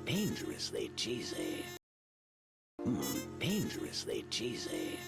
Dangerously cheesy. Dangerously cheesy.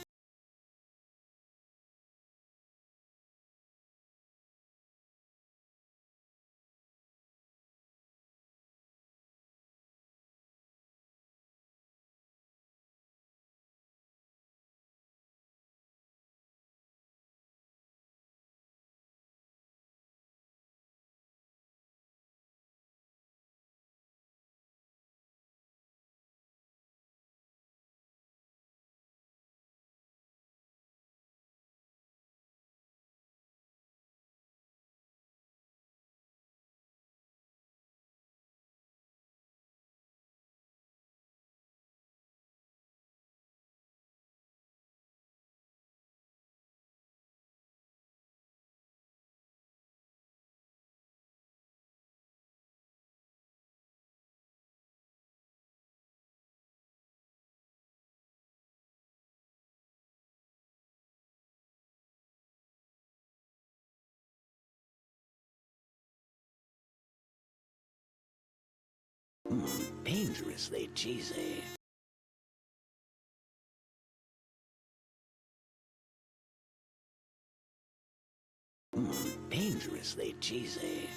Dangerously cheesy. Dangerously cheesy.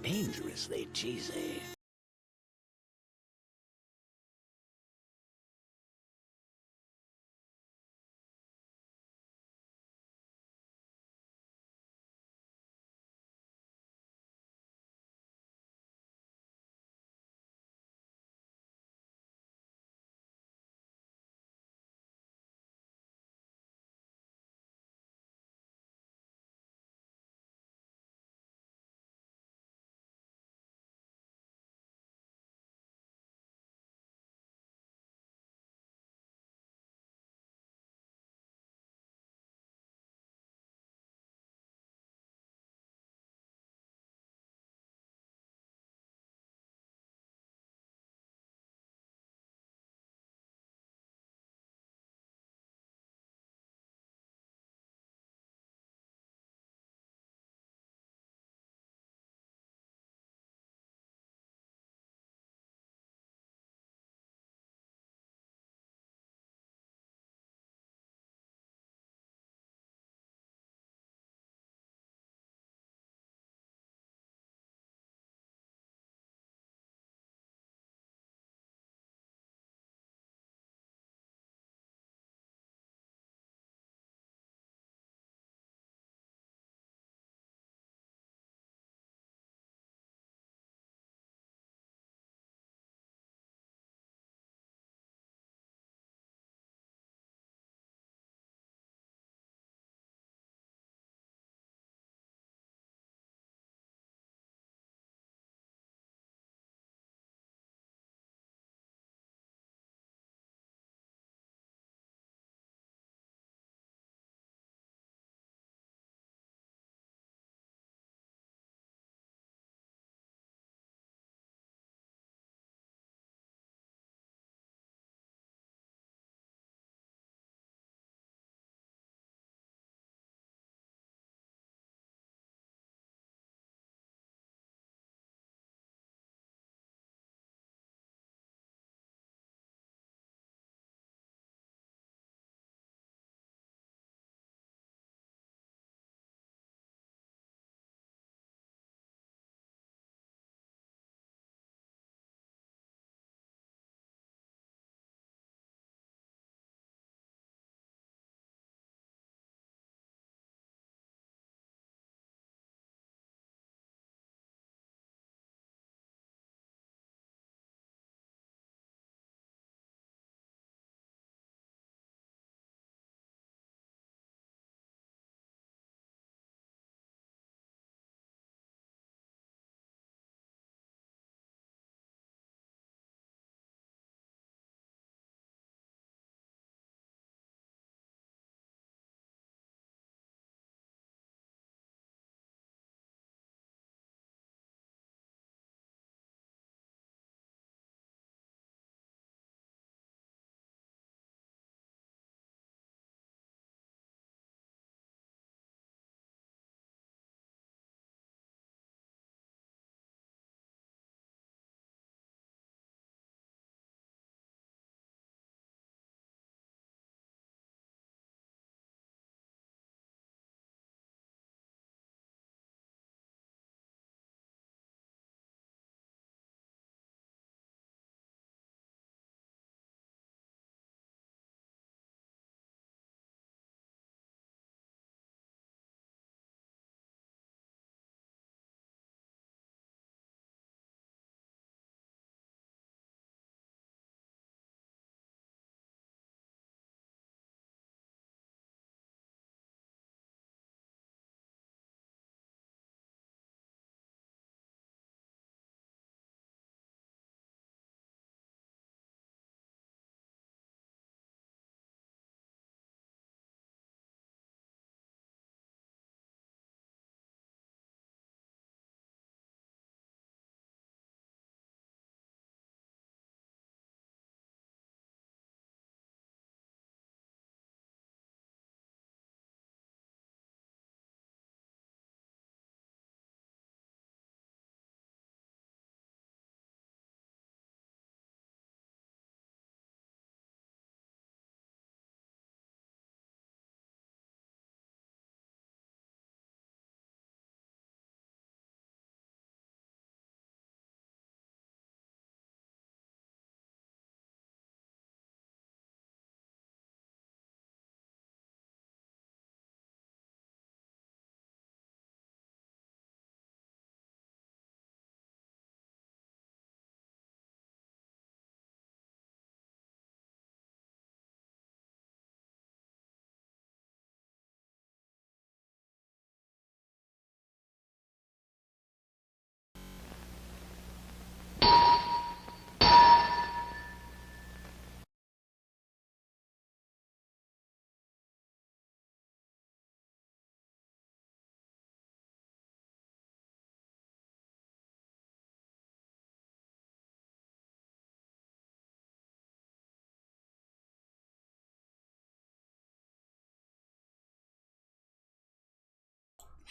Dangerously cheesy.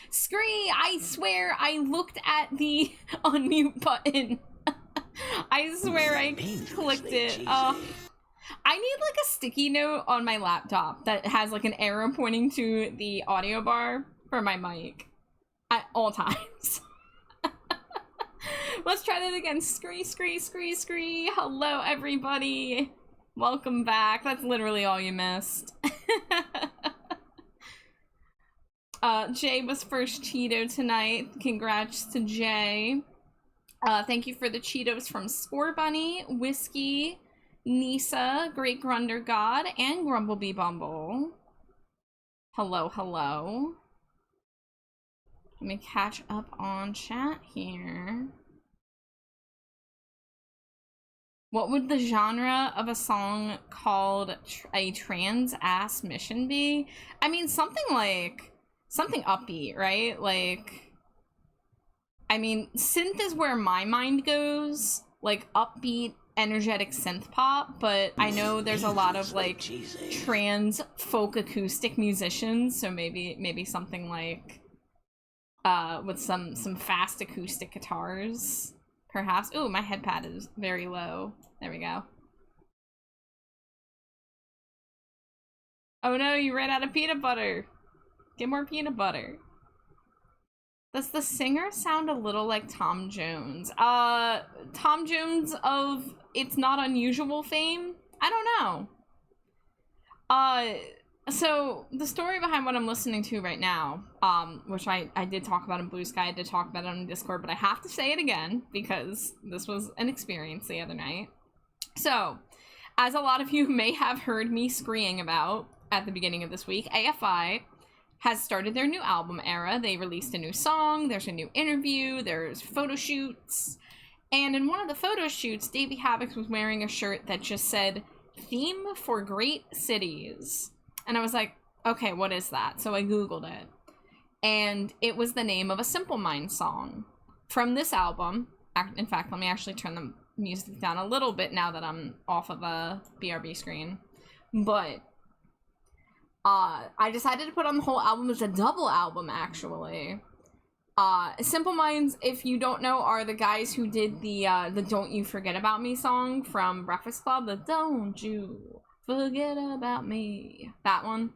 Scree, I swear I looked at the unmute button. I swear I clicked it. I need like a sticky note on my laptop that has like an arrow pointing to the audio bar for my mic at all times. Let's try that again. Scree, scree, scree, scree. Hello, everybody. Welcome back. That's literally all you missed. Jay was first Cheeto tonight. Congrats to Jay. Thank you for the Cheetos from Score Bunny, Whiskey, Nisa, Great Grunder God, and Grumblebee Bumble. Hello, hello. Let me catch up on chat here. What would the genre of a song called a trans-ass mission be? I mean, something upbeat, right? Like, I mean, synth is where my mind goes, like upbeat, energetic synth pop, but I know there's a lot of like trans folk acoustic musicians, so maybe something like with some fast acoustic guitars, perhaps. Ooh, my head pad is very low. There we go. Oh no, you ran out of peanut butter. Get more peanut butter. Does the singer sound a little like Tom Jones? Tom Jones of It's Not Unusual fame? I don't know. So the story behind what I'm listening to right now, which I did talk about in Blue Sky, I did talk about it on Discord, but I have to say it again because this was an experience the other night. So, as a lot of you may have heard me screeing about at the beginning of this week, AFI has started their new album era. They released a new song, there's a new interview, there's photo shoots, and in one of the photo shoots, Davey Havok was wearing a shirt that just said, "Theme for Great Cities." And I was like, okay, what is that? So I Googled it, and it was the name of a Simple Minds song from this album. In fact, let me actually turn the music down a little bit now that I'm off of a BRB screen. But I decided to put on the whole album as a double album, actually. Simple Minds, if you don't know, are the guys who did the Don't You Forget About Me song from Breakfast Club. The Don't You Forget About Me. That one.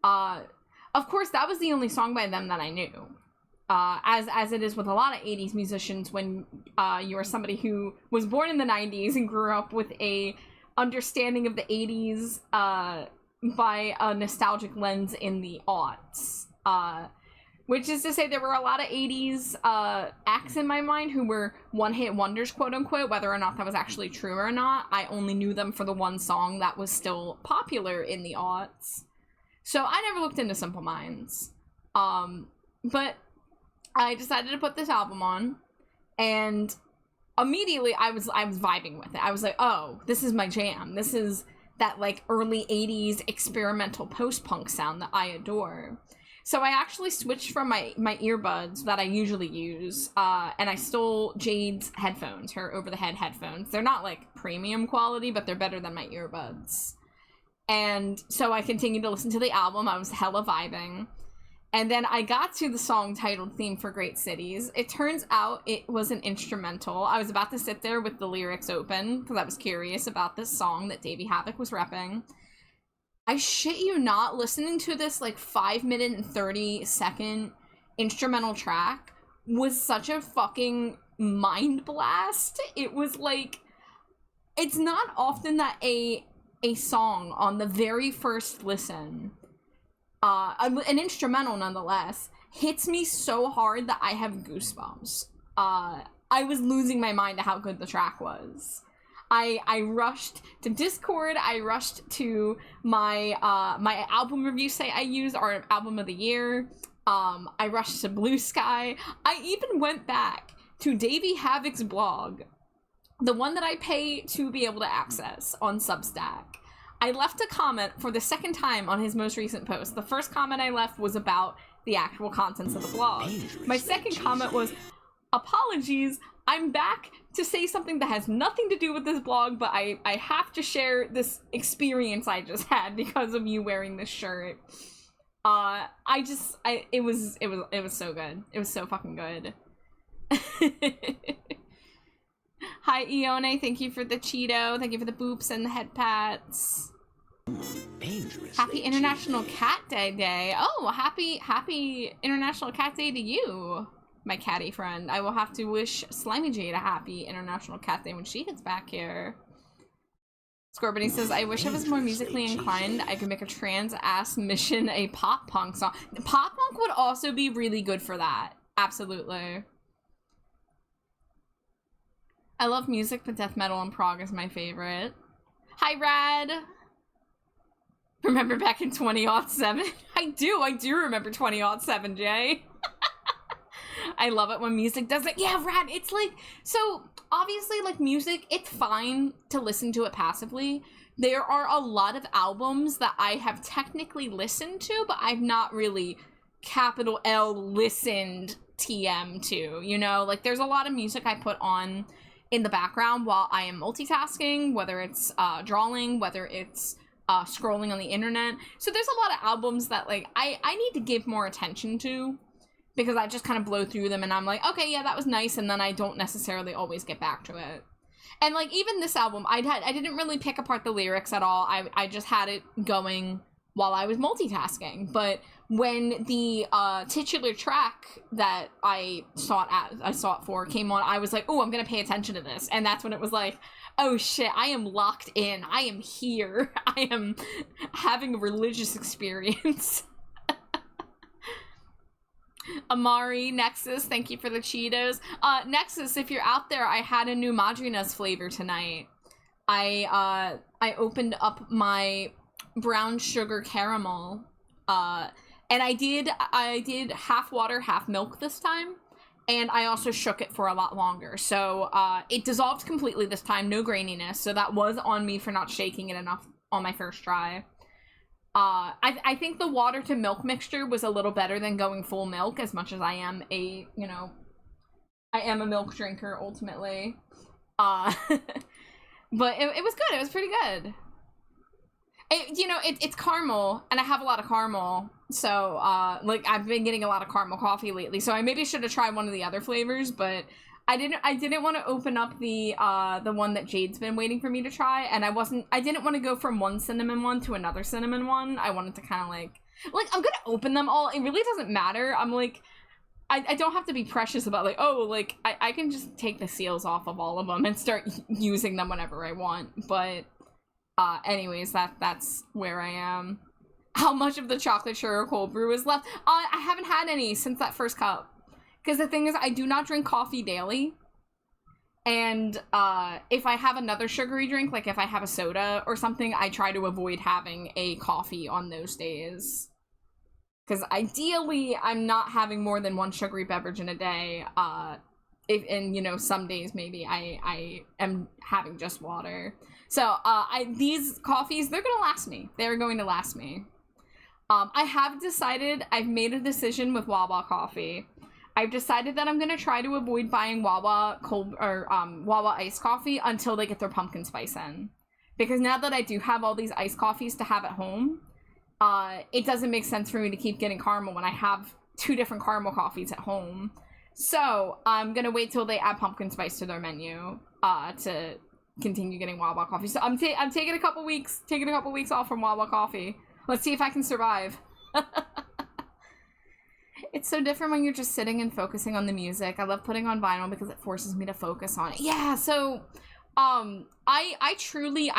Of course, that was the only song by them that I knew. As it is with a lot of 80s musicians, when you're somebody who was born in the 90s and grew up with a understanding of the 80s by a nostalgic lens in the aughts. Which is to say, there were a lot of 80s acts in my mind who were one-hit wonders, quote-unquote, whether or not that was actually true or not. I only knew them for the one song that was still popular in the aughts. So I never looked into Simple Minds. But I decided to put this album on, and immediately I was vibing with it. I was like, oh, this is my jam. This is that like early 80s experimental post-punk sound that I adore. So I actually switched from my earbuds that I usually use, and I stole Jade's headphones, her over-the-head headphones. They're not like premium quality, but they're better than my earbuds. And so I continued to listen to the album. I was hella vibing. And then I got to the song titled Theme for Great Cities. It turns out it was an instrumental. I was about to sit there with the lyrics open because I was curious about this song that Davey Havok was repping. I shit you not, listening to this like 5-minute and 30-second instrumental track was such a fucking mind blast. It was like, it's not often that a song on the very first listen, an instrumental nonetheless, hits me so hard that I have goosebumps. I was losing my mind at how good the track was. I rushed to Discord, I rushed to my my album review site I use, our album of the year, I rushed to Blue Sky, I even went back to Davey Havok's blog, the one that I pay to be able to access on Substack. I left a comment for the second time on his most recent post. The first comment I left was about the actual contents of the blog. My second comment was, apologies, I'm back to say something that has nothing to do with this blog, but I have to share this experience I just had because of you wearing this shirt. It was so good. It was so fucking good. Hi, Ione. Thank you for the Cheeto. Thank you for the boops and the head pats. Dangerously Happy International cheesy. Cat Day. Oh, happy International Cat Day to you, my catty friend. I will have to wish Slimy Jade a happy International Cat Day when she gets back here. Scorbunny says, I wish I was more musically inclined. I could make a trans-ass mission a pop-punk song. Pop-punk would also be really good for that. Absolutely. I love music, but death metal and prog is my favorite. Hi, Rad! Remember back in 2007? I do remember 2007, Jay. I love it when music does it. Yeah, Rad, it's like, so obviously, like, music, it's fine to listen to it passively. There are a lot of albums that I have technically listened to, but I've not really capital L listened TM to, you know? Like, there's a lot of music I put on in the background while I am multitasking, whether it's drawing, whether it's scrolling on the internet. So there's a lot of albums that, like, I need to give more attention to, because I just kind of blow through them and I'm like, okay, yeah, that was nice, and then I don't necessarily always get back to it. And, like, even this album, I didn't really pick apart the lyrics at all. I just had it going while I was multitasking. But when the titular track that I sought for came on, I was like, oh, I'm gonna pay attention to this. And that's when it was like, oh shit, I am locked in. I am here. I am having a religious experience. Amari, Nexus, thank you for the Cheetos. Nexus, if you're out there, I had a new Madrinas flavor tonight. I opened up my brown sugar caramel, and I did half water, half milk this time, and I also shook it for a lot longer. So it dissolved completely this time, no graininess, so that was on me for not shaking it enough on my first try. I think the water to milk mixture was a little better than going full milk, as much as I am a, you know, I am a milk drinker ultimately. But it was good. It was pretty good. It's caramel, and I have a lot of caramel, so like, I've been getting a lot of caramel coffee lately, so I maybe should have tried one of the other flavors, but I didn't want to open up the one that Jade's been waiting for me to try, and I didn't want to go from one cinnamon one to another cinnamon one. I wanted to kind of like I'm gonna open them all. It really doesn't matter. I'm like, I don't have to be precious about, like, oh, like, I can just take the seals off of all of them and start using them whenever I want. But anyways, that's where I am. How much of the chocolate sugar cold brew is left? I haven't had any since that first cup. Because the thing is, I do not drink coffee daily. And if I have another sugary drink, like if I have a soda or something, I try to avoid having a coffee on those days. Because ideally, I'm not having more than one sugary beverage in a day. And, you know, some days maybe I am having just water. So these coffees, they're going to last me. They're going to last me. I have decided, I've made a decision with Wawa coffee. I've decided that I'm going to try to avoid buying Wawa cold or Wawa iced coffee until they get their pumpkin spice in. Because now that I do have all these iced coffees to have at home, it doesn't make sense for me to keep getting caramel when I have 2 different caramel coffees at home. So I'm going to wait till they add pumpkin spice to their menu to continue getting Wawa coffee. So I'm taking a couple weeks off from Wawa coffee. Let's see if I can survive. It's so different when you're just sitting and focusing on the music. I love putting on vinyl because it forces me to focus on it. Yeah, so I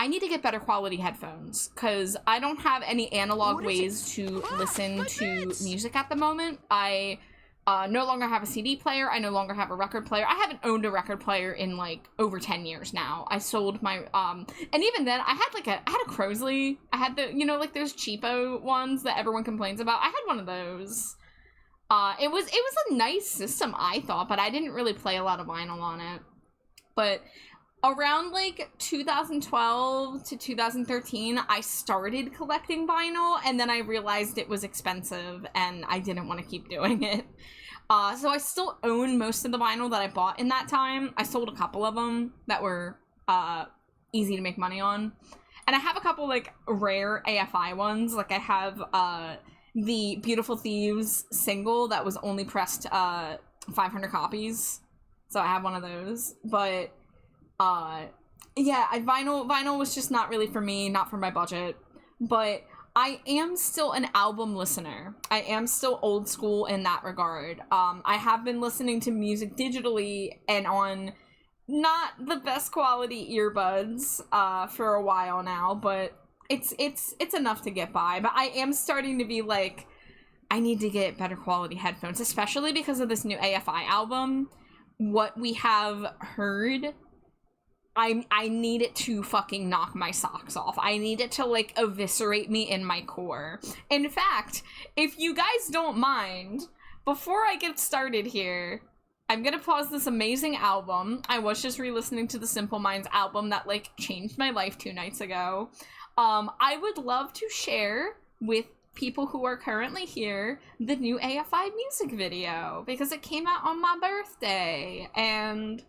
need to get better quality headphones because I don't have any analog ways to listen to music at the moment. I no longer have a CD player. I no longer have a record player. I haven't owned a record player in like over 10 years now. I sold my and even then I had a Crosley. I had the, you know, like those cheapo ones that everyone complains about. I had one of those. It was a nice system, I thought, but I didn't really play a lot of vinyl on it. But around like 2012 to 2013, I started collecting vinyl, and then I realized it was expensive, and I didn't want to keep doing it. So I still own most of the vinyl that I bought in that time. I sold a couple of them that were easy to make money on. And I have a couple like rare AFI ones. Like I have the Beautiful Thieves single that was only pressed 500 copies. So I have one of those. But yeah, vinyl was just not really for me, not for my budget. But I am still an album listener. I am still old school in that regard. I have been listening to music digitally and on not the best quality earbuds for a while now, but it's enough to get by. But I am starting to be like, I need to get better quality headphones, especially because of this new AFI album. What we have heard, I need it to fucking knock my socks off. I need it to, like, eviscerate me in my core. In fact, if you guys don't mind, before I get started here, I'm gonna pause this amazing album. I was just re-listening to the Simple Minds album that, like, changed my life 2 nights ago. I would love to share with people who are currently here the new AFI music video, because it came out on my birthday, and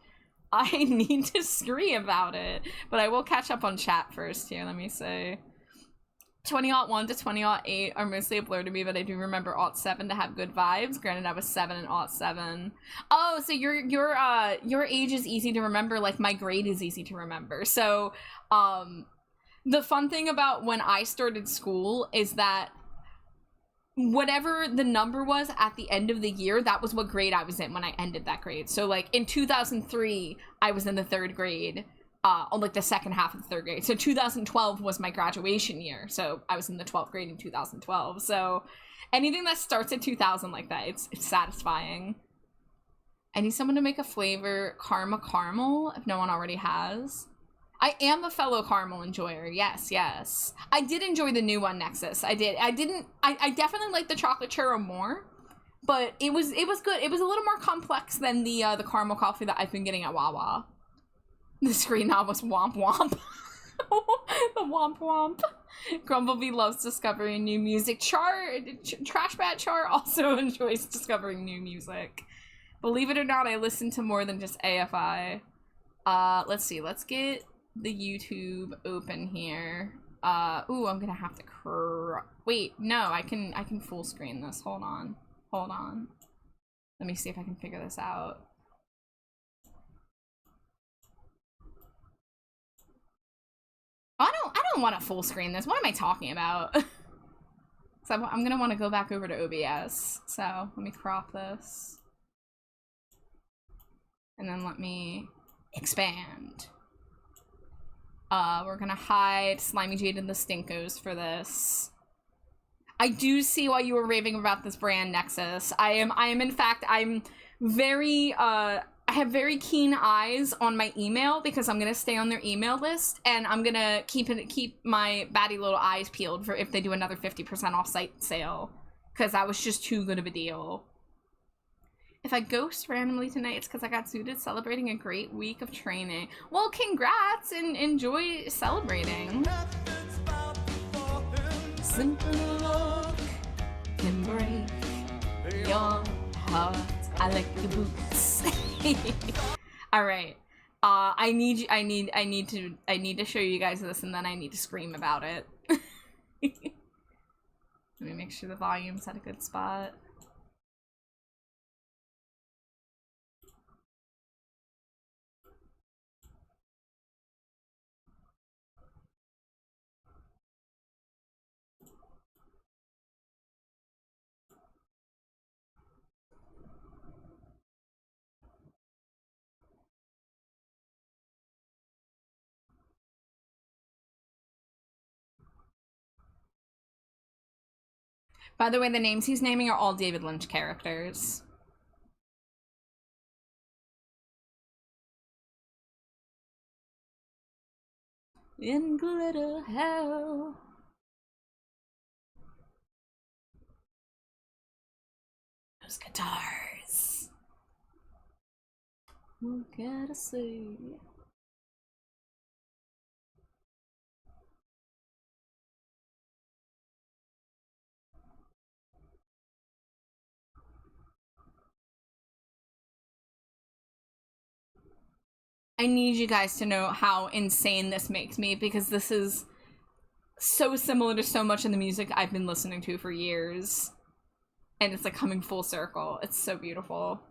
I need to scream about it. But I will catch up on chat first here. Let me see. 2001 to 2008 are mostly a blur to me, but I do remember 07 to have good vibes. Granted, I was 7 in 07. Oh, so your age is easy to remember, like my grade is easy to remember. So, the fun thing about when I started school is that whatever the number was at the end of the year, that was what grade I was in when I ended that grade. So, like, in 2003, I was in the 3rd grade, on, like, the second half of the 3rd grade. So 2012 was my graduation year, so I was in the 12th grade in 2012. So anything that starts at 2000 like that, it's satisfying. I need someone to make a flavor Karma Caramel, if no one already has. I am a fellow caramel enjoyer. Yes. I did enjoy the new one, Nexus. I definitely like the chocolate churro more, but it was good. It was a little more complex than the caramel coffee that I've been getting at Wawa. The screen now was womp womp. The womp womp. Grumblebee loves discovering new music. Trash Bat Char also enjoys discovering new music. Believe it or not, I listen to more than just AFI. Let's see. Let's get the YouTube open here. Ooh, I'm gonna have to wait, no, I can full screen this. Hold on. Let me see if I can figure this out. I don't want to full screen this. What am I talking about? So I'm gonna want to go back over to OBS. So let me crop this. And then let me expand. We're gonna hide Slimy Jade and the Stinkos for this. I do see why you were raving about this brand, Nexus. I am in fact, I'm very, I have very keen eyes on my email because I'm gonna stay on their email list, and I'm gonna keep my batty little eyes peeled for if they do another 50% off site sale, because that was just too good of a deal. If I ghost randomly tonight, it's because I got zooted celebrating a great week of training. Well, congrats and enjoy celebrating. Simple look can break your heart. I like the boots. All right. I need to show you guys this, and then I need to scream about it. Let me make sure the volume's at a good spot. By the way, the names he's naming are all David Lynch characters. In glitter hell. Those guitars. What gotta say? I need you guys to know how insane this makes me, because this is so similar to so much of the music I've been listening to for years. And it's like coming full circle. It's so beautiful.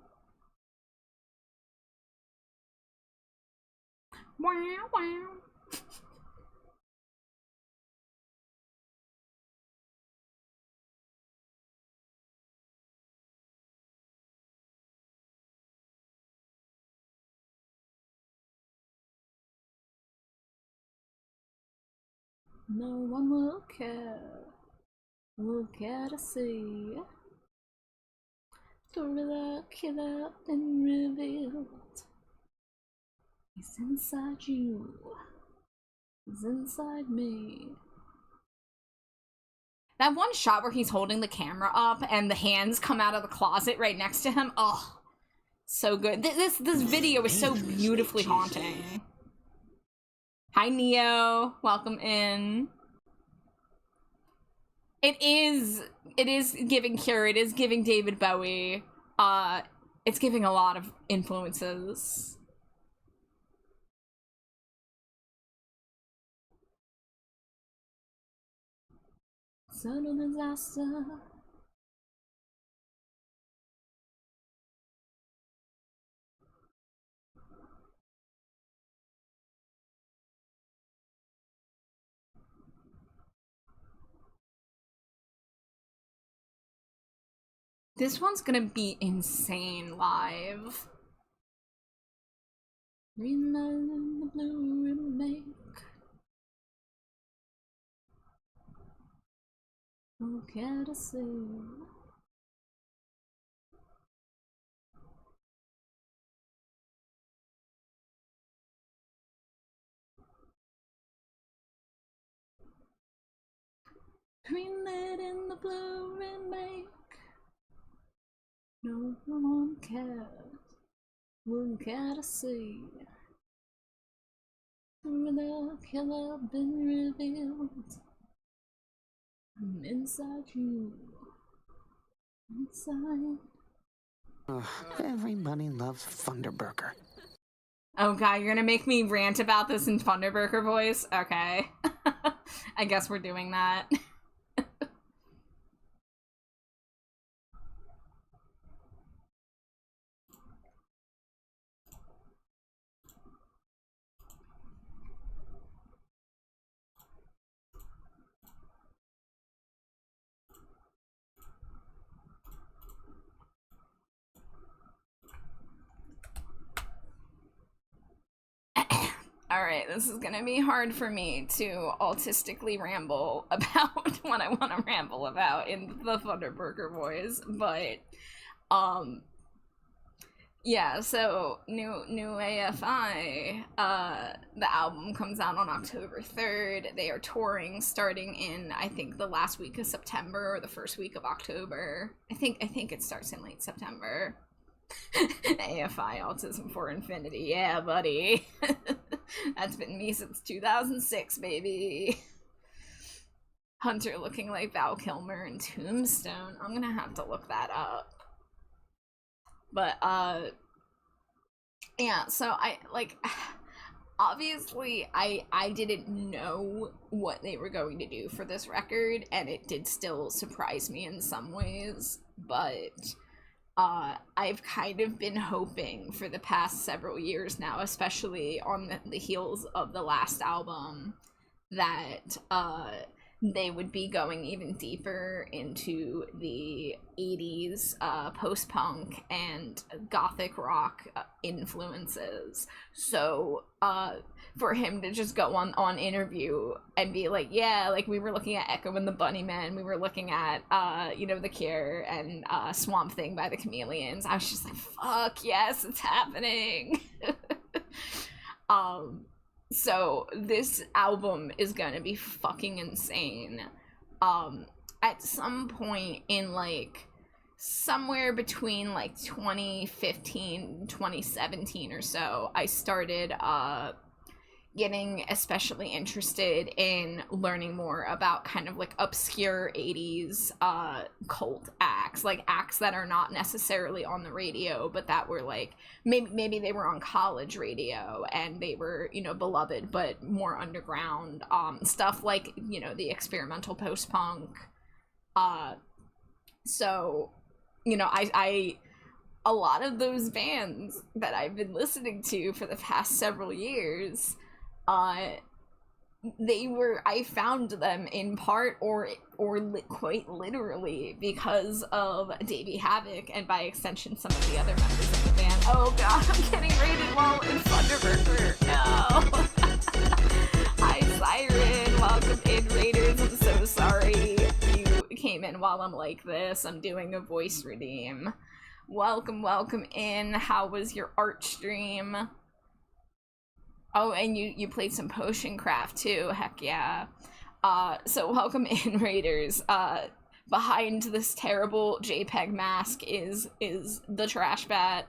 Wow, wow. No one will care. Will care to see. Story that killer been revealed. He's inside you. He's inside me. That one shot where he's holding the camera up and the hands come out of the closet right next to him. Oh, so good. This video is so beautifully haunting. Hi, Neo. Welcome in. It is giving Cure. It is giving David Bowie. It's giving a lot of influences. Sudden disaster. This one's gonna be insane live. Green light in the blue remake. Who care to see? Green light in the blue remake. No one cares. Wouldn't care to see. The killer been revealed. I'm inside you. Inside. Everybody loves Thunderburger. Oh god, you're gonna make me rant about this in Thunderburger voice? Okay. I guess we're doing that. Alright, this is gonna be hard for me to autistically ramble about what I want to ramble about in the Thunderburger voice, but, yeah, so, new AFI, the album comes out on October 3rd, they are touring starting in, I think, the last week of September, or the first week of October. I think it starts in late September. AFI Autism for Infinity, yeah, buddy. That's been me since 2006, baby. Hunter looking like Val Kilmer in Tombstone. I'm gonna have to look that up. But, yeah, so obviously, I didn't know what they were going to do for this record, and it did still surprise me in some ways, but I've kind of been hoping for the past several years now, especially on the heels of the last album, that they would be going even deeper into the 80s post-punk and gothic rock influences. So for him to just go on interview and be like, yeah, like we were looking at Echo and the Bunnymen, we were looking at The Cure and Swamp Thing by the Chameleons, I was just like, fuck yes, it's happening. So this album is gonna be fucking insane. At some point in somewhere between 2015 2017 or so, I started getting especially interested in learning more about kind of like obscure 80s cult acts, like acts that are not necessarily on the radio, but that were like maybe they were on college radio and they were, you know, beloved but more underground, stuff like, you know, the experimental post-punk. So, you know, I a lot of those bands that I've been listening to for the past several years, I found them in part or quite literally because of Davey Havoc, and by extension some of the other members of the band. Oh god, I'm getting raided while in Thunderbird. No. Hi Siren, welcome in Raiders. I'm so sorry you came in while I'm like this. I'm doing a voice redeem. Welcome in. How was your art stream? Oh, and you played some potion craft too. Heck yeah. So welcome in, Raiders. Behind this terrible JPEG mask is the Trash Bat.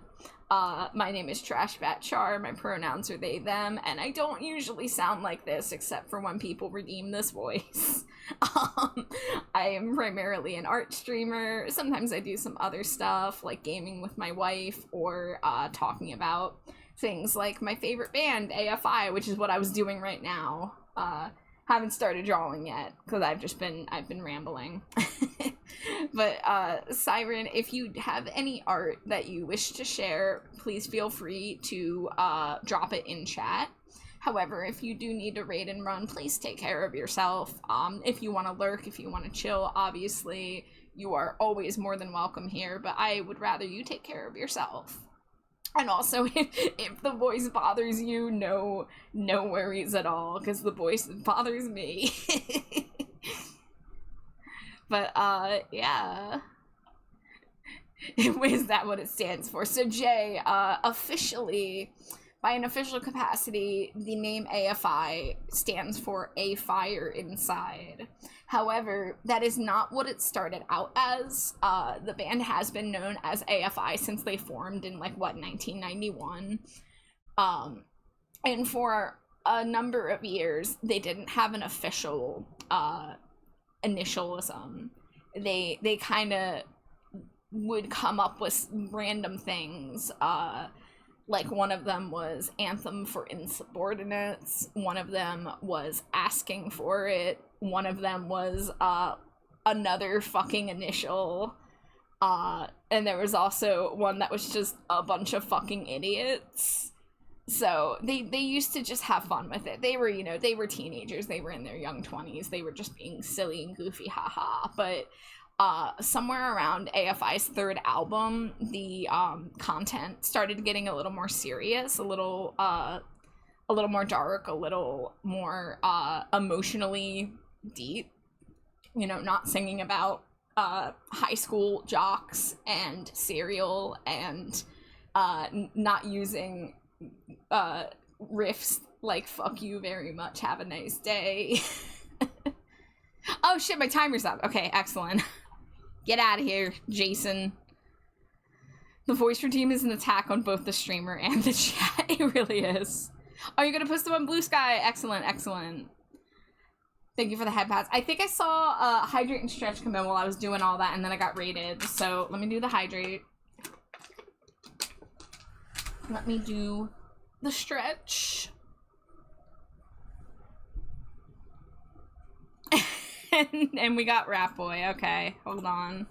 My name is Trash Bat Char. My pronouns are they, them, and I don't usually sound like this except for when people redeem this voice. I am primarily an art streamer. Sometimes I do some other stuff like gaming with my wife or talking about things like my favorite band, AFI, which is what I was doing right now. Haven't started drawing yet because I've been rambling. But Siren, if you have any art that you wish to share, please feel free to drop it in chat. However, if you do need to raid and run, please take care of yourself. If you want to lurk, if you want to chill, obviously you are always more than welcome here, but I would rather you take care of yourself. And also, if the voice bothers you, no worries at all, because the voice bothers me. But, yeah. Is that what it stands for? So, Jay, officially, by an official capacity, the name AFI stands for A Fire Inside. However, that is not what it started out as. The band has been known as AFI since they formed in, 1991. And for a number of years, they didn't have an official initialism. They kind of would come up with random things. Like, one of them was Anthem for Insubordinates. One of them was Asking for It. One of them was another fucking initial. And there was also one that was just a bunch of fucking idiots. So they used to just have fun with it. They were, they were teenagers. They were in their young 20s. They were just being silly and goofy, haha. But somewhere around AFI's third album, the content started getting a little more serious, a little more dark, a little more emotionally deep. Not singing about high school jocks and cereal, and not using riffs like "fuck you very much, have a nice day." Oh shit, my timer's up. Okay, excellent. Get out of here, Jason. The voice redeem is an attack on both the streamer and the chat. It really is. Oh, you're gonna post them on Blue Sky? Excellent, excellent. Thank you for the head pads. I think I saw Hydrate and Stretch come in while I was doing all that, and then I got raided. So let me do the Hydrate. Let me do the Stretch. And we got Rat Boy. Okay, hold on.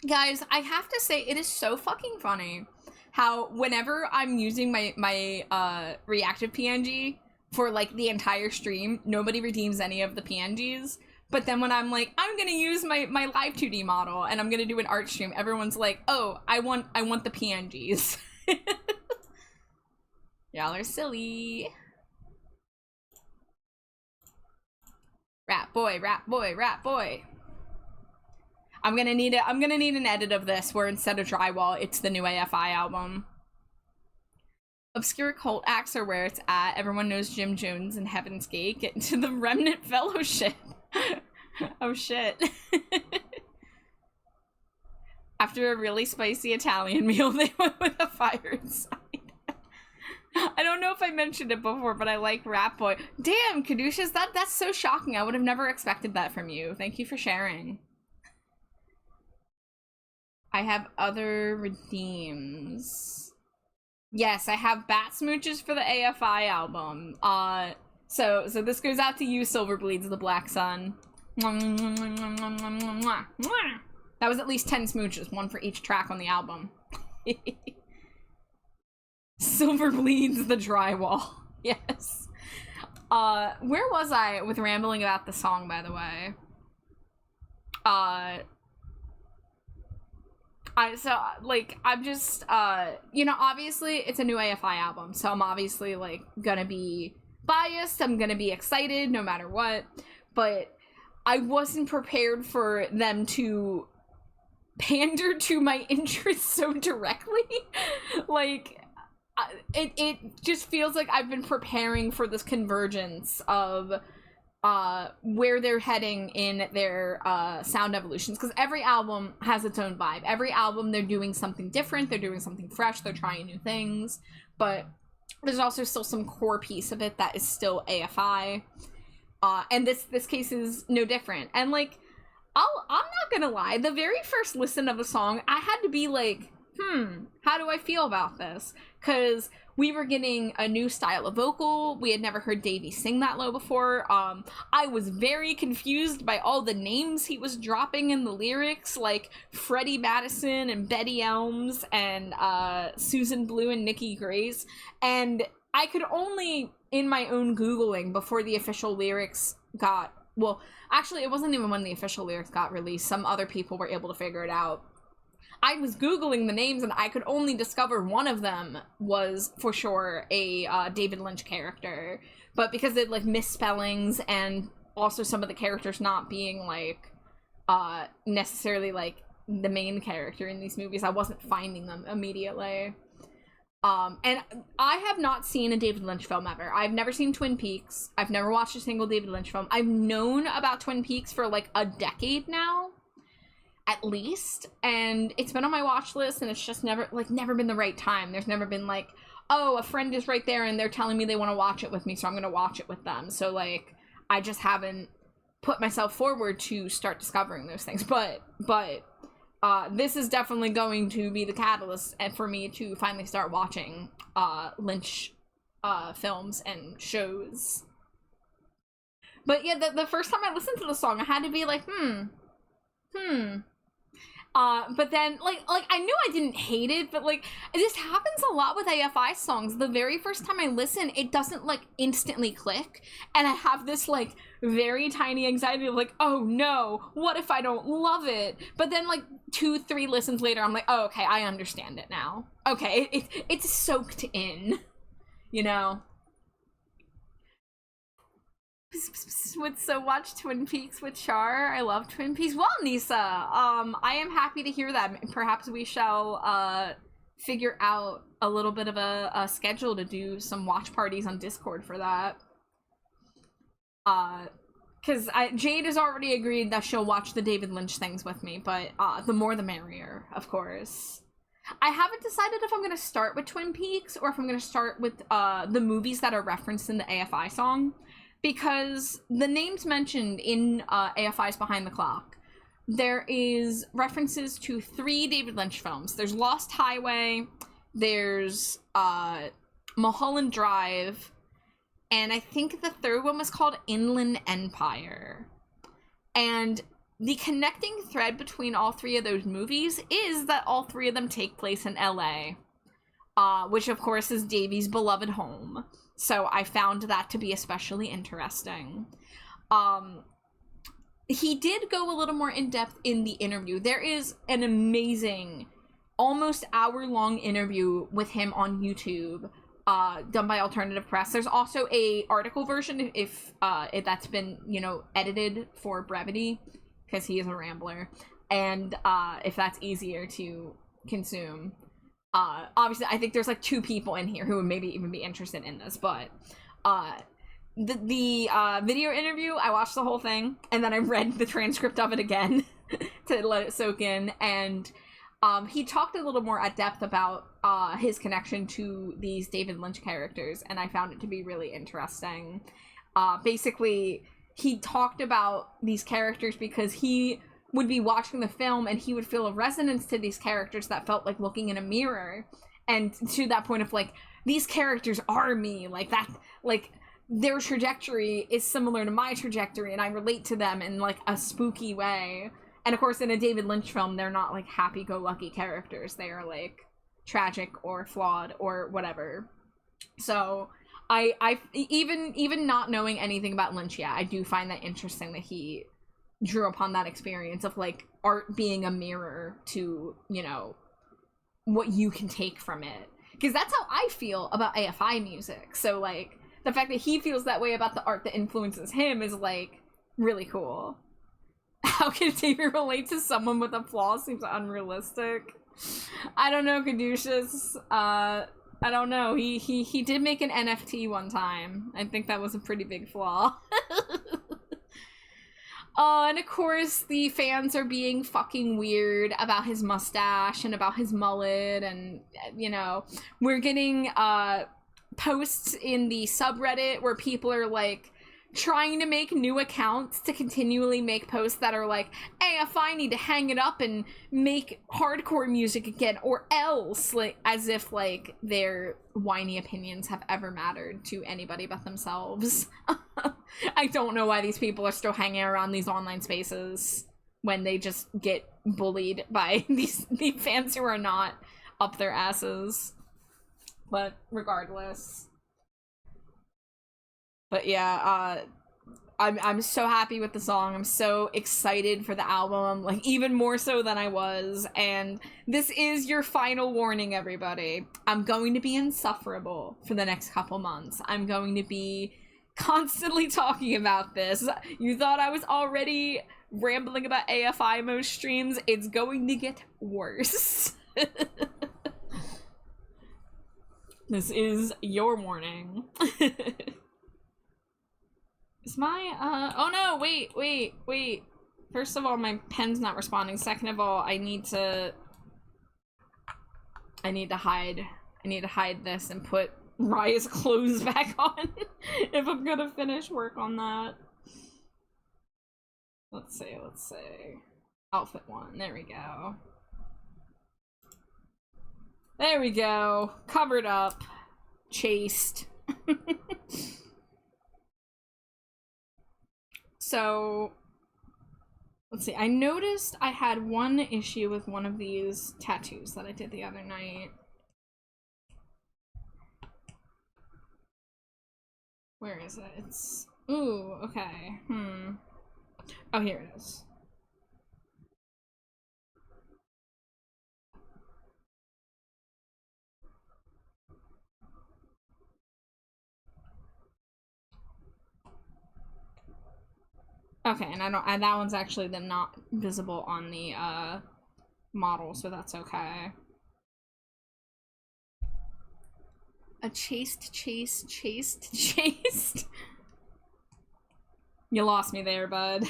Guys, I have to say, it is so fucking funny how whenever I'm using my reactive PNG for, the entire stream, nobody redeems any of the PNGs. But then when I'm like, I'm gonna use my live 2D model and I'm gonna do an art stream, everyone's like, oh, I want the PNGs. Y'all are silly. Rat boy, rat boy, rat boy. I'm gonna need an edit of this where instead of drywall, it's the new AFI album. Obscure cult acts are where it's at. Everyone knows Jim Jones and Heaven's Gate. Get into the Remnant Fellowship. Oh shit. After a really spicy Italian meal, they went with a fire inside. I don't know if I mentioned it before, but I like Rat Boy. Damn, Caduceus, that's so shocking. I would have never expected that from you. Thank you for sharing. I have other redeems. Yes, I have Bat Smooches for the AFI album. So this goes out to you, Silverbleeds, the Black Sun. That was at least 10 smooches, one for each track on the album. Silverbleeds, the Drywall. Yes. Where was I with rambling about the song, by the way? I'm just, you know, obviously it's a new AFI album, so I'm obviously, like, gonna be biased, I'm gonna be excited no matter what, but I wasn't prepared for them to pander to my interests so directly. Like, it just feels like I've been preparing for this convergence of where they're heading in their sound evolutions, because every album has its own vibe. Every album they're doing something different, they're doing something fresh, they're trying new things, but there's also still some core piece of it that is still AFI, and this case is no different. And like, I'm not gonna lie, the very first listen of a song, I had to be like, how do I feel about this? Because we were getting a new style of vocal. We had never heard Davey sing that low before. I was very confused by all the names he was dropping in the lyrics, like Freddie Madison and Betty Elms and Susan Blue and Nikki Grace. And I could only, in my own Googling before the official lyrics got, well, actually, it wasn't even when the official lyrics got released. Some other people were able to figure it out. I was Googling the names and I could only discover one of them was for sure a David Lynch character. But because it like misspellings and also some of the characters not being like necessarily like the main character in these movies, I wasn't finding them immediately. And I have not seen a David Lynch film ever. I've never seen Twin Peaks. I've never watched a single David Lynch film. I've known about Twin Peaks for like a decade now, at least, and it's been on my watch list, and it's just never been the right time. There's never been like, oh, a friend is right there and they're telling me they want to watch it with me, so I'm gonna watch it with them. So like, I just haven't put myself forward to start discovering those things. But this is definitely going to be the catalyst for me to finally start watching Lynch films and shows. But yeah, the first time I listened to the song, I had to be like, but then, like, I knew I didn't hate it, but, like, this happens a lot with AFI songs. The very first time I listen, it doesn't, like, instantly click, and I have this, like, very tiny anxiety of, like, oh, no, what if I don't love it? But then, like, 2-3 listens later, I'm like, oh, okay, I understand it now. Okay, it's soaked in, you know? So watch Twin Peaks with Char. I love Twin Peaks. Well, Nisa, I am happy to hear that. Perhaps we shall figure out a little bit of a schedule to do some watch parties on Discord for that. Because Jade has already agreed that she'll watch the David Lynch things with me, but the more the merrier, of course. I haven't decided if I'm going to start with Twin Peaks or if I'm going to start with the movies that are referenced in the AFI song. Because the names mentioned in AFI's Behind the Clock, there is references to 3 David Lynch films. There's Lost Highway, there's Mulholland Drive, and I think the third one was called Inland Empire. And the connecting thread between all 3 of those movies is that all 3 of them take place in LA, which of course is Davy's beloved home. So I found that to be especially interesting. He did go a little more in-depth in the interview. There is an amazing, almost hour-long interview with him on YouTube, done by Alternative Press. There's also a article version if that's been, you know, edited for brevity, because he is a rambler, and if that's easier to consume. Obviously, I think there's like 2 people in here who would maybe even be interested in this, but the video interview, I watched the whole thing, and then I read the transcript of it again to let it soak in, and he talked a little more at depth about his connection to these David Lynch characters, and I found it to be really interesting. Basically, he talked about these characters because he would be watching the film and he would feel a resonance to these characters that felt like looking in a mirror, and to that point of like, these characters are me, like that, like their trajectory is similar to my trajectory and I relate to them in like a spooky way. And of course, in a David Lynch film, they're not like happy-go-lucky characters. They are like tragic or flawed or whatever. So I even not knowing anything about Lynch yet, I do find that interesting that he drew upon that experience of like art being a mirror to, you know, what you can take from it. Because that's how I feel about AFI music. So like the fact that he feels that way about the art that influences him is like really cool. How can David relate to someone with a flaw seems unrealistic. I don't know, Caduceus. I don't know. He did make an NFT one time. I think that was a pretty big flaw. And of course, the fans are being fucking weird about his mustache and about his mullet, and, you know, we're getting posts in the subreddit where people are, like, trying to make new accounts to continually make posts that are like, hey, if I need to hang it up and make hardcore music again, or else, like, as if, like, their whiny opinions have ever mattered to anybody but themselves. I don't know why these people are still hanging around these online spaces when they just get bullied by these fans who are not up their asses. But regardless. But yeah, I'm so happy with the song. I'm so excited for the album, like even more so than I was. And this is your final warning, everybody. I'm going to be insufferable for the next couple months. I'm going to be constantly talking about this. You thought I was already rambling about AFI most streams. It's going to get worse. This is your warning. Is my, oh no, wait. First of all, my pen's not responding. Second of all, I need to hide this and put Raya's clothes back on if I'm gonna finish work on that. Let's see. Outfit 1, there we go. Covered up. Chaste. So, let's see. I noticed I had one issue with one of these tattoos that I did the other night. Where is it? It's... Ooh, okay. Oh, here it is. Okay, and that one's actually then not visible on the model, so that's okay. A chaste. You lost me there, bud.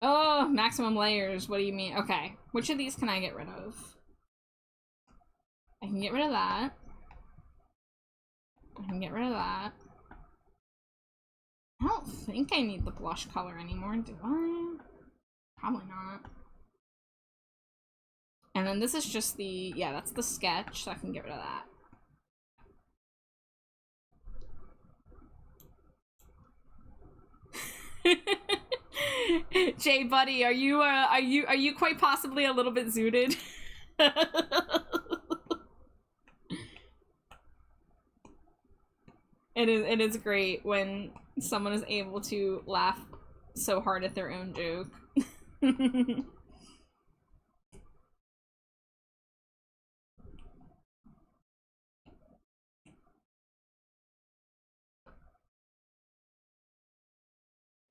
Oh, maximum layers. What do you mean? Okay, which of these can I get rid of? I can get rid of that. I can get rid of that. I don't think I need the blush color anymore, do I? Probably not. And then this is just the, yeah, that's the sketch, so I can get rid of that. Jay, buddy, are you quite possibly a little bit zooted? It is great when someone is able to laugh so hard at their own joke.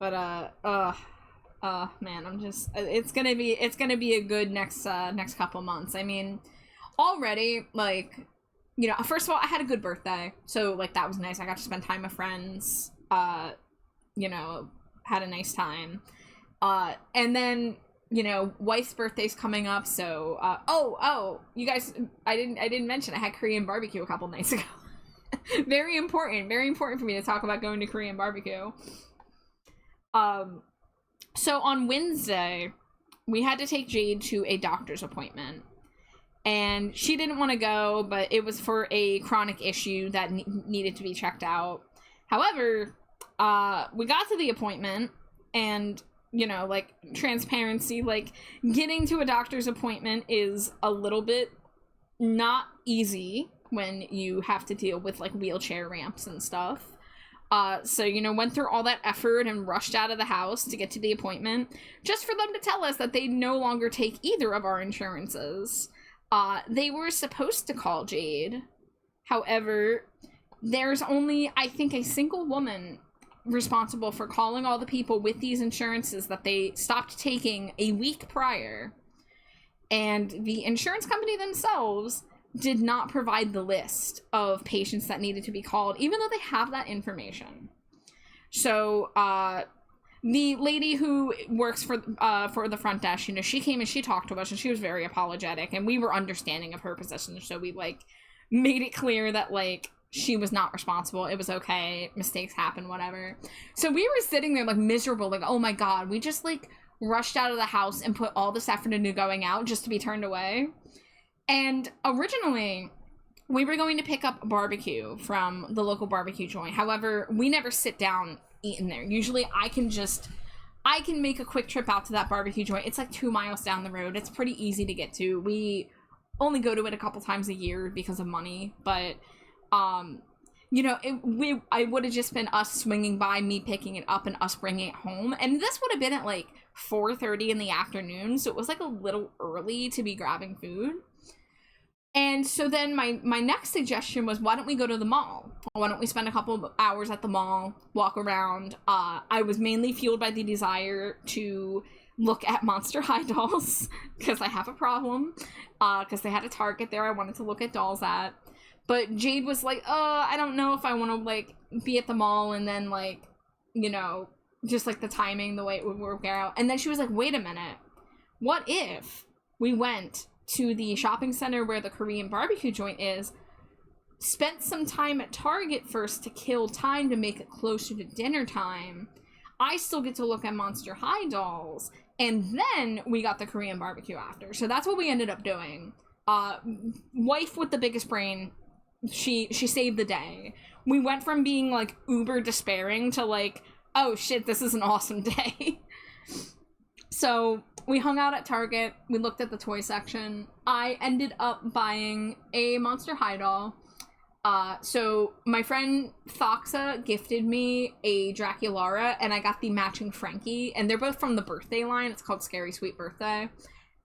But man, I'm just, it's gonna be a good next couple months. I mean, already, like, you know, first of all, I had a good birthday, so like that was nice. I got to spend time with friends, you know, had a nice time. And then, you know, wife's birthday's coming up, so you guys, I didn't mention I had Korean barbecue a couple nights ago. Very important for me to talk about going to Korean barbecue. So on Wednesday, we had to take Jade to a doctor's appointment. And she didn't want to go, but it was for a chronic issue that needed to be checked out. However, we got to the appointment, and, you know, like, transparency, like, getting to a doctor's appointment is a little bit not easy when you have to deal with, like, wheelchair ramps and stuff. So, you know, went through all that effort and rushed out of the house to get to the appointment, just for them to tell us that they no longer take either of our insurances. They were supposed to call Jade. However, there's only, I think, a single woman responsible for calling all the people with these insurances that they stopped taking a week prior. And the insurance company themselves did not provide the list of patients that needed to be called, even though they have that information. So, the lady who works for the front desk, you know, she came and she talked to us, and she was very apologetic, and we were understanding of her position, so we, like, made it clear that, like, she was not responsible. It was okay. Mistakes happen, whatever. So we were sitting there, like, miserable, like, oh my god, we just, like, rushed out of the house and put all this effort into going out just to be turned away. And originally, we were going to pick up barbecue from the local barbecue joint. However, we never sit down eating there. Usually I can make a quick trip out to that barbecue joint. It's like 2 miles down the road. It's pretty easy to get to. We only go to it a couple times a year because of money, but you know, I would have just been us swinging by, me picking it up, and us bringing it home. And this would have been at like 4:30 in the afternoon, so it was like a little early to be grabbing food. And so then my next suggestion was, why don't we go to the mall? Why don't we spend a couple of hours at the mall, walk around? I was mainly fueled by the desire to look at Monster High dolls, because I have a problem, because they had a Target there I wanted to look at dolls at. But Jade was like, I don't know if I want to, like, be at the mall, and then, like, you know, just, like, the timing, the way it would work out. And then she was like, wait a minute. What if we went to the shopping center where the Korean barbecue joint is, spent some time at Target first to kill time to make it closer to dinner time. I still get to look at Monster High dolls, and then we got the Korean barbecue after. So that's what we ended up doing. Wife with the biggest brain, she saved the day. We went from being, like, uber despairing to, like, oh shit, this is an awesome day. So we hung out at Target, we looked at the toy section. I ended up buying a Monster High doll. So my friend Foxa gifted me a Draculara, and I got the matching Frankie, and they're both from the birthday line. It's called Scary Sweet Birthday.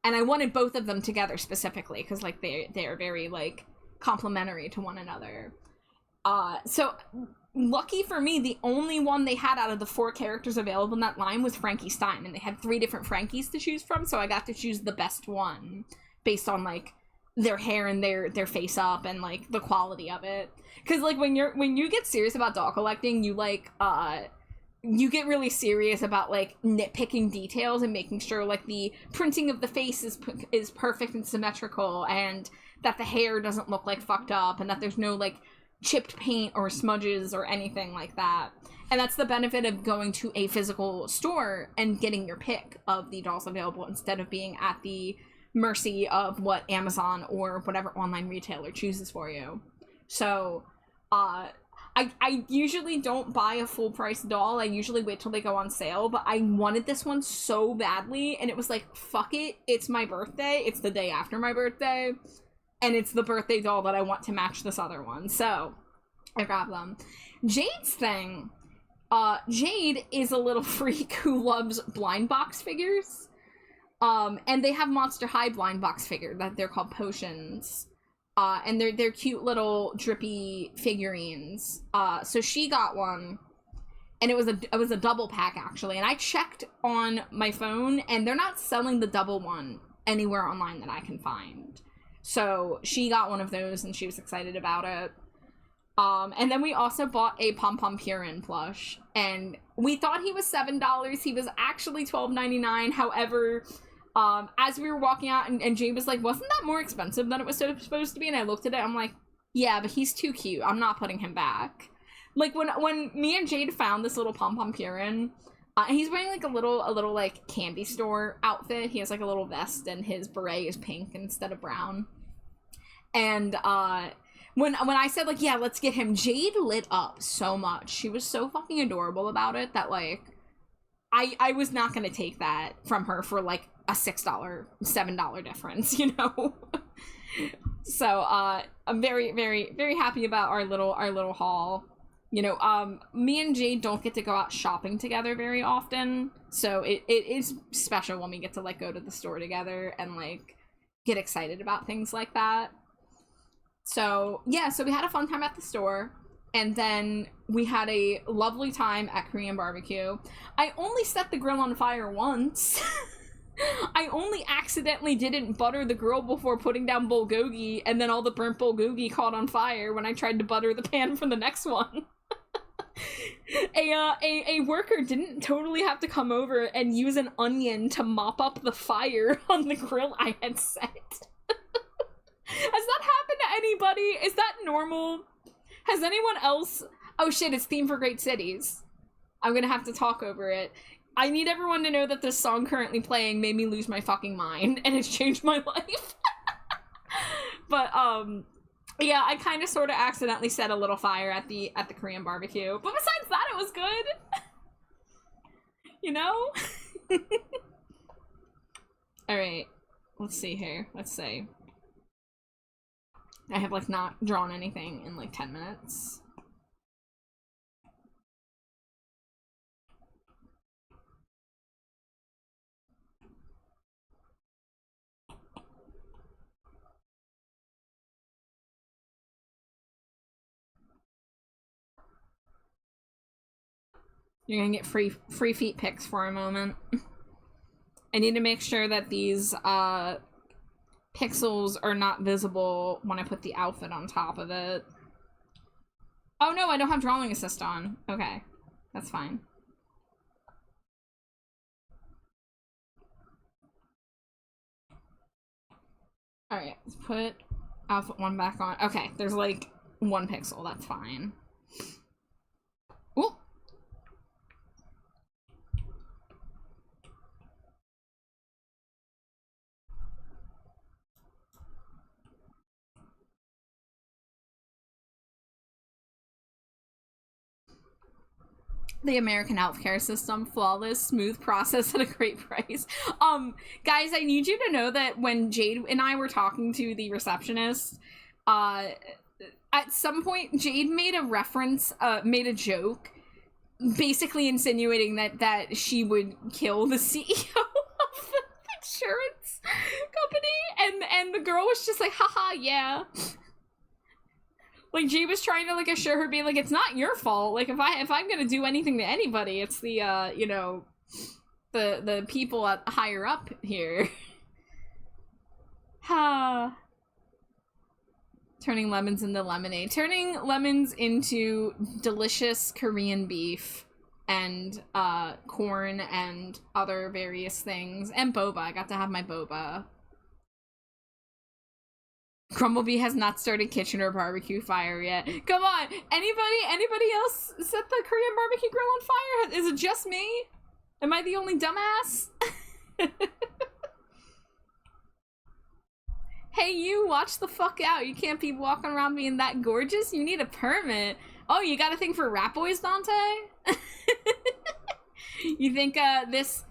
And I wanted both of them together specifically, because, like, they're very, like, complementary to one another. So lucky for me, the only one they had out of the 4 characters available in that line was Frankie Stein, and they had 3 different Frankies to choose from, so I got to choose the best one based on, like, their hair and their face up and, like, the quality of it. Because, like, when you get serious about doll collecting, you, like, you get really serious about, like, nitpicking details and making sure, like, the printing of the face is perfect and symmetrical, and that the hair doesn't look, like, fucked up, and that there's no, like, chipped paint or smudges or anything like that. And that's the benefit of going to a physical store and getting your pick of the dolls available instead of being at the mercy of what Amazon or whatever online retailer chooses for you. So, I usually don't buy a full price doll. I usually wait till they go on sale, but I wanted this one so badly, and it was like, fuck it, it's my birthday, it's the day after my birthday, and it's the birthday doll that I want to match this other one, so I grabbed them. Jade's thing, Jade is a little freak who loves blind box figures, and they have Monster High blind box figure that they're called Potions, and they're cute little drippy figurines. So she got one, and it was a double pack actually, and I checked on my phone, and they're not selling the double one anywhere online that I can find. So she got one of those, and she was excited about it. And then we also bought a Pom Pom Purin plush, and we thought he was $7. He was actually $12.99. However, as we were walking out, and Jade was like, wasn't that more expensive than it was supposed to be? And I looked at it, I'm like, yeah, but he's too cute. I'm not putting him back. Like, when me and Jade found this little Pom Pom Purin, he's wearing, like, a little, like, candy store outfit. He has, like, a little vest, and his beret is pink instead of brown. And, when I said, like, yeah, let's get him, Jade lit up so much. She was so fucking adorable about it that, like, I was not gonna take that from her for, like, a $6, $7 difference, you know? So, I'm very, very, very happy about our little haul. You know, me and Jade don't get to go out shopping together very often, so it is special when we get to, like, go to the store together and, like, get excited about things like that. So, yeah, so we had a fun time at the store, and then we had a lovely time at Korean barbecue. I only set the grill on fire once. I only accidentally didn't butter the grill before putting down bulgogi, and then all the burnt bulgogi caught on fire when I tried to butter the pan for the next one. A worker didn't totally have to come over and use an onion to mop up the fire on the grill I had set. Has that happened to anybody? Is that normal? Has anyone else... Oh shit, it's Theme for Great Cities. I'm gonna have to talk over it. I need everyone to know that this song currently playing made me lose my fucking mind, and it's changed my life. But, yeah, I kind of sort of accidentally set a little fire at the Korean barbecue. But besides that, it was good. You know? Alright. Let's see here. Let's see. I have, like, not drawn anything in, like, 10 minutes. You're gonna get free feet pics for a moment. I need to make sure that these pixels are not visible when I put the outfit on top of it. Oh no, I don't have drawing assist on. Okay, that's fine. Alright, let's put outfit 1 back on. Okay, there's like 1 pixel, that's fine. Ooh. The American healthcare system, flawless, smooth process at a great price. Guys, I need you to know that when Jade and I were talking to the receptionist, at some point Jade made a reference, made a joke, basically insinuating that she would kill the CEO of the insurance company, and the girl was just like, haha, yeah. Like, Jade was trying to, like, assure her, being like, it's not your fault. Like, if I'm gonna do anything to anybody, it's the, you know, the people at higher up here. Ha. Turning lemons into lemonade. Turning lemons into delicious Korean beef and, corn and other various things. And boba. I got to have my boba. Crumblebee has not started kitchen or barbecue fire yet. Come on, anybody else set the Korean barbecue grill on fire? Is it just me? Am I the only dumbass? Hey, you, watch the fuck out. You can't be walking around being that gorgeous. You need a permit. Oh, you got a thing for rap boys, Dante? You think this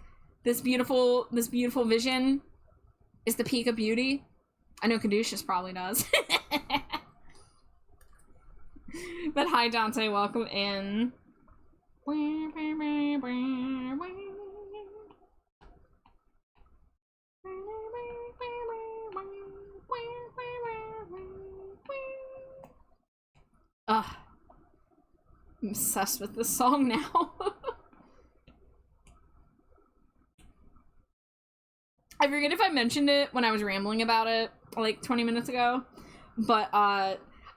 beautiful vision is the peak of beauty? I know Caduceus probably does. But hi, Dante, welcome in. Ugh. I'm obsessed with this song now. I forget if I mentioned it when I was rambling about it like 20 minutes ago, but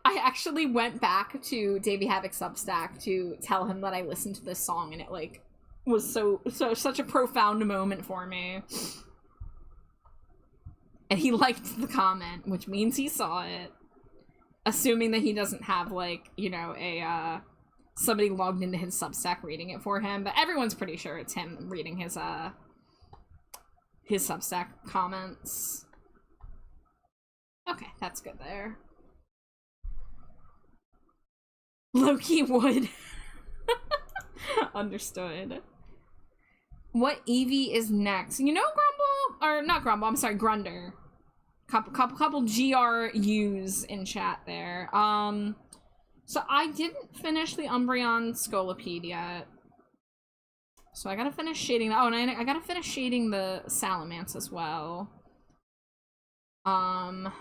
I actually went back to Davey Havoc's Substack to tell him that I listened to this song, and it, like, was such a profound moment for me. And he liked the comment, which means he saw it. Assuming that he doesn't have, like, you know, somebody logged into his Substack reading it for him, but everyone's pretty sure it's him reading his Substack comments. Okay, that's good there. Loki would. Understood. What Eevee is next? You know, Grumble? Or not Grumble, I'm sorry, Grunder. Couple GRUs in chat there. So I didn't finish the Umbreon Scolipede yet. So I gotta finish shading that. Oh, and I gotta finish shading the Salamence as well. I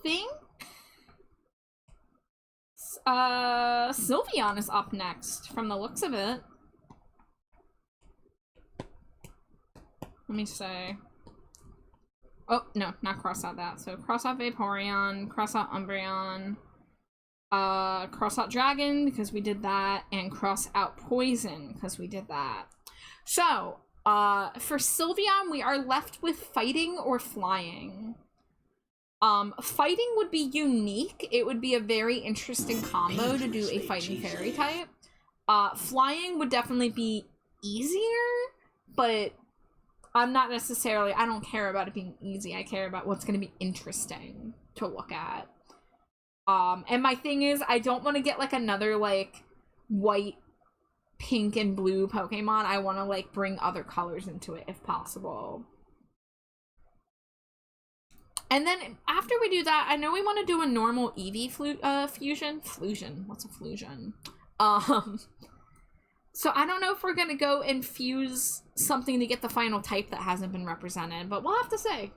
think Sylveon is up next from the looks of it. Let me say. Oh, no, not cross out that. So cross out Vaporeon, cross out Umbreon, cross out Dragon, because we did that, and cross out Poison, because we did that. So, for Sylveon, we are left with Fighting or Flying. Fighting would be unique. It would be a very interesting combo to do a Fighting Fairy type. Flying would definitely be easier, but I'm not necessarily, I don't care about it being easy. I care about what's going to be interesting to look at. And my thing is, I don't want to get, like, another, like, white, pink, and blue Pokemon. I want to, like, bring other colors into it if possible. And then after we do that, I know we want to do a normal Eevee fusion. Fusion. What's a fusion? So I don't know if we're going to go and fuse something to get the final type that hasn't been represented, but we'll have to say.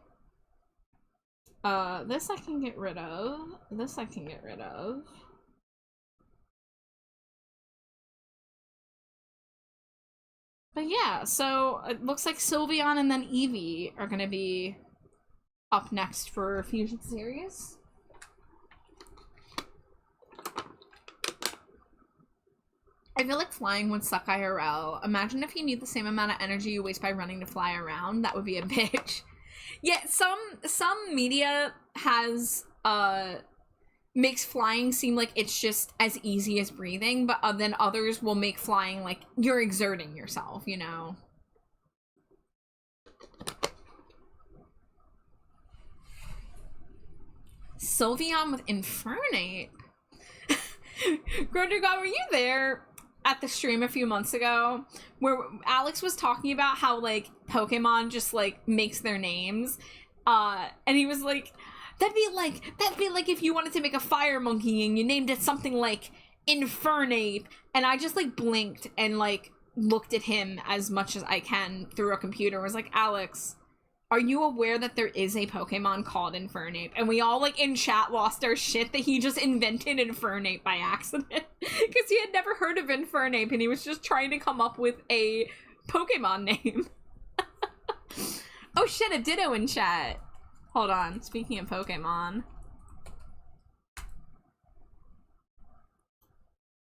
This I can get rid of. This I can get rid of. But yeah, so it looks like Sylveon and then Eevee are going to be up next for Fusion Series. I feel like flying would suck IRL. Imagine if you need the same amount of energy you waste by running to fly around. That would be a bitch. Yeah, some media has makes flying seem like it's just as easy as breathing, but then others will make flying like you're exerting yourself, you know. Sylveon with Infernape. Grundergod, were you there at the stream a few months ago where Alex was talking about how, like, Pokemon just, like, makes their names? And he was like, that'd be like if you wanted to make a fire monkey and you named it something like Infernape. And I just, like, blinked and, like, looked at him as much as I can through a computer and was like, Alex, are you aware that there is a Pokemon called Infernape? And we all, like, in chat lost our shit that he just invented Infernape by accident. Because he had never heard of Infernape and he was just trying to come up with a Pokemon name. Oh shit, a Ditto in chat. Hold on, speaking of Pokemon.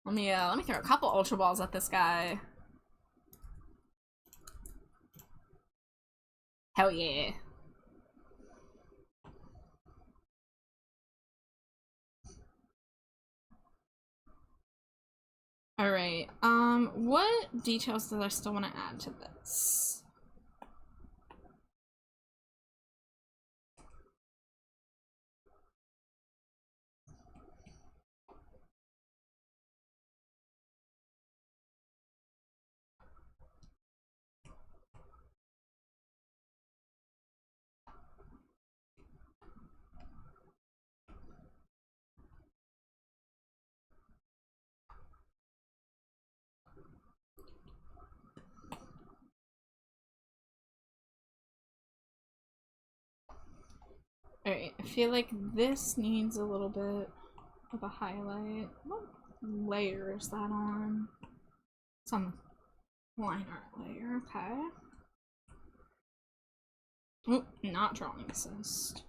Let me throw a couple Ultra Balls at this guy. Hell yeah. Alright, what details do I still want to add to this? Alright, I feel like this needs a little bit of a highlight. What layer is that on? Some line art layer, okay. Oh, not drawing assist.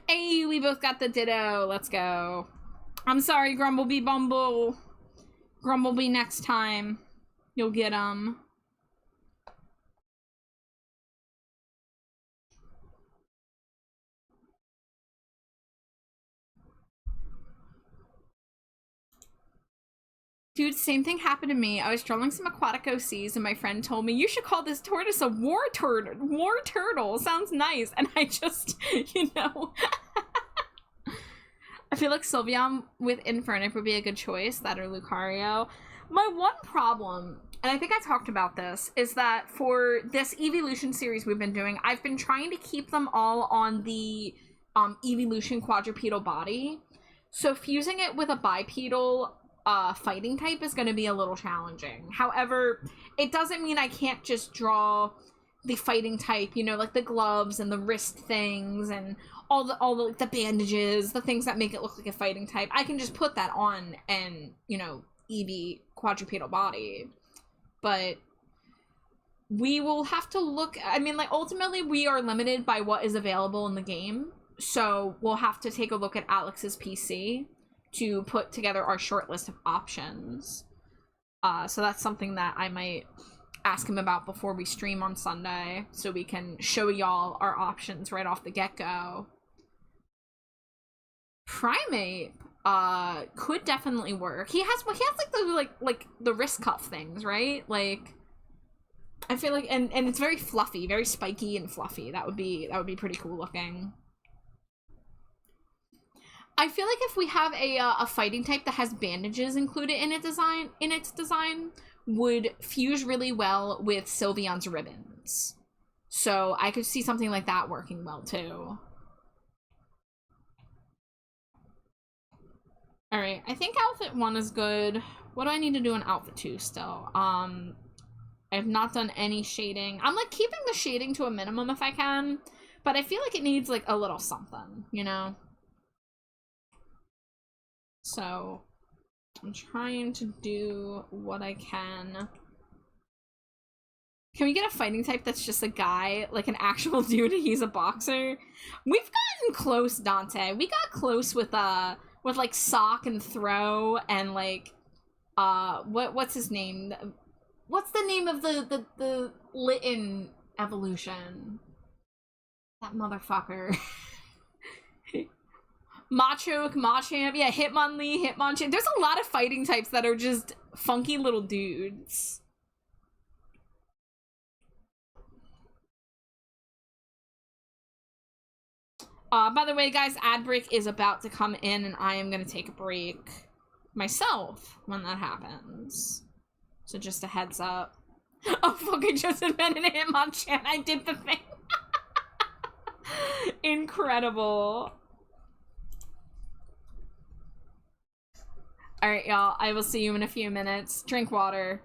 Hey, we both got the ditto. Let's go. I'm sorry, Grumblebee Bumble. Grumblebee next time. You'll get 'em. Dude, same thing happened to me. I was trolling some aquatic OCs and my friend told me, you should call this tortoise a war turtle. Sounds nice. And I just, you know. I feel like Sylveon with Infernape would be a good choice, that or Lucario. My one problem, and I think I talked about this, is that for this evolution series we've been doing, I've been trying to keep them all on the evolution quadrupedal body. So fusing it with a bipedal fighting type is going to be a little challenging. However, it doesn't mean I can't just draw the fighting type, you know, like the gloves and the wrist things and all the bandages, the things that make it look like a fighting type. I can just put that on and, you know, Eevee quadrupedal body. But we will have to look, I mean, like, ultimately we are limited by what is available in the game. So we'll have to take a look at Alex's PC to put together our short list of options. So that's something that I might ask him about before we stream on Sunday, so we can show y'all our options right off the get-go. Primeape could definitely work. He has like the wrist cuff things, right? Like, I feel like, and it's very fluffy, very spiky and fluffy. That would be pretty cool looking. I feel like if we have a fighting type that has bandages included in its design would fuse really well with Sylveon's ribbons. So I could see something like that working well too. All right, I think outfit 1 is good. What do I need to do in outfit 2 still? I have not done any shading. I'm like keeping the shading to a minimum if I can, but I feel like it needs like a little something, you know? So I'm trying to do what I can. Can we get a fighting type that's just a guy, like an actual dude, he's a boxer? We've gotten close, Dante. We got close with like Sock and Throw and like what's his name? What's the name of the Litten evolution? That motherfucker. Machoke, Machamp, yeah, Hitmonlee, Hitmonchan. There's a lot of fighting types that are just funky little dudes. By the way, guys, ad break is about to come in, and I am gonna take a break myself when that happens. So just a heads up. Oh, fuck, I just invented Hitmonchan. I did the thing. Incredible. Alright, y'all. I will see you in a few minutes. Drink water.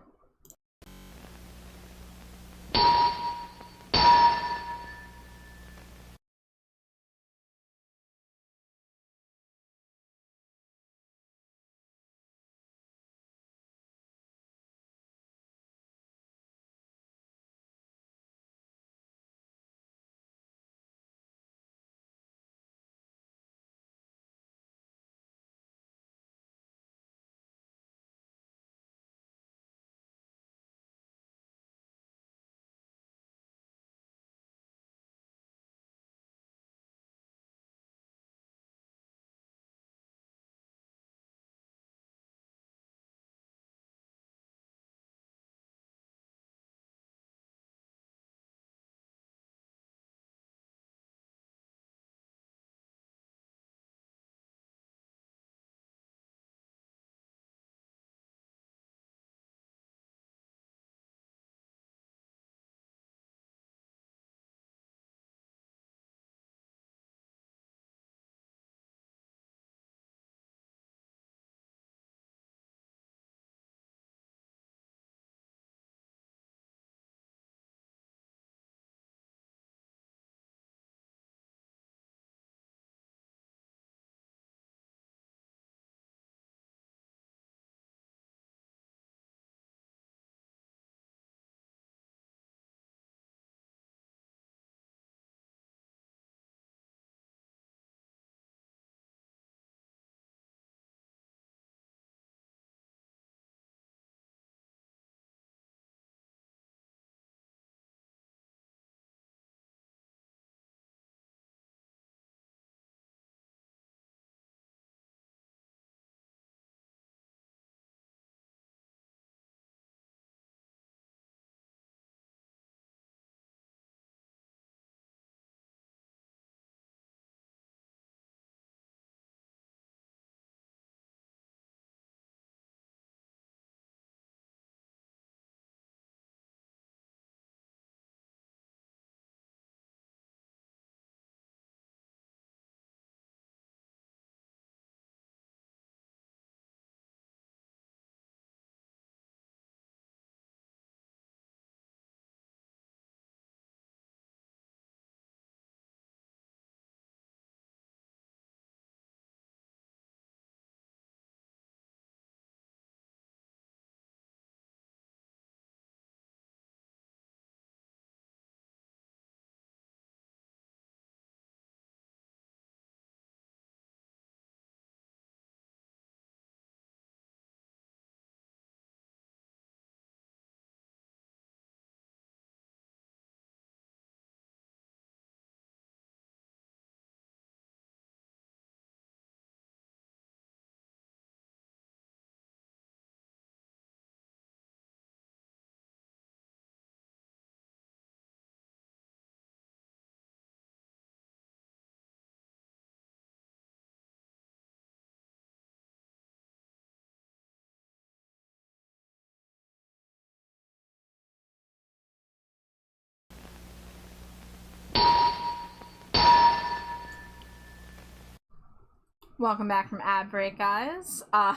Welcome back from ad break, guys. I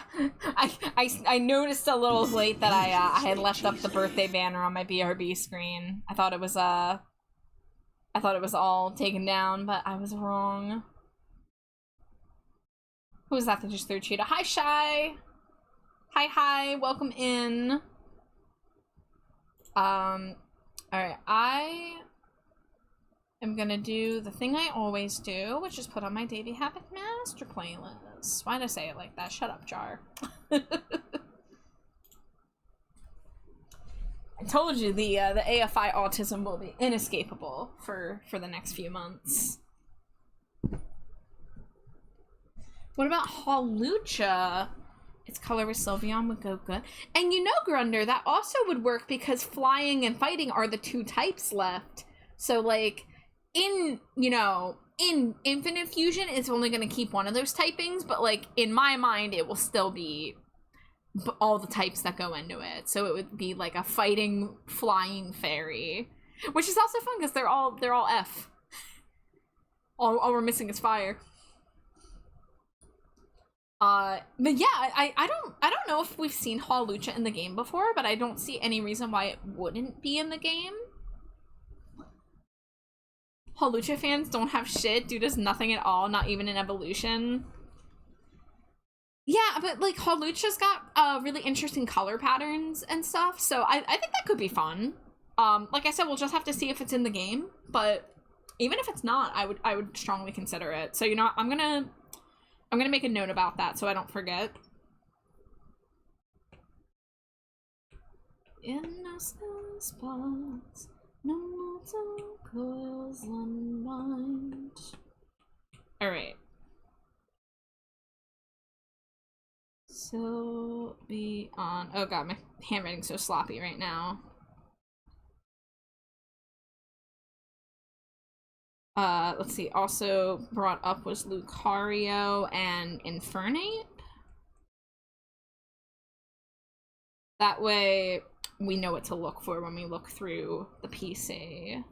noticed a little late that I had left up the birthday banner on my BRB screen. I thought it was all taken down, but I was wrong. Who was that just threw Cheetah? Hi, Shy. Hi. Welcome in. All right. I'm gonna do the thing I always do, which is put on my Davy Habit Master playlist. Why'd I say it like that? Shut up, Jar. I told you the AFI autism will be inescapable for the next few months. What about Hawlucha? Its color with Sylveon would go good. And you know, Grunder, that also would work because flying and fighting are the two types left. So, like, in Infinite Fusion, it's only going to keep one of those typings, but, like, in my mind, it will still be all the types that go into it. So it would be, like, a fighting, flying fairy. Which is also fun, because they're all F. All we're missing is fire. But yeah, I don't know if we've seen Hawlucha in the game before, but I don't see any reason why it wouldn't be in the game. Hawlucha fans don't have shit. Dude does nothing at all, not even in evolution. Yeah, but like Hawlucha's got really interesting color patterns and stuff, so I think that could be fun. Like I said, we'll just have to see if it's in the game, but even if it's not, I would strongly consider it. So you know, I'm gonna make a note about that so I don't forget. Innocent spots, no mortal coils unwind. Alright. So be on. Oh god, my handwriting's so sloppy right now. Let's see, also brought up was Lucario and Infernape. That way we know what to look for when we look through the PC.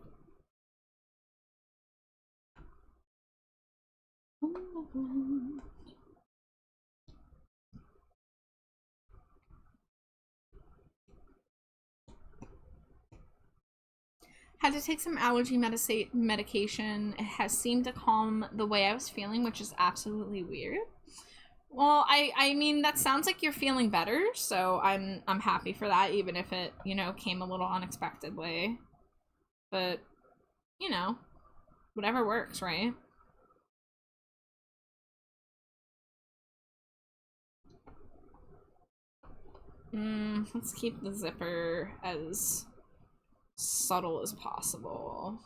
Had to take some allergy medication. It has seemed to calm the way I was feeling, which is absolutely weird. Well, I mean, that sounds like you're feeling better, so I'm happy for that, even if it, you know, came a little unexpectedly. But, you know, whatever works, right? Let's keep the zipper as subtle as possible.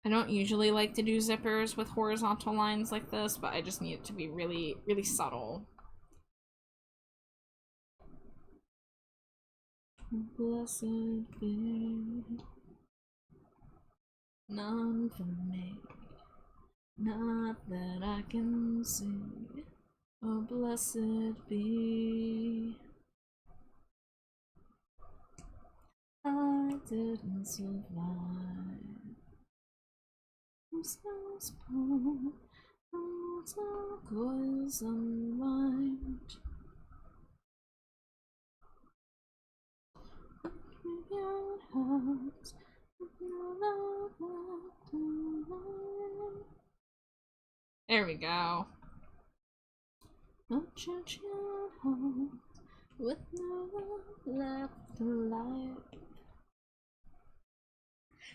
I don't usually like to do zippers with horizontal lines like this, but I just need it to be really, really subtle. Blessed be none for me, not that I can see. Oh, blessed be. I didn't survive. I'm so small, mortal coils unwind. Your heart, no love left alive. There we go. Don't judge your heart with no love left alive.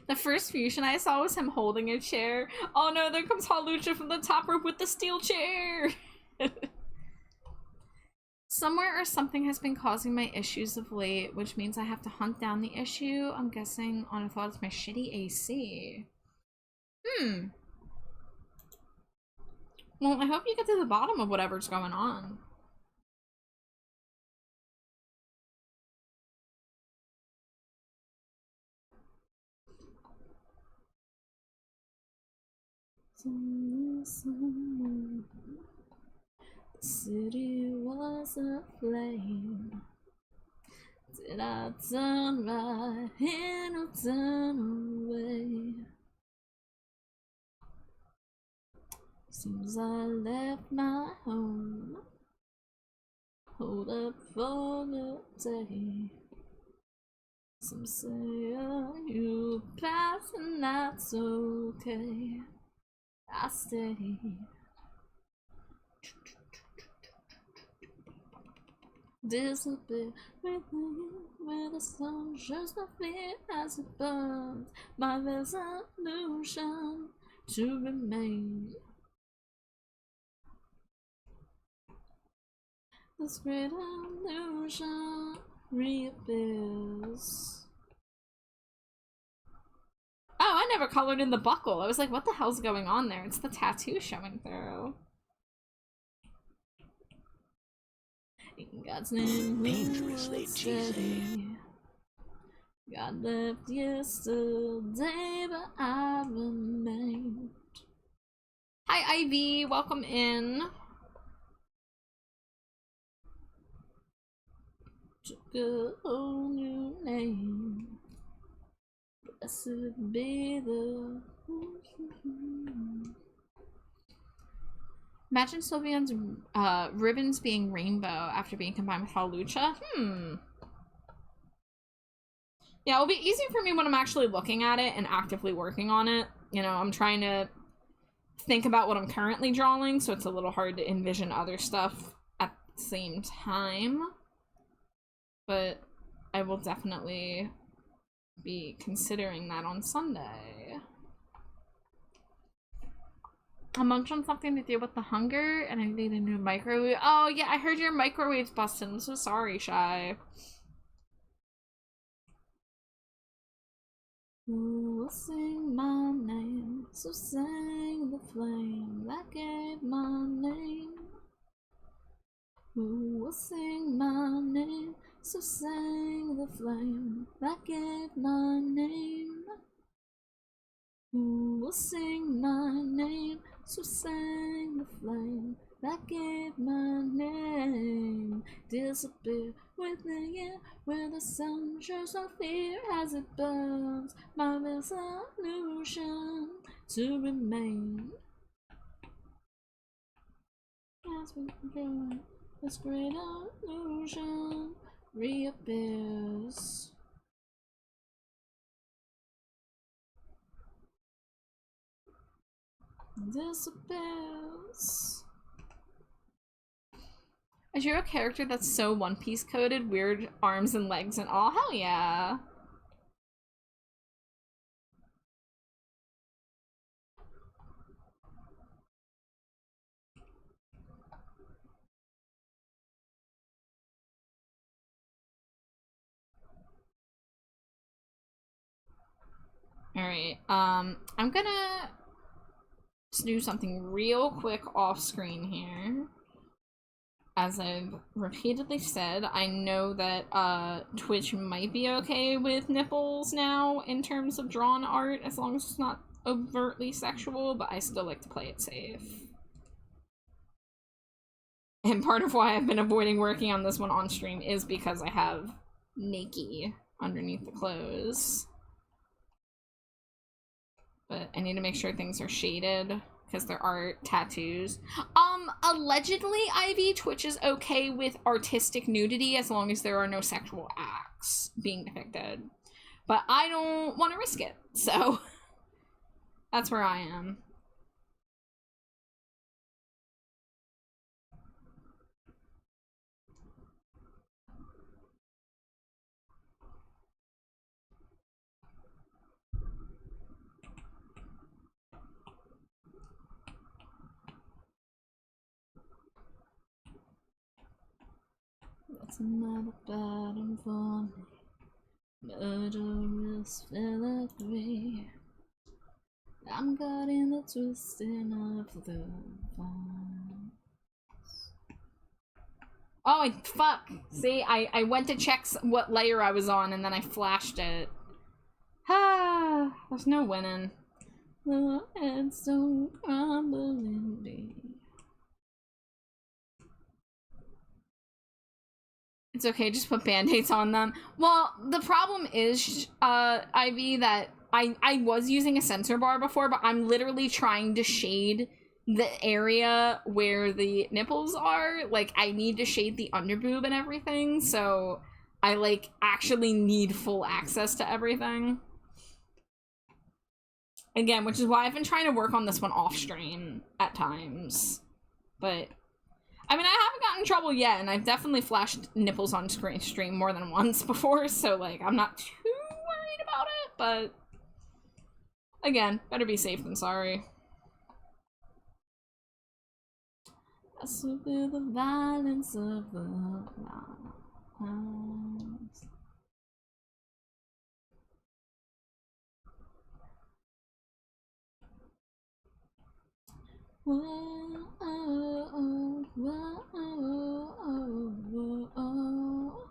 The first fusion I saw was him holding a chair. Oh no, there comes Hawlucha from the top rope with the steel chair! Somewhere or something has been causing my issues of late, which means I have to hunt down the issue. I'm guessing on a thought it's my shitty AC. Well, I hope you get to the bottom of whatever's going on. The city was aflame. Did I turn right hand or turn away? Seems I left my home. Hold up for the day. Some say, oh, you pass and that's okay. I stay. Disappear with you, where the sun shows no fear as it burns. My resolution to remain. This great illusion reappears. Oh, I never colored in the buckle. I was like, what the hell's going on there? It's the tattoo showing through. In God's name, Dangerously cheesy. God left yesterday, but I remained. Hi, Ivy. Welcome in. Took a whole new name. Blessed be the. Imagine Sylvian's ribbons being rainbow after being combined with Halucha. Yeah, it'll be easier for me when I'm actually looking at it and actively working on it. You know, I'm trying to think about what I'm currently drawing, so it's a little hard to envision other stuff at the same time. But I will definitely be considering that on Sunday. I munched on something to deal with the hunger, and I need a new microwave. Oh, yeah, I heard your microwave's busted. I'm so sorry, Shy. Who will sing my name? So sang the flame that gave my name. Who will sing my name? So sang the flame that gave my name. Who will sing my name? So sang the flame that gave my name. Disappear with the air where the sun shows no fear as it burns. My resolution to remain. As we join, this great illusion reappears. Disappears. I drew a character that's so One Piece coded, weird arms and legs and all. Hell yeah. Alright, I'm gonna just do something real quick off screen here. As I've repeatedly said, I know that Twitch might be okay with nipples now in terms of drawn art, as long as it's not overtly sexual, but I still like to play it safe. And part of why I've been avoiding working on this one on stream is because I have Nakey underneath the clothes. But I need to make sure things are shaded because there are tattoos. Allegedly, Ivy, Twitch is okay with artistic nudity as long as there are no sexual acts being depicted. But I don't want to risk it, so that's where I am. What's another bottom for me? Murderous filigree. I'm caught in the twisting of the vines. Oh, fuck! See, I went to check what layer I was on and then I flashed it. Ah, there's no winning. The heads don't crumble in me. It's okay, just put band-aids on them. Well, the problem is, Ivy, that I was using a sensor bar before, but I'm literally trying to shade the area where the nipples are, like, I need to shade the underboob and everything, so I, like, actually need full access to everything. Again, which is why I've been trying to work on this one off stream at times. But, I mean, I haven't gotten in trouble yet, and I've definitely flashed nipples on stream more than once before, so, like, I'm not too worried about it, but, again, better be safe than sorry. I feel the violence of the violence. Whoa, oh, oh, whoa, oh, oh, oh, oh.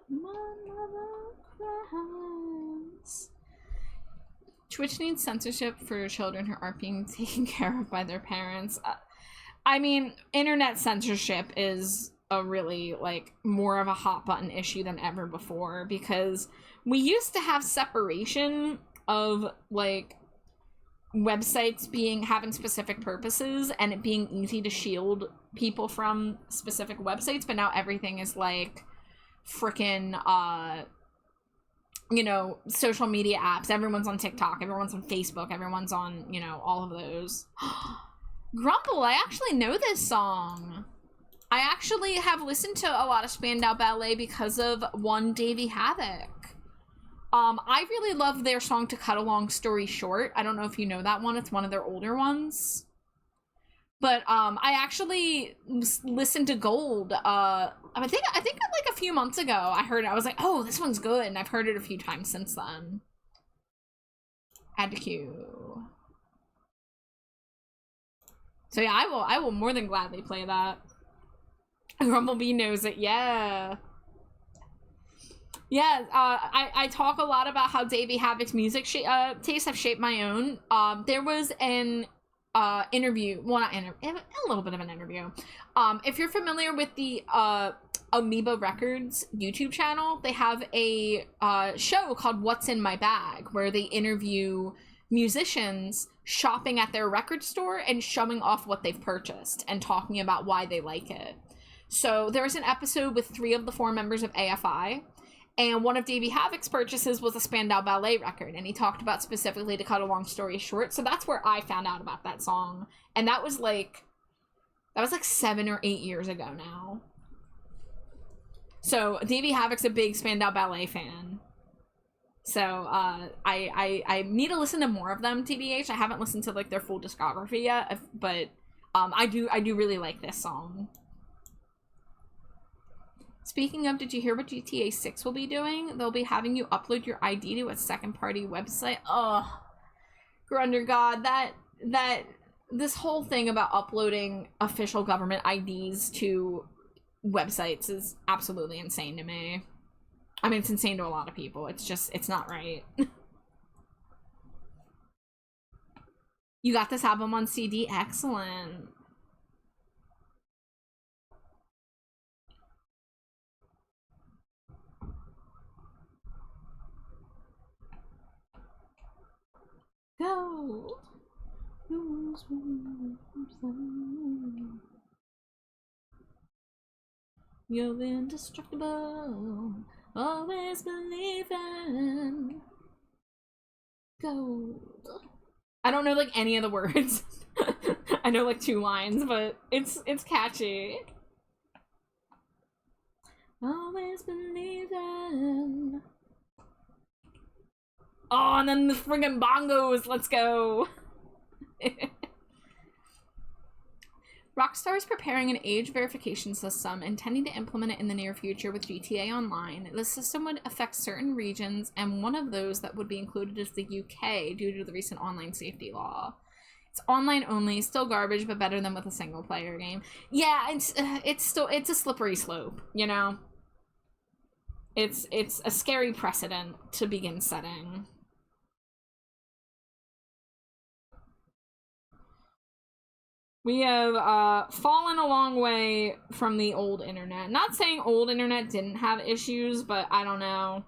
My mother cries. Twitch needs censorship for children who aren't being taken care of by their parents. I mean, internet censorship is a really, like, more of a hot button issue than ever before, because we used to have separation of, like, websites having specific purposes and it being easy to shield people from specific websites, but now everything is, like, frickin' you know, social media apps. Everyone's on TikTok, everyone's on Facebook, everyone's on, you know, all of those. Grumble, I actually know this song. I actually have listened to a lot of Spandau Ballet because of one Davey Havoc. I really love their song To Cut a Long Story Short. I don't know if you know that one. It's one of their older ones. But I actually listened to Gold. I think like a few months ago I heard it. I was like, oh, this one's good, and I've heard it a few times since then. Add to queue. So yeah, I will more than gladly play that. Grumblebee knows it, yeah. Yeah, I talk a lot about how Davey Havoc's music tastes have shaped my own. There was an interview, well, not interview, a little bit of an interview. If you're familiar with the Amoeba Records YouTube channel, they have a show called What's in My Bag, where they interview musicians shopping at their record store and showing off what they've purchased and talking about why they like it. So there was an episode with 3 of the 4 members of AFI, and one of Davey Havoc's purchases was a Spandau Ballet record, and he talked about specifically To Cut a Long Story Short, so that's where I found out about that song. And that was like 7 or 8 years ago now. So Davey Havoc's a big Spandau Ballet fan. So I need to listen to more of them, TBH. I haven't listened to, like, their full discography yet, but I do really like this song. Speaking of, did you hear what GTA 6 will be doing? They'll be having you upload your ID to a second-party website. Ugh. Grunder God, this whole thing about uploading official government IDs to websites is absolutely insane to me. I mean, it's insane to a lot of people. It's not right. You got this album on CD? Excellent. Go. You're indestructible. Always believing. Gold. I don't know, like, any of the words. I know, like, 2 lines, but it's catchy. Always believing. Oh, and then the friggin' bongos. Let's go. Rockstar is preparing an age verification system, intending to implement it in the near future with GTA Online. The system would affect certain regions, and one of those that would be included is the UK due to the recent online safety law. It's online only, still garbage, but better than with a single player game. Yeah, it's a slippery slope, you know? It's a scary precedent to begin setting. We have fallen a long way from the old internet. Not saying old internet didn't have issues, but I don't know.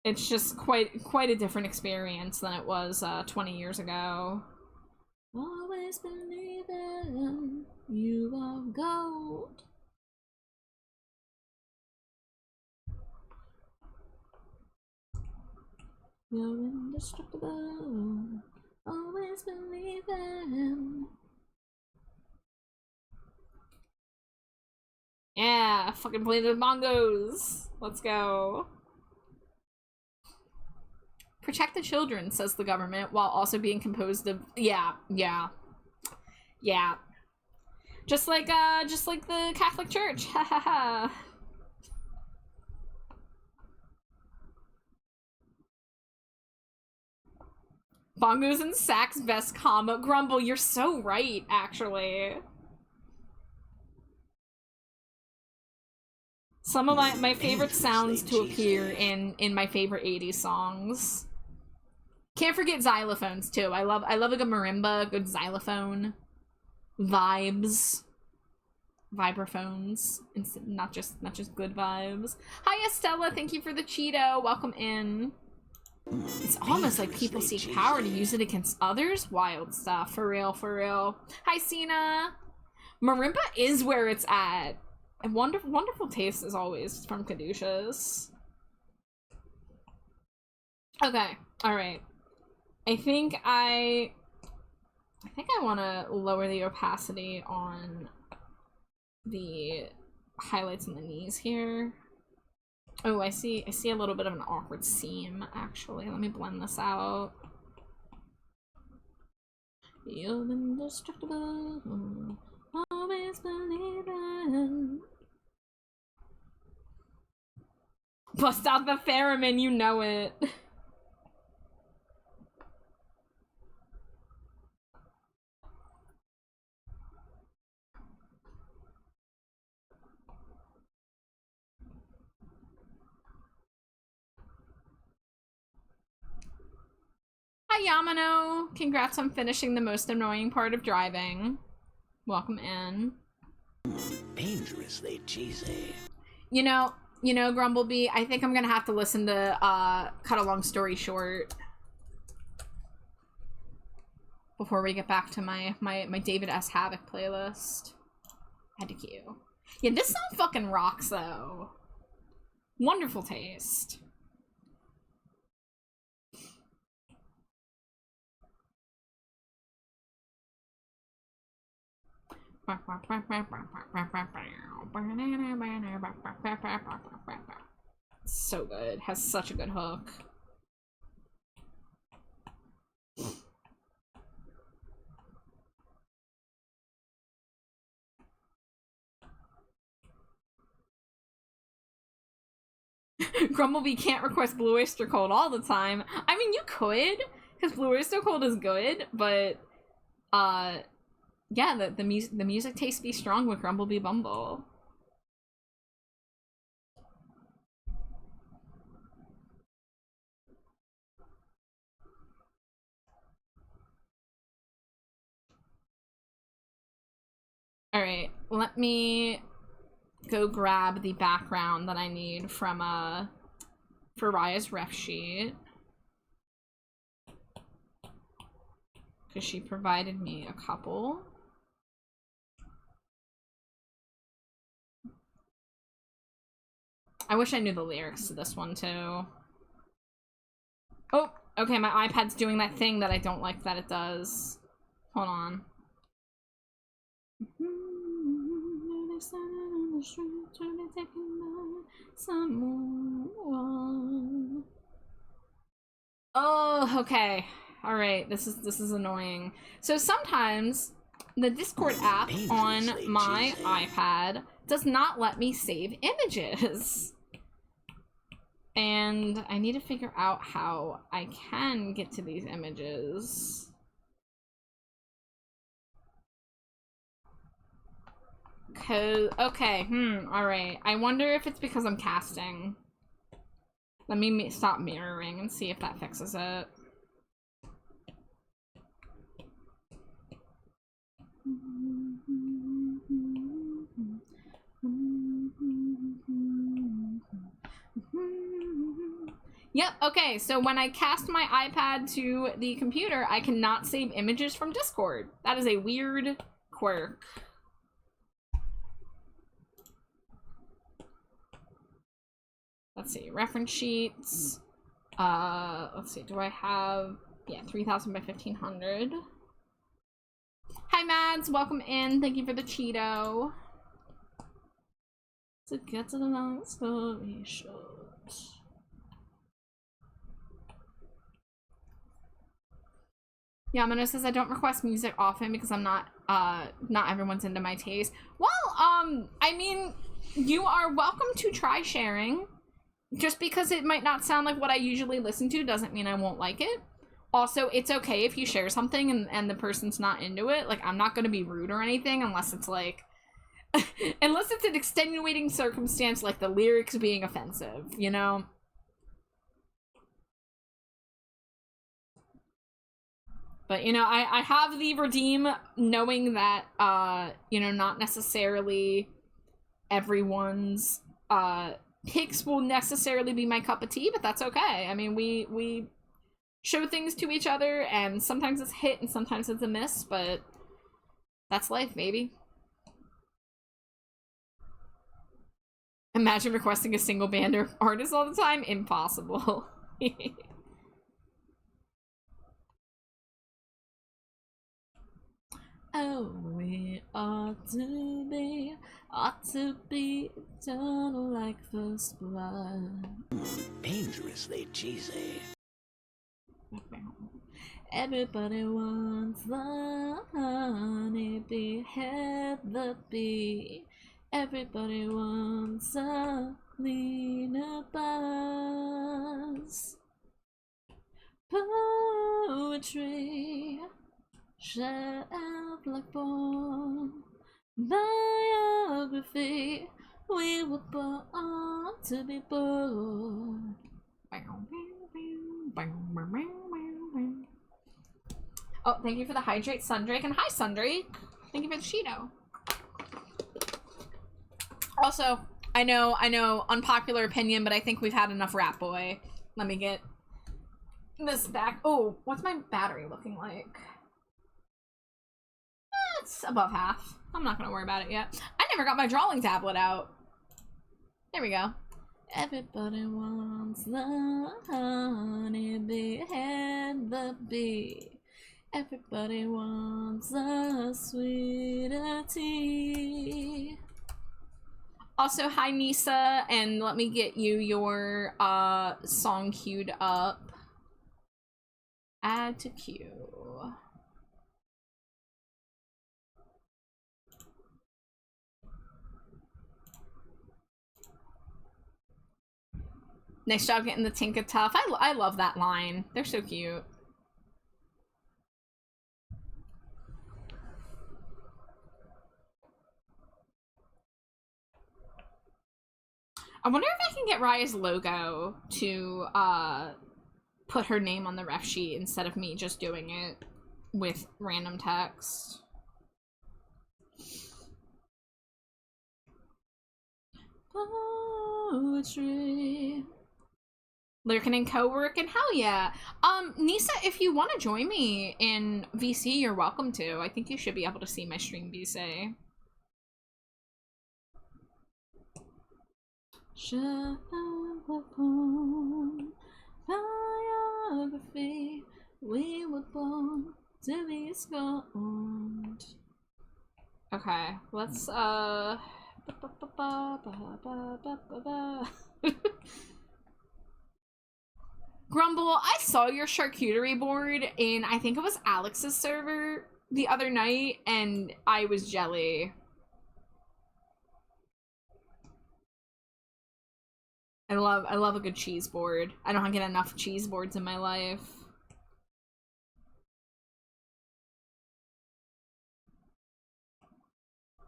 It's just quite a different experience than it was 20 years ago. Always believing you are gold. You're indestructible. Always believing. Yeah, fucking play the bongos. Let's go. Protect the children, says the government, while also being composed of yeah. Just like the Catholic Church. Ha ha ha. Bongos and sax best combo. Grumble, you're so right, actually. Some of my favorite sounds to appear in my favorite 80s songs. Can't forget xylophones too. I love a good marimba, good xylophone. Vibes. Vibraphones. Not just good vibes. Hi Estella, thank you for the Cheeto. Welcome in. It's almost like people seek power to use it against others. Wild stuff. For real, for real. Hi, Cena. Marimba is where it's at. And wonderful taste as always from Caduceus. Okay. Alright. I think I want to lower the opacity on the highlights and the knees here. Oh, I see a little bit of an awkward seam, actually. Let me blend this out. You're indestructible, always believing. Bust out the theremin, you know it. Hi Yamano! Congrats on finishing the most annoying part of driving. Welcome in. Dangerously cheesy. You know, Grumblebee, I think I'm gonna have to listen to Cut a Long Story Short before we get back to my David S. Havoc playlist. Had to queue. Yeah, this song fucking rocks though. Wonderful taste. So good. Has such a good hook. Grumblebee can't request Blue Oyster Cult all the time. I mean, you could, because Blue Oyster Cult is good, but yeah, the music taste be strong with Grumblebee Bumble. Alright, let me go grab the background that I need from for Raya's ref sheet. Because she provided me a couple. I wish I knew the lyrics to this one too. Oh, okay, my iPad's doing that thing that I don't like that it does. Hold on. Oh, okay. All right. This is annoying. So sometimes the Discord app on my iPad does not let me save images. And I need to figure out how I can get to these images. Okay, alright. I wonder if it's because I'm casting. Let me stop mirroring and see if that fixes it. Yep, okay, so when I cast my iPad to the computer, I cannot save images from Discord. That is a weird quirk. Let's see, reference sheets. Let's see, do I have, yeah, 3000 by 1500. Hi Mads, welcome in. Thank you for the Cheeto. To get to the long story short. Yamano says I don't request music often because I'm not everyone's into my taste. Well, I mean, you are welcome to try sharing. Just because it might not sound like what I usually listen to doesn't mean I won't like it. Also, it's okay if you share something and the person's not into it. Like, I'm not gonna be rude or anything unless it's like unless it's an extenuating circumstance like the lyrics being offensive, you know? But, you know, I have the redeem knowing that, you know, not necessarily everyone's, picks will necessarily be my cup of tea, but that's okay. I mean, we show things to each other, and sometimes it's a hit and sometimes it's a miss, but that's life, baby. Imagine requesting a single band or artist all the time? Impossible. Oh, we ought to be eternal like first blood. Dangerously cheesy. Everybody wants the honey bee, head the bee. Everybody wants a cleaner buzz. Poetry, shut up like born. Biography, we were born to be bored. Oh, thank you for the hydrate, Sundrake, and hi, Sundrake. Thank you for the Cheeto. Also, I know, unpopular opinion, but I think we've had enough Rat Boy. Let me get this back. Oh, what's my battery looking like? It's above half. I'm not gonna worry about it yet. I never got my drawing tablet out. There we go. Everybody wants the honey bee and the bee. Everybody wants a sweeter tea. Also, hi Nisa, and let me get you your song queued up. Add to queue. Nice job getting the Tinka Tough. I love that line. They're so cute. I wonder if I can get Raya's logo to put her name on the ref sheet instead of me just doing it with random text. Poetry. Lurking and co-working, hell yeah. Nisa, if you want to join me in VC, you're welcome to. I think you should be able to see my stream VC. Biography, we were born to be scorned. Okay, let's Grumble, I saw your charcuterie board in, I think it was Alex's server the other night, and I was jelly. I love a good cheese board. I don't get enough cheese boards in my life.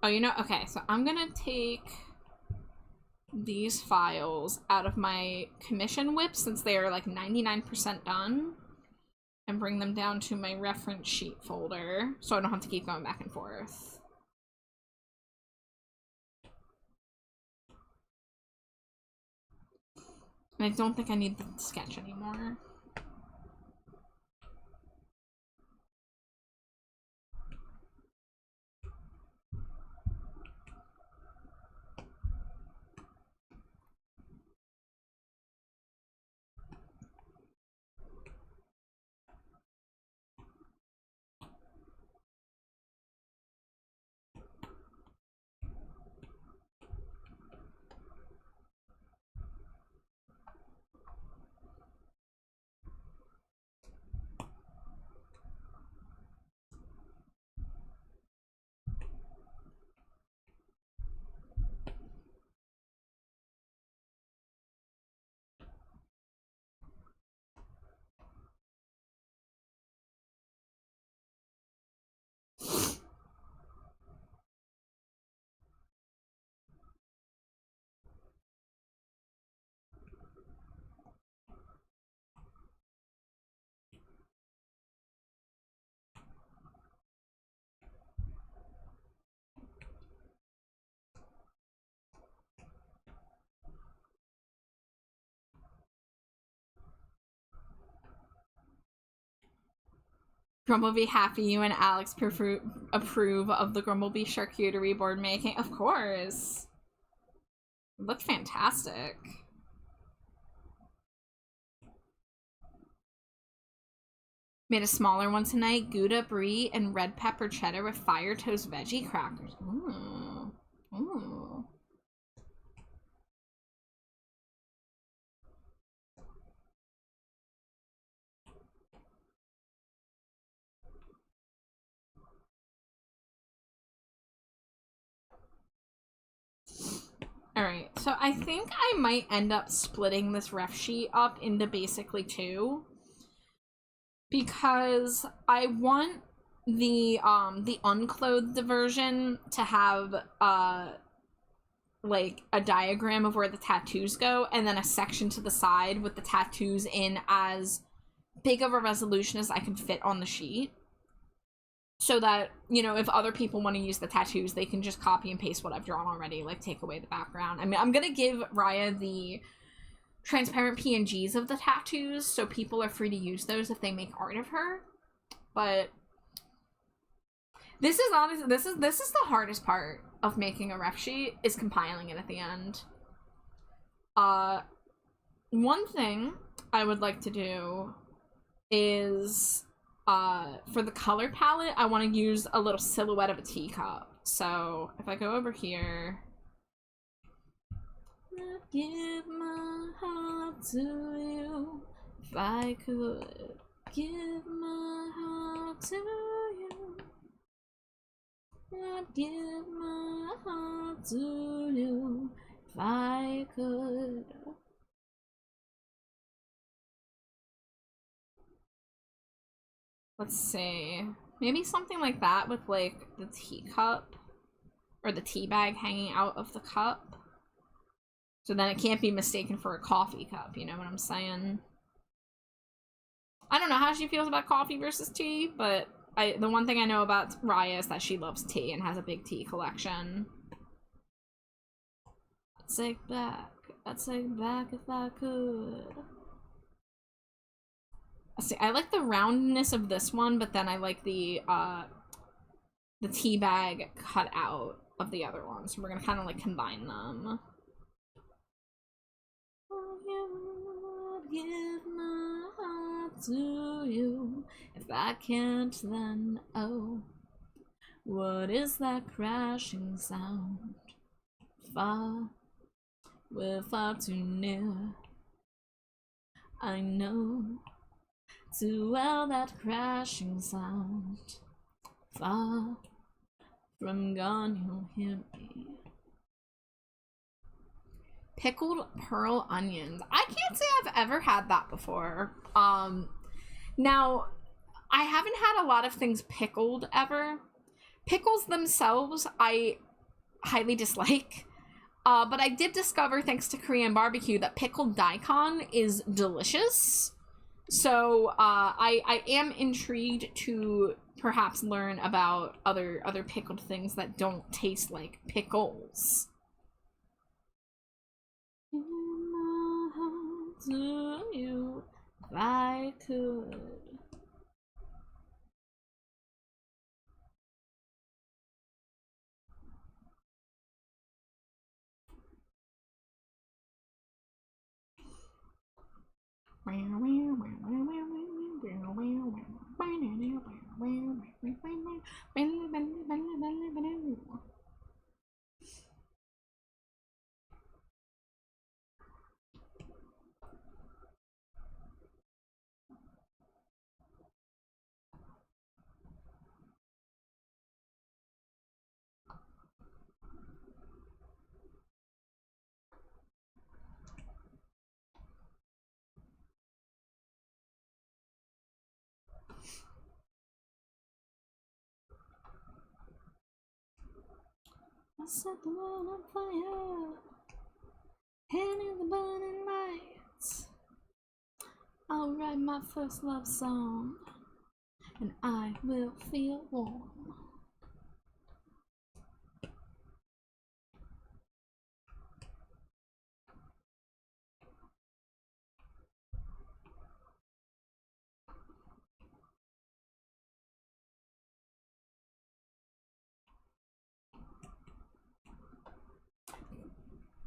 Oh, you know, okay, so I'm gonna take these files out of my commission whip since they are like 99% done and bring them down to my reference sheet folder so I don't have to keep going back and forth. And I don't think I need the sketch anymore. Grumblebee happy you and Alex approve of the Grumblebee charcuterie board making. Of course. It looked fantastic. Made a smaller one tonight. Gouda, brie, and red pepper cheddar with fire toast veggie crackers. Ooh. Ooh. Alright, so I think I might end up splitting this ref sheet up into basically two. Because I want the unclothed version to have like a diagram of where the tattoos go, and then a section to the side with the tattoos in as big of a resolution as I can fit on the sheet. So that, you know, if other people want to use the tattoos, they can just copy and paste what I've drawn already, like take away the background. I mean, I'm gonna give Raya the transparent PNGs of the tattoos, so people are free to use those if they make art of her. But this is honestly, this is the hardest part of making a ref sheet, is compiling it at the end. One thing I would like to do is for the color palette, I want to use a little silhouette of a teacup. So if I go over here, I'd give my heart to you if I could give my heart to you. I'd give my heart to you if I could. Let's see. Maybe something like that with like the teacup or the tea bag hanging out of the cup. So then it can't be mistaken for a coffee cup, you know what I'm saying? I don't know how she feels about coffee versus tea, but the one thing I know about Raya is that she loves tea and has a big tea collection. I'd take back if I could. See, I like the roundness of this one, but then I like the tea bag cut out of the other one, so we're gonna kind of like combine them. I'd give my heart to you. If I can't, then oh, what is that crashing sound? Far, we're far too near. I know too well that crashing sound. Far from gone, you'll hear me. Pickled pearl onions. I can't say I've ever had that before. Now, I haven't had a lot of things pickled ever. Pickles themselves, I highly dislike. But I did discover, thanks to Korean barbecue, that pickled daikon is delicious. So I am intrigued to perhaps learn about other pickled things that don't taste like pickles. In my heart to you if I could. I set the world on fire, hand in the burning lights. I'll write my first love song, and I will feel warm.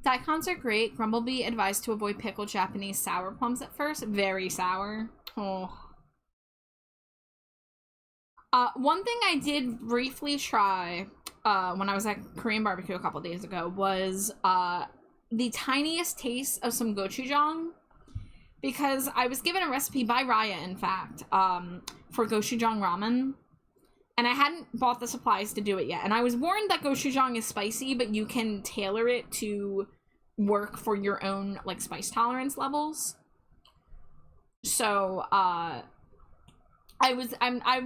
Daikons are great. Grumblebee advised to avoid pickled Japanese sour plums at first. Very sour. Oh. One thing I did briefly try when I was at Korean barbecue a couple days ago was the tiniest taste of some gochujang, because I was given a recipe by Raya, in fact, for gochujang ramen, and I hadn't bought the supplies to do it yet. And I was warned that gochujang is spicy, but you can tailor it to work for your own like spice tolerance levels. So I'm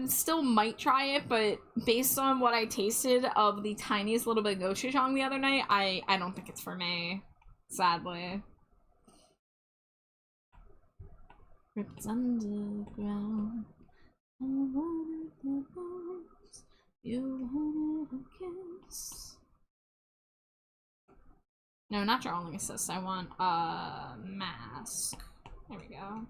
still might try it, but based on what I tasted of the tiniest little bit of gochujang the other night, I don't think it's for me, sadly. Ripped underground, I wanted the bones you wanted a kiss. No, not your only assist. I want a mask. There we go.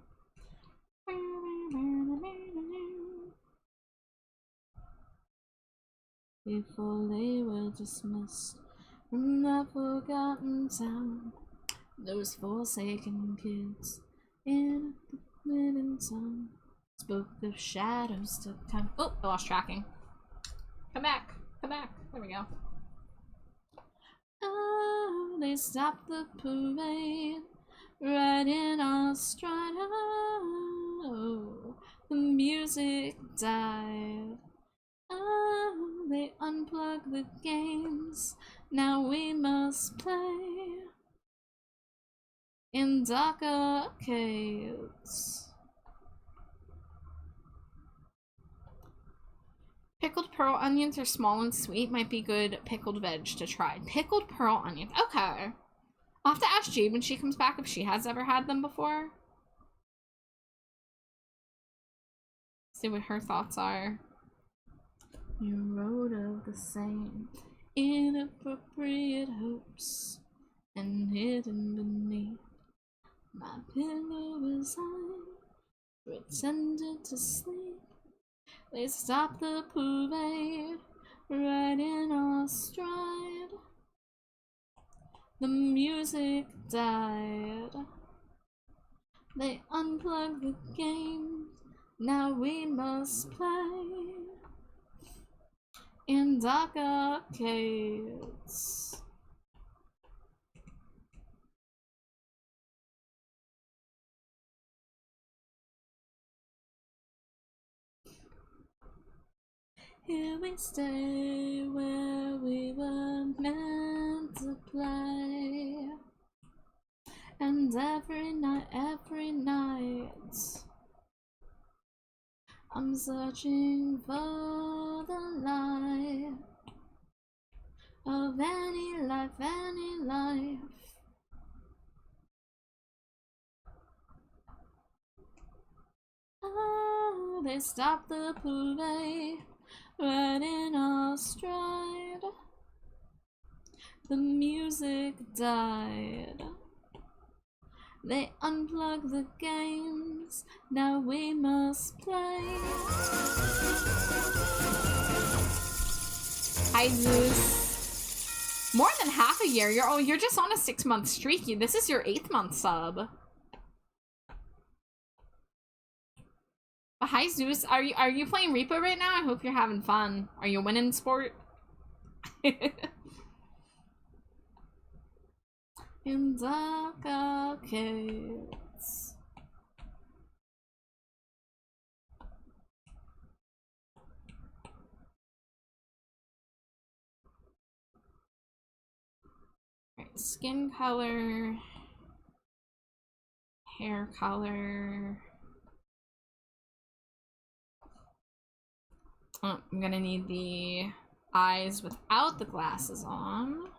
Before they were dismissed from the forgotten town, those forsaken kids in the hidden song spoke of shadows to come. Oh, I lost tracking. Come back. Come back. There we go. Oh, they stopped the parade right in our stride. Oh, the music died. Oh, they unplugged the games. Now we must play in dark arcades. Pickled pearl onions are small and sweet. Might be good pickled veg to try. Pickled pearl onions. Okay. I'll have to ask Jade when she comes back if she has ever had them before. See what her thoughts are. You wrote of the same inappropriate hopes, and hidden beneath my pillow as I pretended to sleep. They stopped the parade right in our stride. The music died. They unplugged the games. Now we must play in dark arcades. Here we stay where we were meant to play. And every night, I'm searching for the light of any life, any life. Oh, they stopped the parade right in our stride. The music died. They unplug the games, now we must play. Hi Zeus. More than half a year. You're just on a 6-month streak. This is your 8th month sub. Hi Zeus. Are you playing Reaper right now? I hope you're having fun. Are you winning sport? In dark arcades. Right, skin color, hair color. Oh, I'm gonna need the eyes without the glasses on.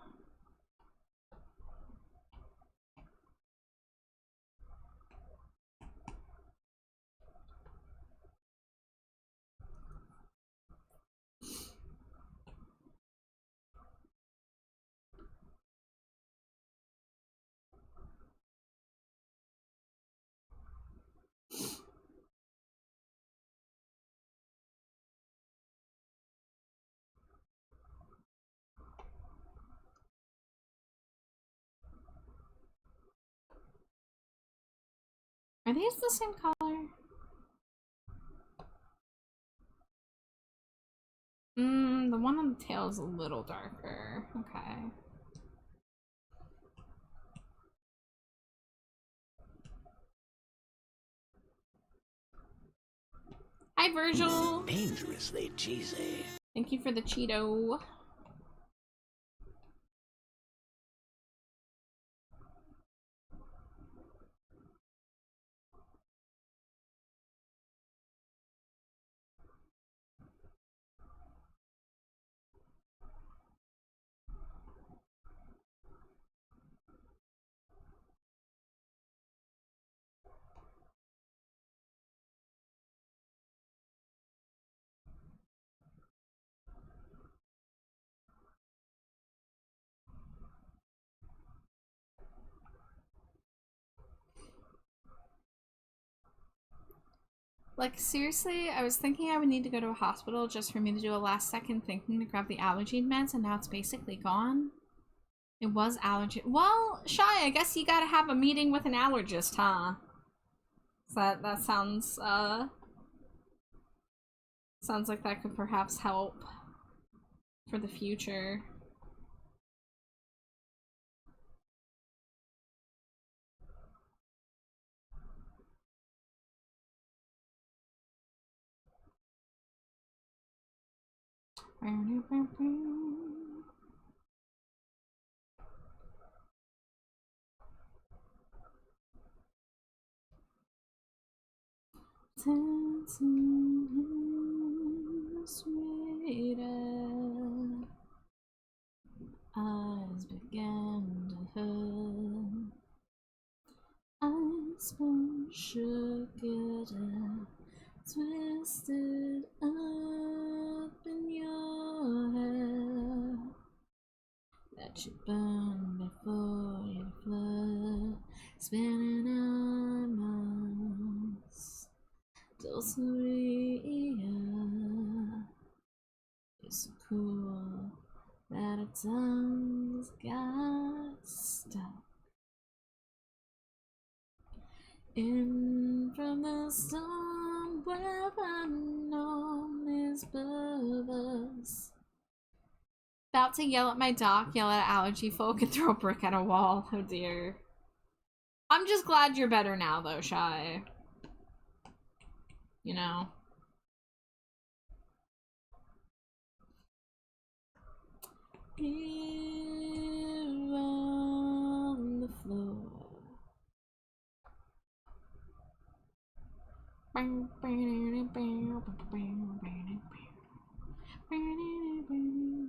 Are these the same color? The one on the tail is a little darker. Okay. Hi, Virgil. Dangerously cheesy. Thank you for the Cheeto. Like, seriously, I was thinking I would need to go to a hospital just for me to do a last second thinking to grab the allergy meds, and now it's basically gone. It was allergy. Well, Shy, I guess you gotta have a meeting with an allergist, huh? So that sounds, sounds like that could perhaps help for the future. Eyes began to hurt. Eyes from sugar twisted up in your hair. That you burn before you flood, spinning our minds. Dulcinea is so cool that our tongues got stuck. In from the storm where unknown is bubbles. About to yell at my doc, yell at allergy folk, and throw a brick at a wall. Oh dear. I'm just glad you're better now though, Shy. You know? Here on the floor.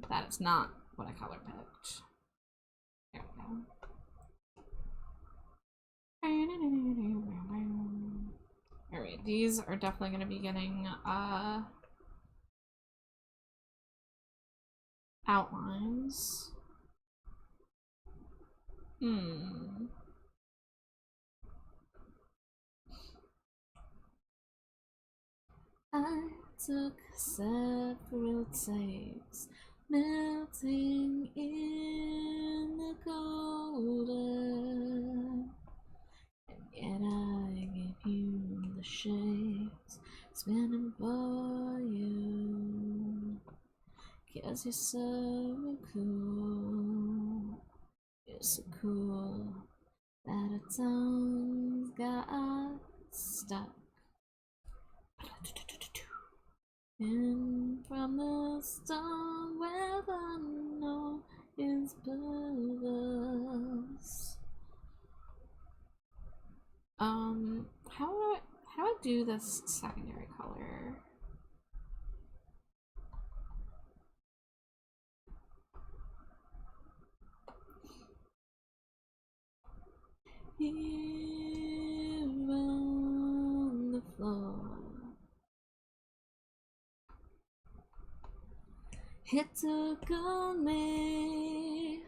That is not what I color picked. There we go. Alright, these are definitely going to be getting outlines. I took several takes, melting in the golden, and yet I gave you the shakes, spinning for you, 'cause you're so cool, you're so cool, that our tongues got stuck. And from the start where the know is bubbles. How do I do this secondary color? Here on the floor, it took only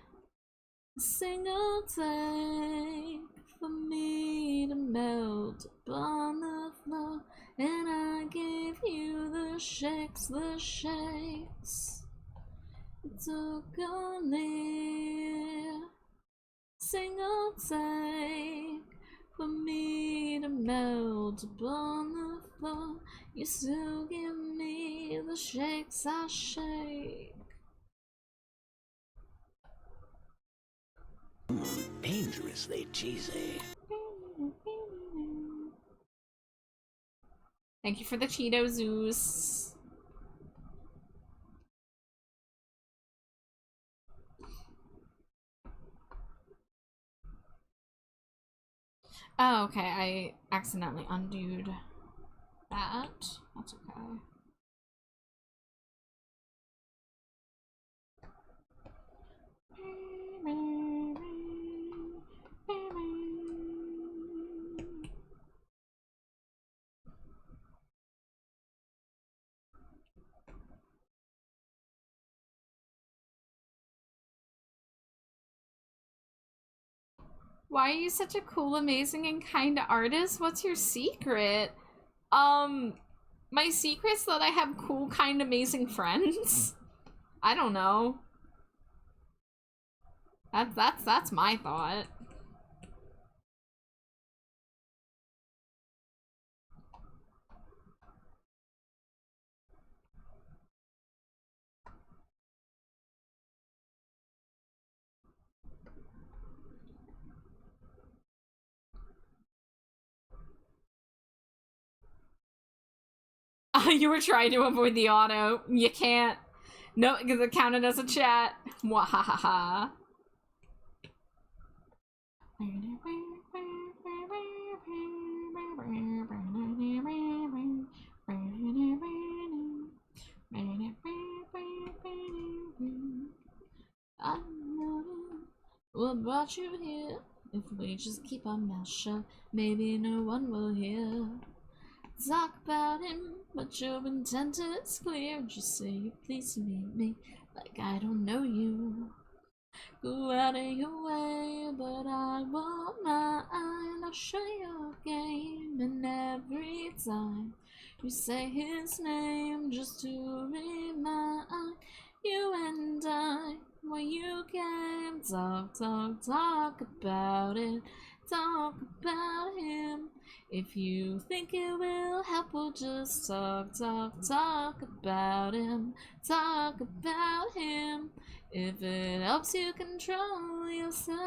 a single take for me to melt upon the floor, and I gave you the shakes, the shakes. It took only a single take for me to melt upon the floor. You still give me the shakes I shake. Dangerously cheesy. Thank you for the Cheeto Zeus. Oh, okay. I accidentally undoed that. That's okay. Why are you such a cool, amazing, and kind artist? What's your secret? My secret's that I have cool, kind, amazing friends. I don't know. That's my thought. You were trying to avoid the auto. You can't. No, because it counted as a chat. Wahahaha. I know what brought you here. If we just keep our mouth shut, maybe no one will hear. Talk about him, but your intent is clear. Just say you please meet me, like I don't know you. Go out of your way, but I won't mind. I'll show your game, and every time you say his name, just to remind you and I, when you came, talk about it, talk about him. If you think it will help, we'll just talk about him, talk about him. If it helps you control yourself.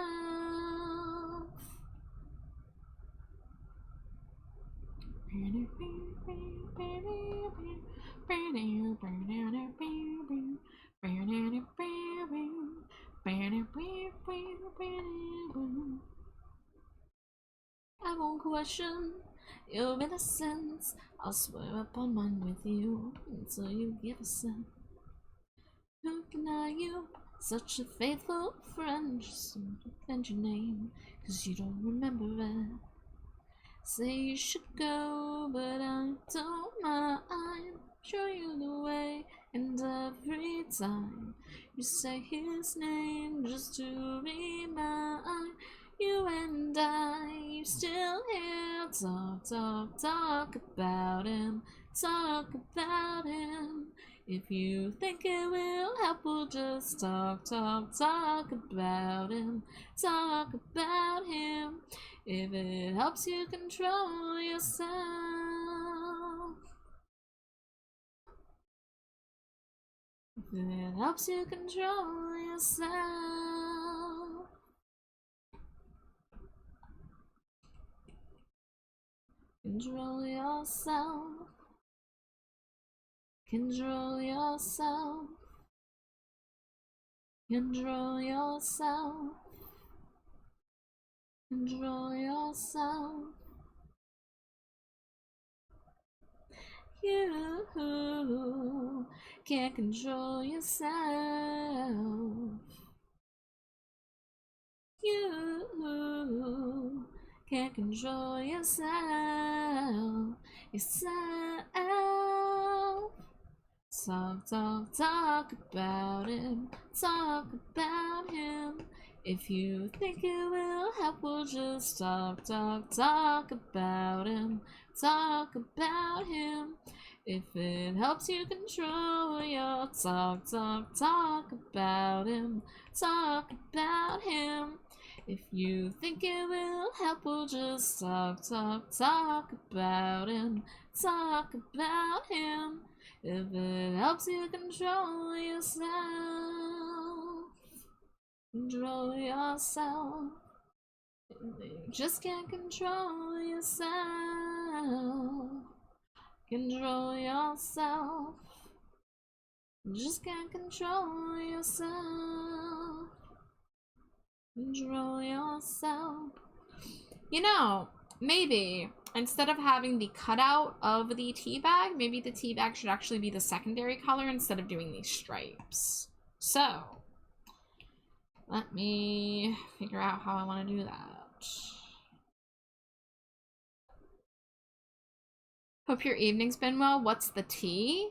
I won't question your innocence. I'll swear upon mine with you until you give assent. Who deny you? Such a faithful friend. Just defend your name, 'cause you don't remember it. Say you should go, but I don't mind. Show you the way, and every time you say his name, just to remind you and I, you still here. Talk about him, talk about him. If you think it will help, we'll just talk about him. Talk about him. If it helps you control yourself. If it helps you control yourself. Control yourself. Control yourself. Control yourself. Control yourself. You can't control yourself. You can't control yourself. Talk about him. Talk about him. If you think it will help, we'll just talk about him. Talk about him. If it helps you control your talk about him. Talk about him. If you think it will help, we'll just talk about him. Talk about him. If it helps you control yourself. Control yourself. You just can't control yourself. Control yourself. You just can't control yourself. Control yourself. You know, maybe instead of having the cutout of the tea bag, maybe the tea bag should actually be the secondary color instead of doing these stripes. So, let me figure out how I want to do that. Hope your evening's been well. What's the tea?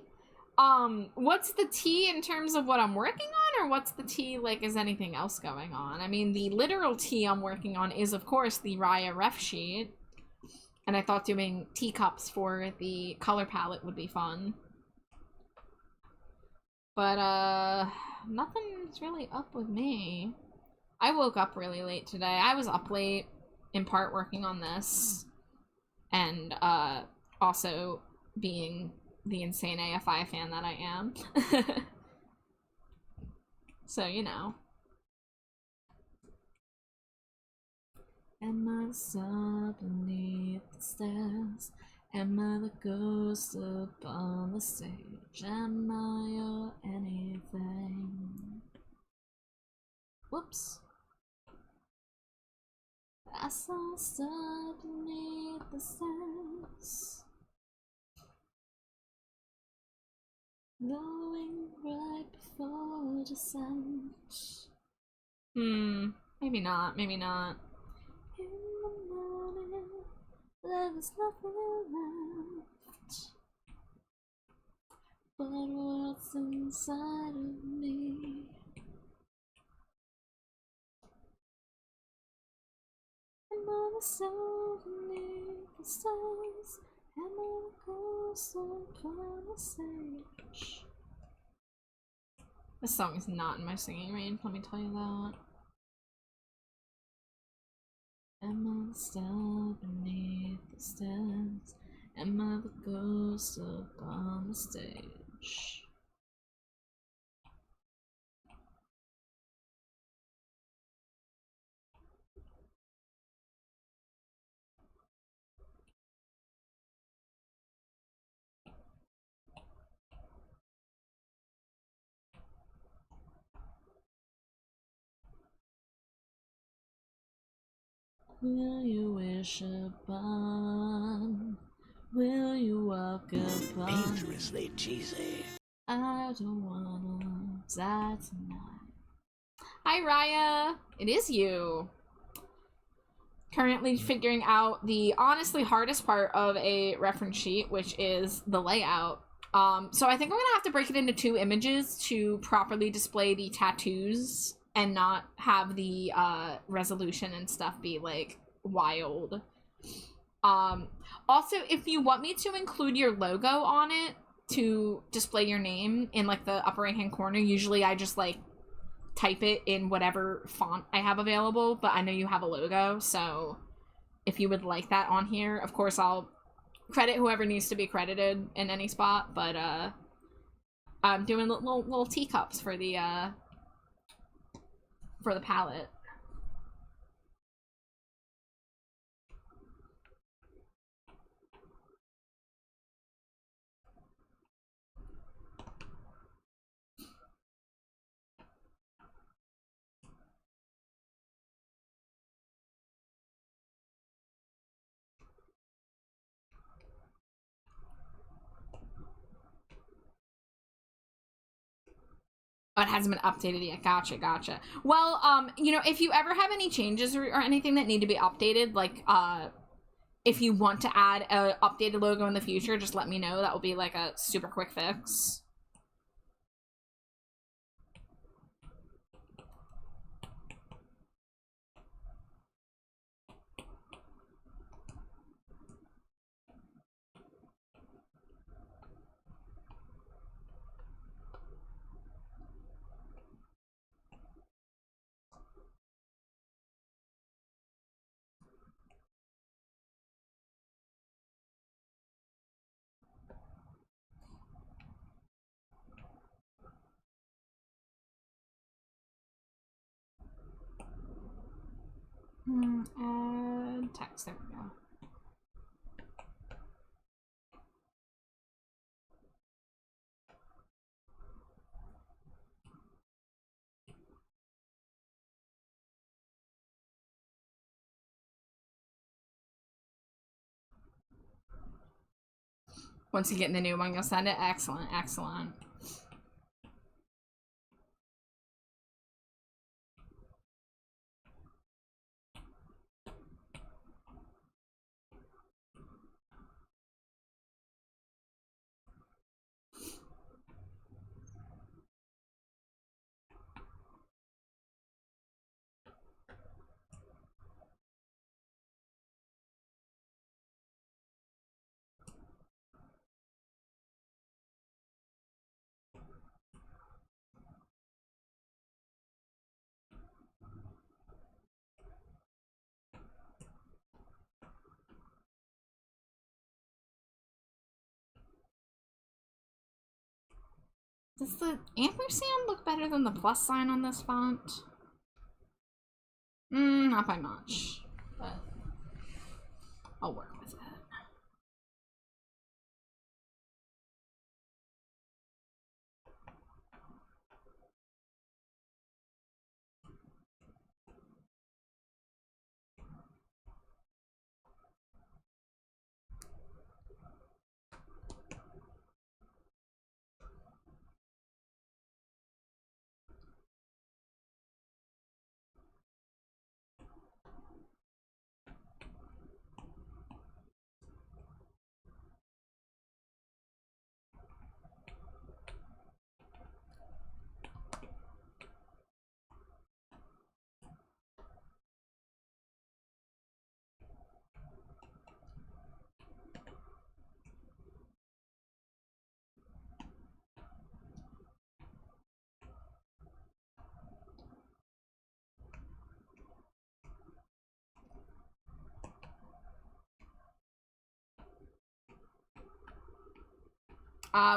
What's the tea in terms of what I'm working on, or what's the tea like is anything else going on? I mean, the literal tea I'm working on is, of course, the Raya ref sheet. And I thought doing teacups for the color palette would be fun. But, nothing's really up with me. I woke up really late today. I was up late, in part working on this. And, also being the insane AFI fan that I am. So, you know. Am I the star beneath the stairs? Am I the ghost up on the stage? Am I your anything? Whoops. I saw a star beneath the stairs, glowing right before descent. Maybe not, maybe not. In the morning, there was nothing left but what's inside of me. Am I the soul beneath the stars? Am I the ghost upon the stage? This song is not in my singing range, let me tell you that. Am I the star beneath the stairs? Am I the ghost upon the stage? Will you wish upon? Will you walk upon? Dangerously cheesy. I don't wanna die tonight. Hi Raya! It is you! Currently figuring out the honestly hardest part of a reference sheet, which is the layout. So I think I'm gonna have to break it into 2 images to properly display the tattoos and not have the resolution and stuff be like wild. Also, if you want me to include your logo on it to display your name in like the upper right hand corner, usually I just like type it in whatever font I have available, but I know you have a logo, so if you would like that on here, of course I'll credit whoever needs to be credited in any spot, but I'm doing little teacups for the palette. Oh, it hasn't been updated yet. Gotcha. Well, you know, if you ever have any changes or anything that need to be updated, like, if you want to add a updated logo in the future, just let me know. That will be like a super quick fix. Add text. There we go. Once you get in the new one, you'll send it. Excellent. Does the ampersand look better than the plus sign on this font? Not by much, but I'll work with it.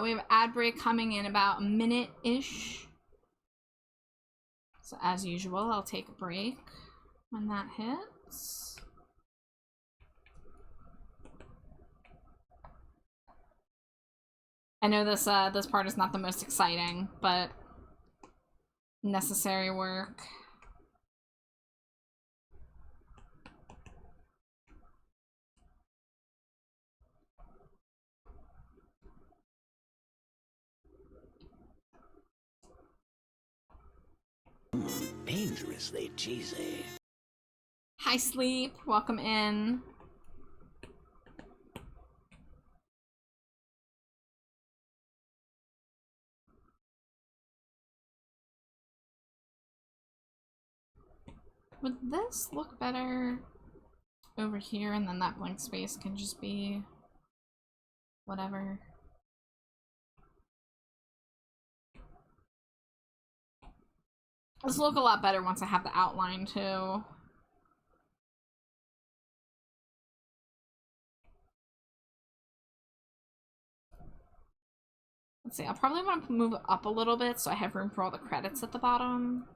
We have ad break coming in about a minute-ish. So as usual, I'll take a break when that hits. I know this this part is not the most exciting, but necessary work. Dangerously cheesy. Hi, Sleep. Welcome in. Would this look better over here, and then that blank space can just be whatever. This will look a lot better once I have the outline too. Let's see, I'll probably want to move it up a little bit so I have room for all the credits at the bottom.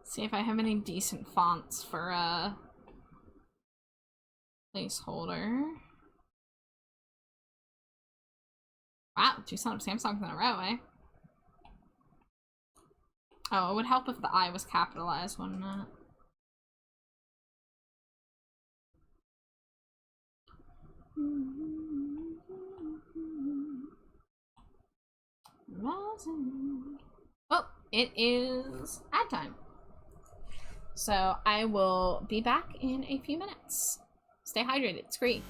See if I have any decent fonts for a placeholder. Wow, 2 Samsungs in a row, eh? Oh, it would help if the I was capitalized, wouldn't it? Oh, it is ad time. So I will be back in a few minutes. Stay hydrated. Scree.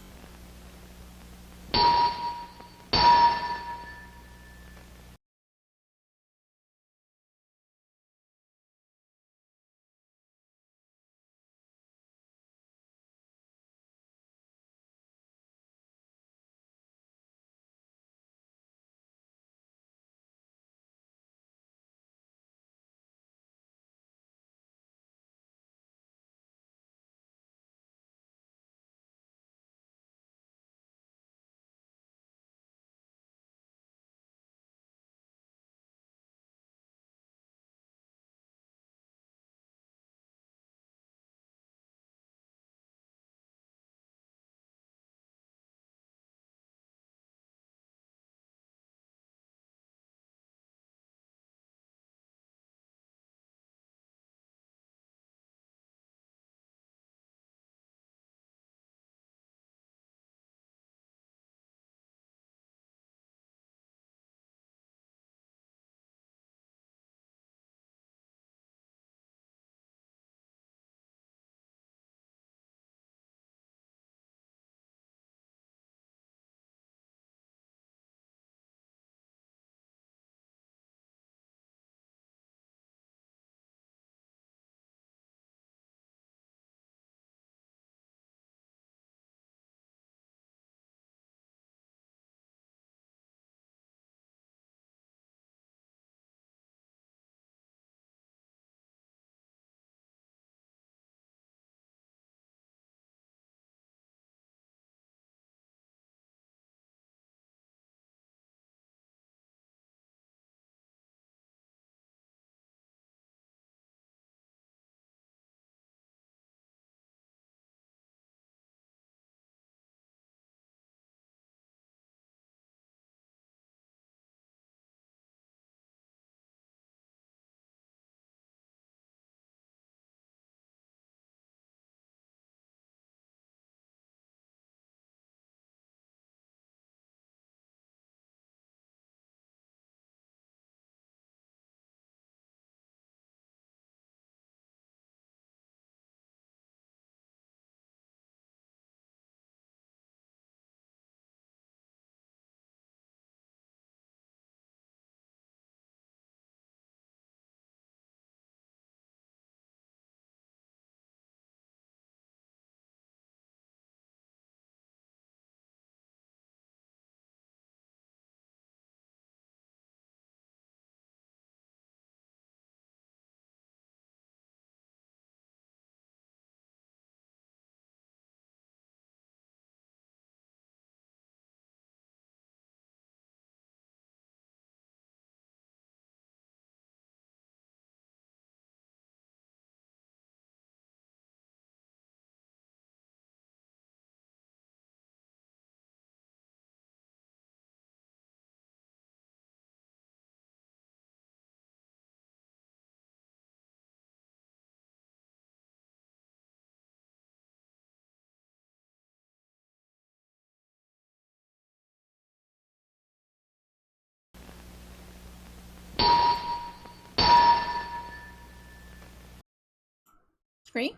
Great.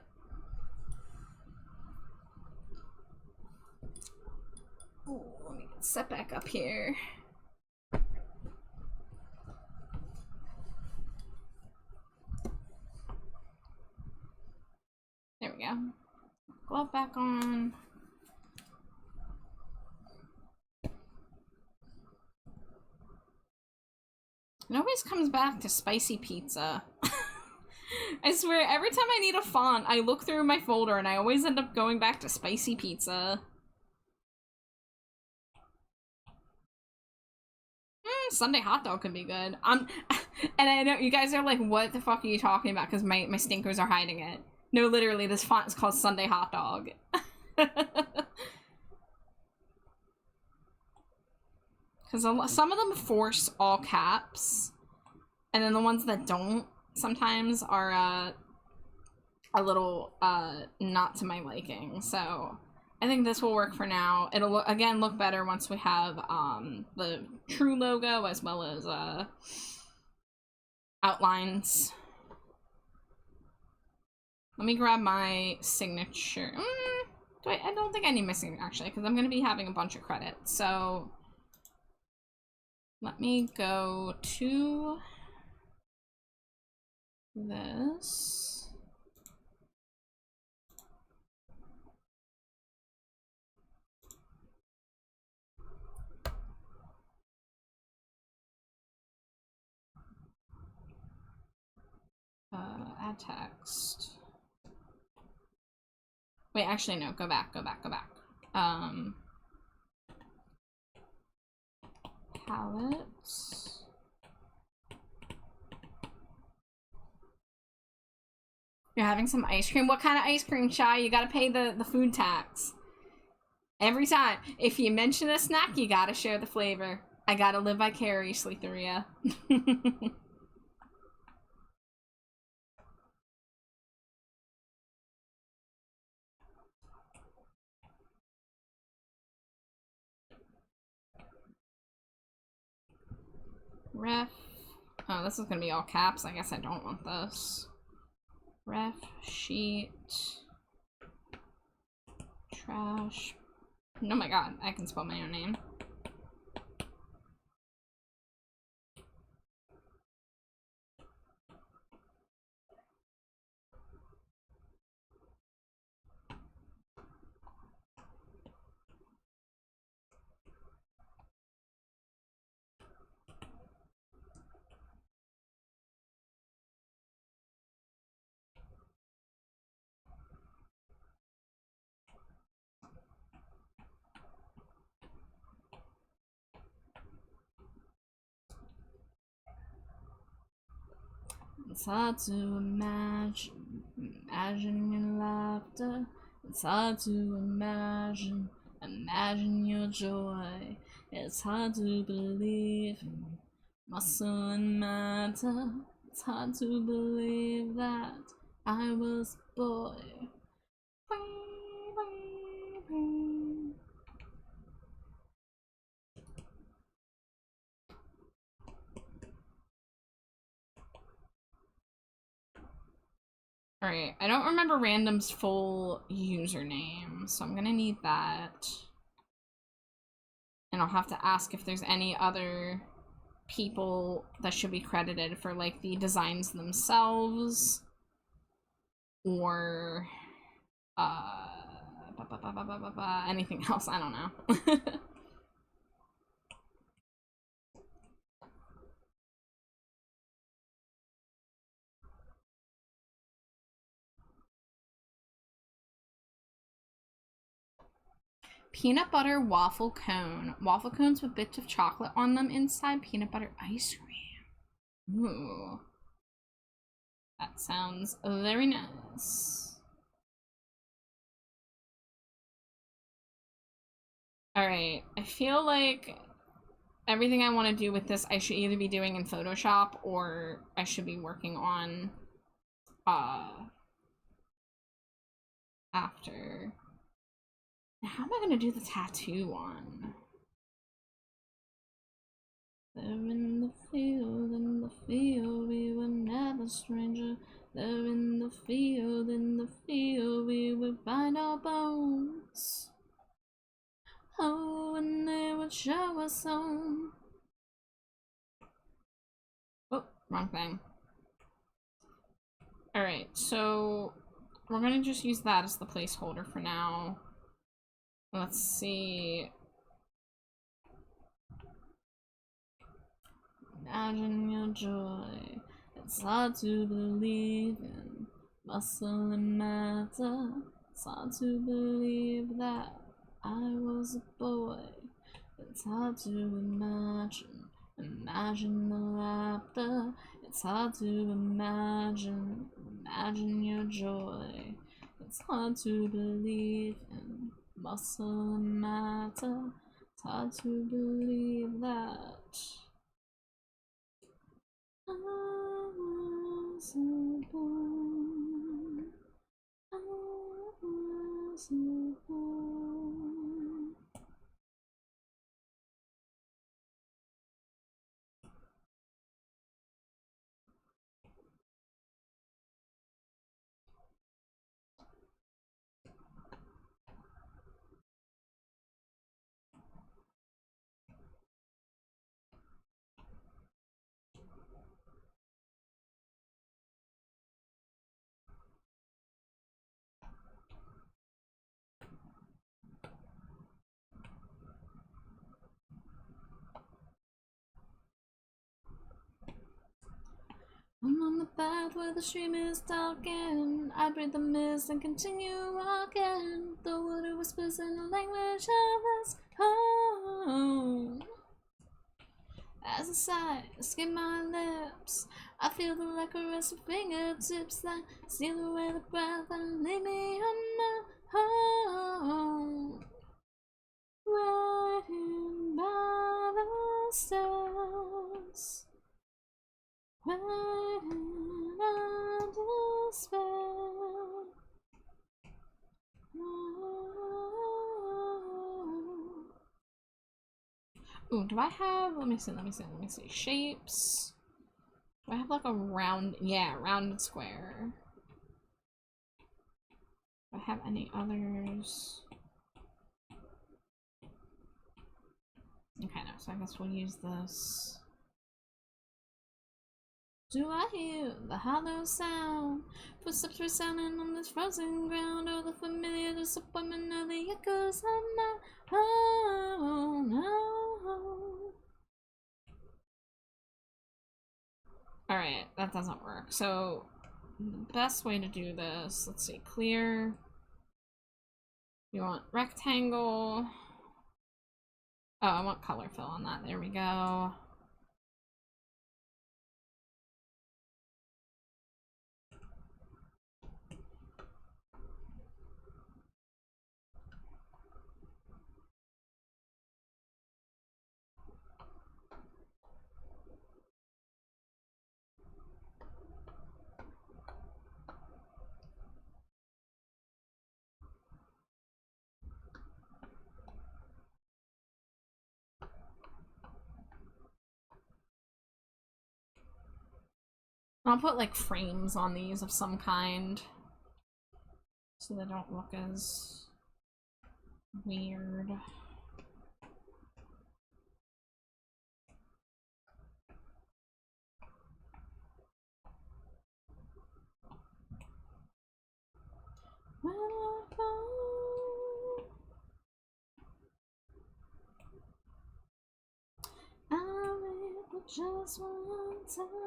Oh, let me set back up here. There we go. Glove back on. It always comes back to spicy pizza. I swear, every time I need a font, I look through my folder and I always end up going back to spicy pizza. Sunday hot dog could be good. And I know you guys are like, what the fuck are you talking about? Because my stinkers are hiding it. No, literally, this font is called Sunday hot dog. Because some of them force all caps, and then the ones that don't sometimes are a little not to my liking. So I think this will work for now. It'll again look better once we have the true logo as well as outlines. Let me grab my signature. I don't think I need my signature actually, because I'm going to be having a bunch of credits. So let me go to this. Add text. Wait, actually no, go back. Palettes. You're having some ice cream? What kind of ice cream, Shy? You gotta pay the food tax. Every time. If you mention a snack, you gotta share the flavor. I gotta live vicariously through ya. Ref. Oh, this is gonna be all caps. I guess I don't want this. Ref sheet. Trash. Oh my god, I can spell my own name. It's hard to imagine your laughter. It's hard to imagine your joy. It's hard to believe in muscle and matter. It's hard to believe that I was a boy. Alright, I don't remember Random's full username, so I'm gonna need that. And I'll have to ask if there's any other people that should be credited for, like, the designs themselves. Or, anything else, I don't know. Peanut butter waffle cone. Waffle cones with bits of chocolate on them inside. Peanut butter ice cream. Ooh. That sounds very nice. Alright, I feel like everything I want to do with this I should either be doing in Photoshop or I should be working on after. How am I gonna do the tattoo on? There in the field, we were never stranger. There in the field we would find our bones. Oh, and they would show us home. Oh, wrong thing. Alright, so we're gonna just use that as the placeholder for now. Let's see. Imagine your joy. It's hard to believe in muscle and matter. It's hard to believe that I was a boy. It's hard to imagine the laughter. It's hard to imagine your joy. It's hard to believe in muscle and matter. It's hard to believe that I was a boy. I was a boy. I'm on the path where the stream is talking. I breathe the mist and continue walking. The water whispers in the language of us home. As a sigh, escape my lips, I feel the licorice of fingertips that steal away the breath and leave me on my home. Riding by the stars, waiting under spell. Ooh, do I have, let me see, shapes. Do I have like a round, yeah, rounded square. Do I have any others? Okay, no, so I guess we'll use this. Do I hear the hollow sound? Footsteps resounding on this frozen ground, or the familiar disappointment of the echoes of my home. Alright, that doesn't work. So, the best way to do this, let's see, clear. You want rectangle. Oh, I want color fill on that. There we go. I'll put like frames on these of some kind so they don't look as weird. I will just one touch,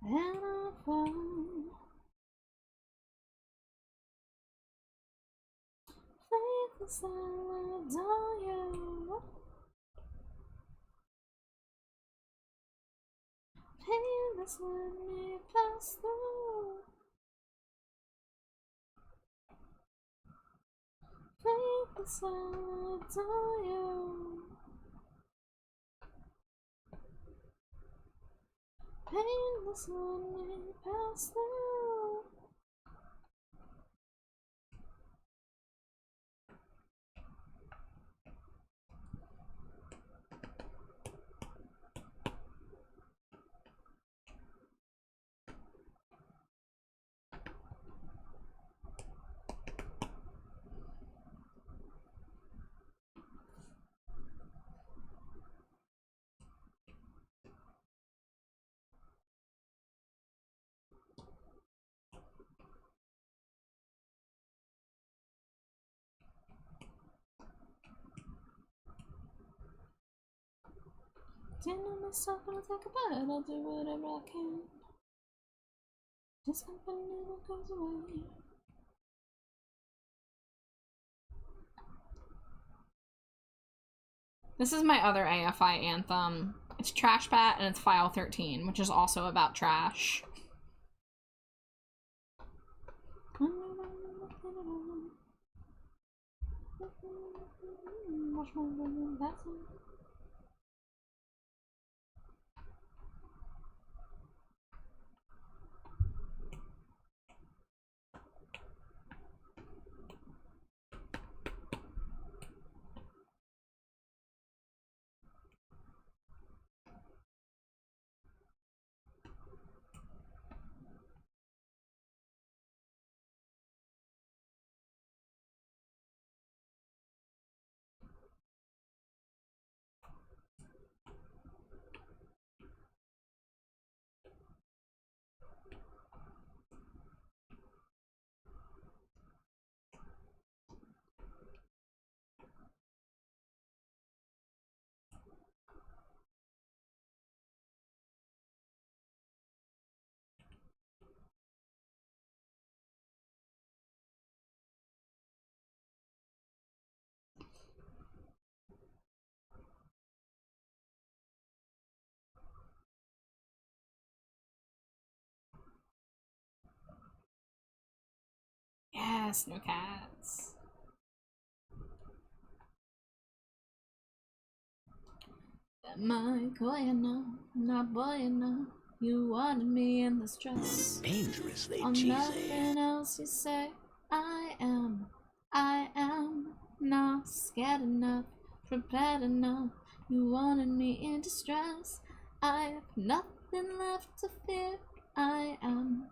and I fall. Faithless, I adore you. Painless, let me pass through. Faithless, I adore you. Painless, let me pass through. Dinner myself and I'll take a bite. I'll do whatever I can. This company never goes away. This is my other AFI anthem. It's Trash Pat and it's File 13, which is also about trash. Yes, no cats. My bueno, not bueno. You wanted me in this dress. Dangerously On cheesy. nothing else you say. I am not scared enough, prepared enough. You wanted me in distress. I have nothing left to fear. I am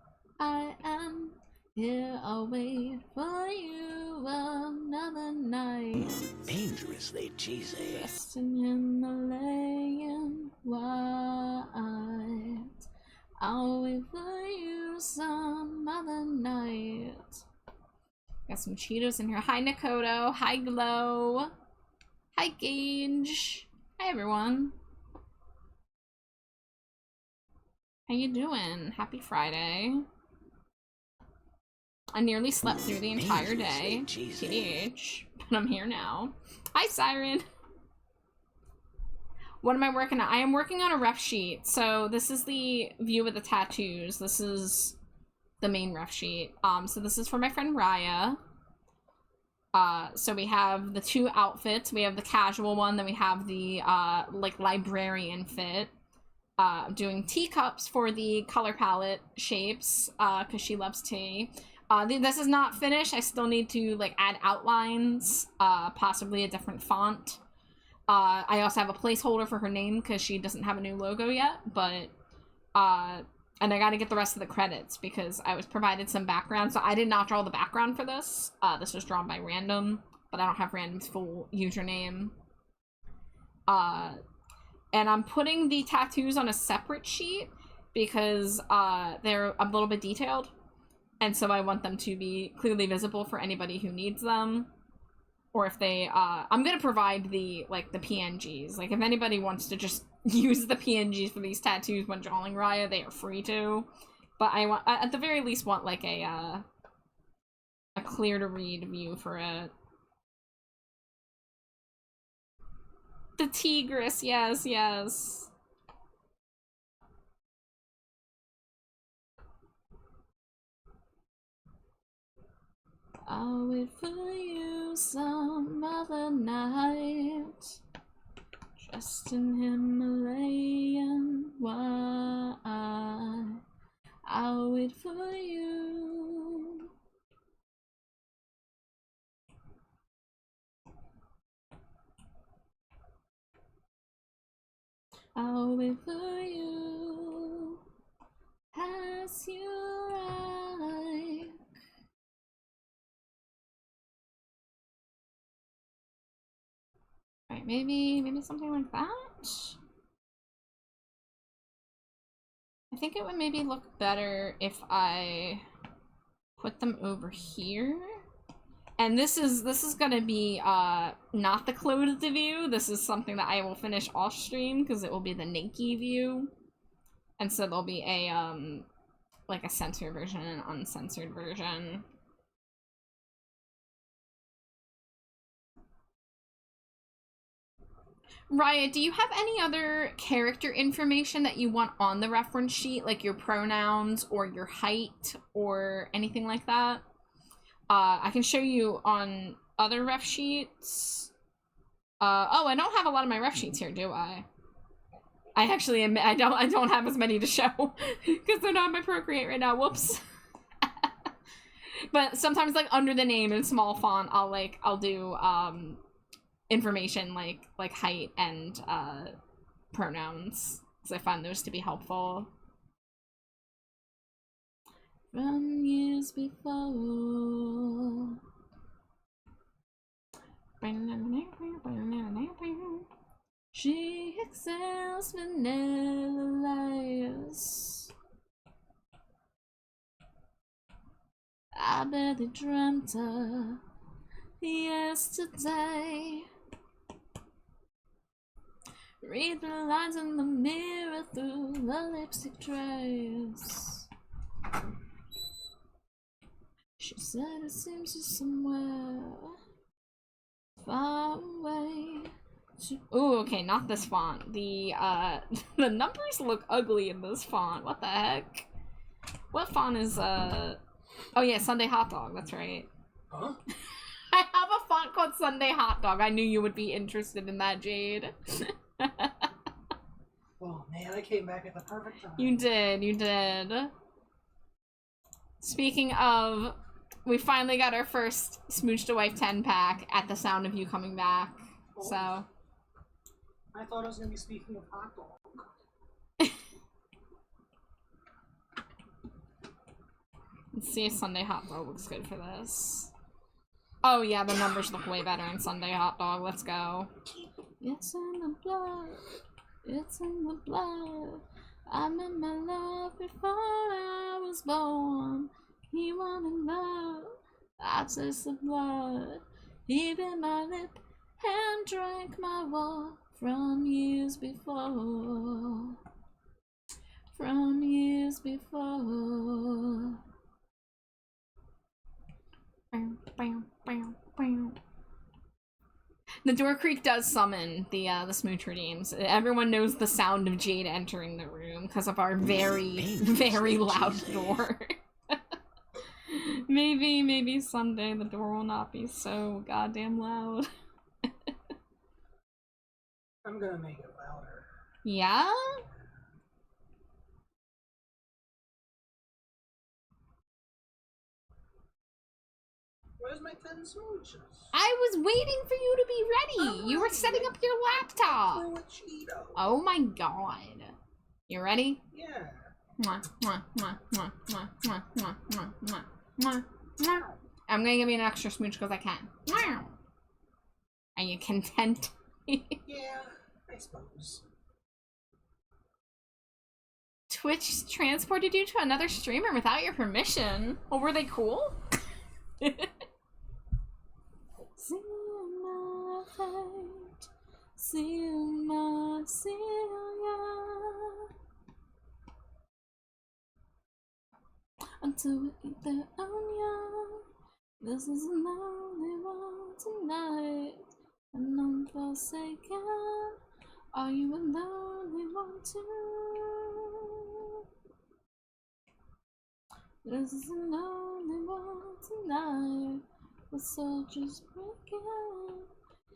here. I'll wait for you another night. Dangerously cheesy. Dressed in Himalayan white. I'll wait for you some other night. Got some Cheetos in here. Hi, Nakoto. Hi, Glow. Hi, Gage. Hi, everyone. How you doing? Happy Friday. I nearly slept through the entire day. TDH. But I'm here now. Hi, Siren. What am I working on? I am working on a ref sheet. So this is the view of the tattoos. This is the main ref sheet. So this is for my friend Raya. So we have the two outfits. We have the casual one, then we have the like librarian fit. Doing teacups for the color palette shapes, because she loves tea. This is not finished. I still need to like add outlines, possibly a different font. I also have a placeholder for her name because she doesn't have a new logo yet, but and I got to get the rest of the credits because I was provided some background. So I did not draw the background for this. This was drawn by Random, but I don't have Random's full username. And I'm putting the tattoos on a separate sheet because they're a little bit detailed. And so I want them to be clearly visible for anybody who needs them. Or if they, I'm gonna provide the PNGs. Like, if anybody wants to just use the PNGs for these tattoos when drawing Raya, they are free to. But I want, at the very least, want, like, a clear-to-read view for it. The tigress, yes, yes. I'll wait for you some other night. Dressed in Himalayan white. I'll wait for you. I'll wait for you as you like. Right, maybe something like that? I think it would maybe look better if I put them over here. And this is gonna be not the closed view. This is something that I will finish off stream because it will be the naked view. And so there'll be a like a censored version and an uncensored version. Riot, do you have any other character information that you want on the reference sheet, like your pronouns or your height or anything like that? I can show you on other ref sheets. Oh, I don't have a lot of my ref sheets here, do I? I actually admit I don't have as many to show because they're not in my Procreate right now. Whoops. But sometimes, like, under the name in small font, I'll do information like height and pronouns, because I find those to be helpful. From years before. She excels vanilla layers. I barely dreamt her yesterday. Read the lines in the mirror through the lipstick trace. She said it seems she's somewhere far away. Ooh, okay, not this font. The the numbers look ugly in this font. What the heck? What font is oh yeah, Sunday Hot Dog, that's right. Huh? I have a font called Sunday Hot Dog. I knew you would be interested in that, Jade. Oh man, I came back at the perfect time. You did, you did. Speaking of, we finally got our first Smooch to Wife 10 pack at the sound of you coming back. Oh. So. I thought I was gonna be speaking of hot dog. Let's see if Sunday Hot Dog looks good for this. Oh yeah, the numbers look way better in Sunday Hot Dog. Let's go. It's in the blood. It's in the blood. I met my love before I was born. He wanted love. I taste the blood. He bit my lip and drank my war from years before. From years before. The Door Creak does summon the Smooch redeems. Everyone knows the sound of Jade entering the room because of our very, very loud door. Maybe someday the door will not be so goddamn loud. I'm gonna make it louder. Yeah? Where's my 10 smooches? I was waiting for you to be ready. You were setting up your laptop. Oh my god. You ready? Yeah. Mwah, mwah, mwah, mwah, mwah, mwah, mwah, mwah, mwah, mwah, mwah. I'm gonna give you an extra smooch because I can. Mwah. Are you content? Yeah, I suppose. Twitch transported you to another streamer without your permission. Well, were they cool? See my fate, see my Celia. Until we eat their onion. This is a lonely one tonight. An unforsaken. Are you a lonely one too? This is a lonely one tonight. The soldiers breaking.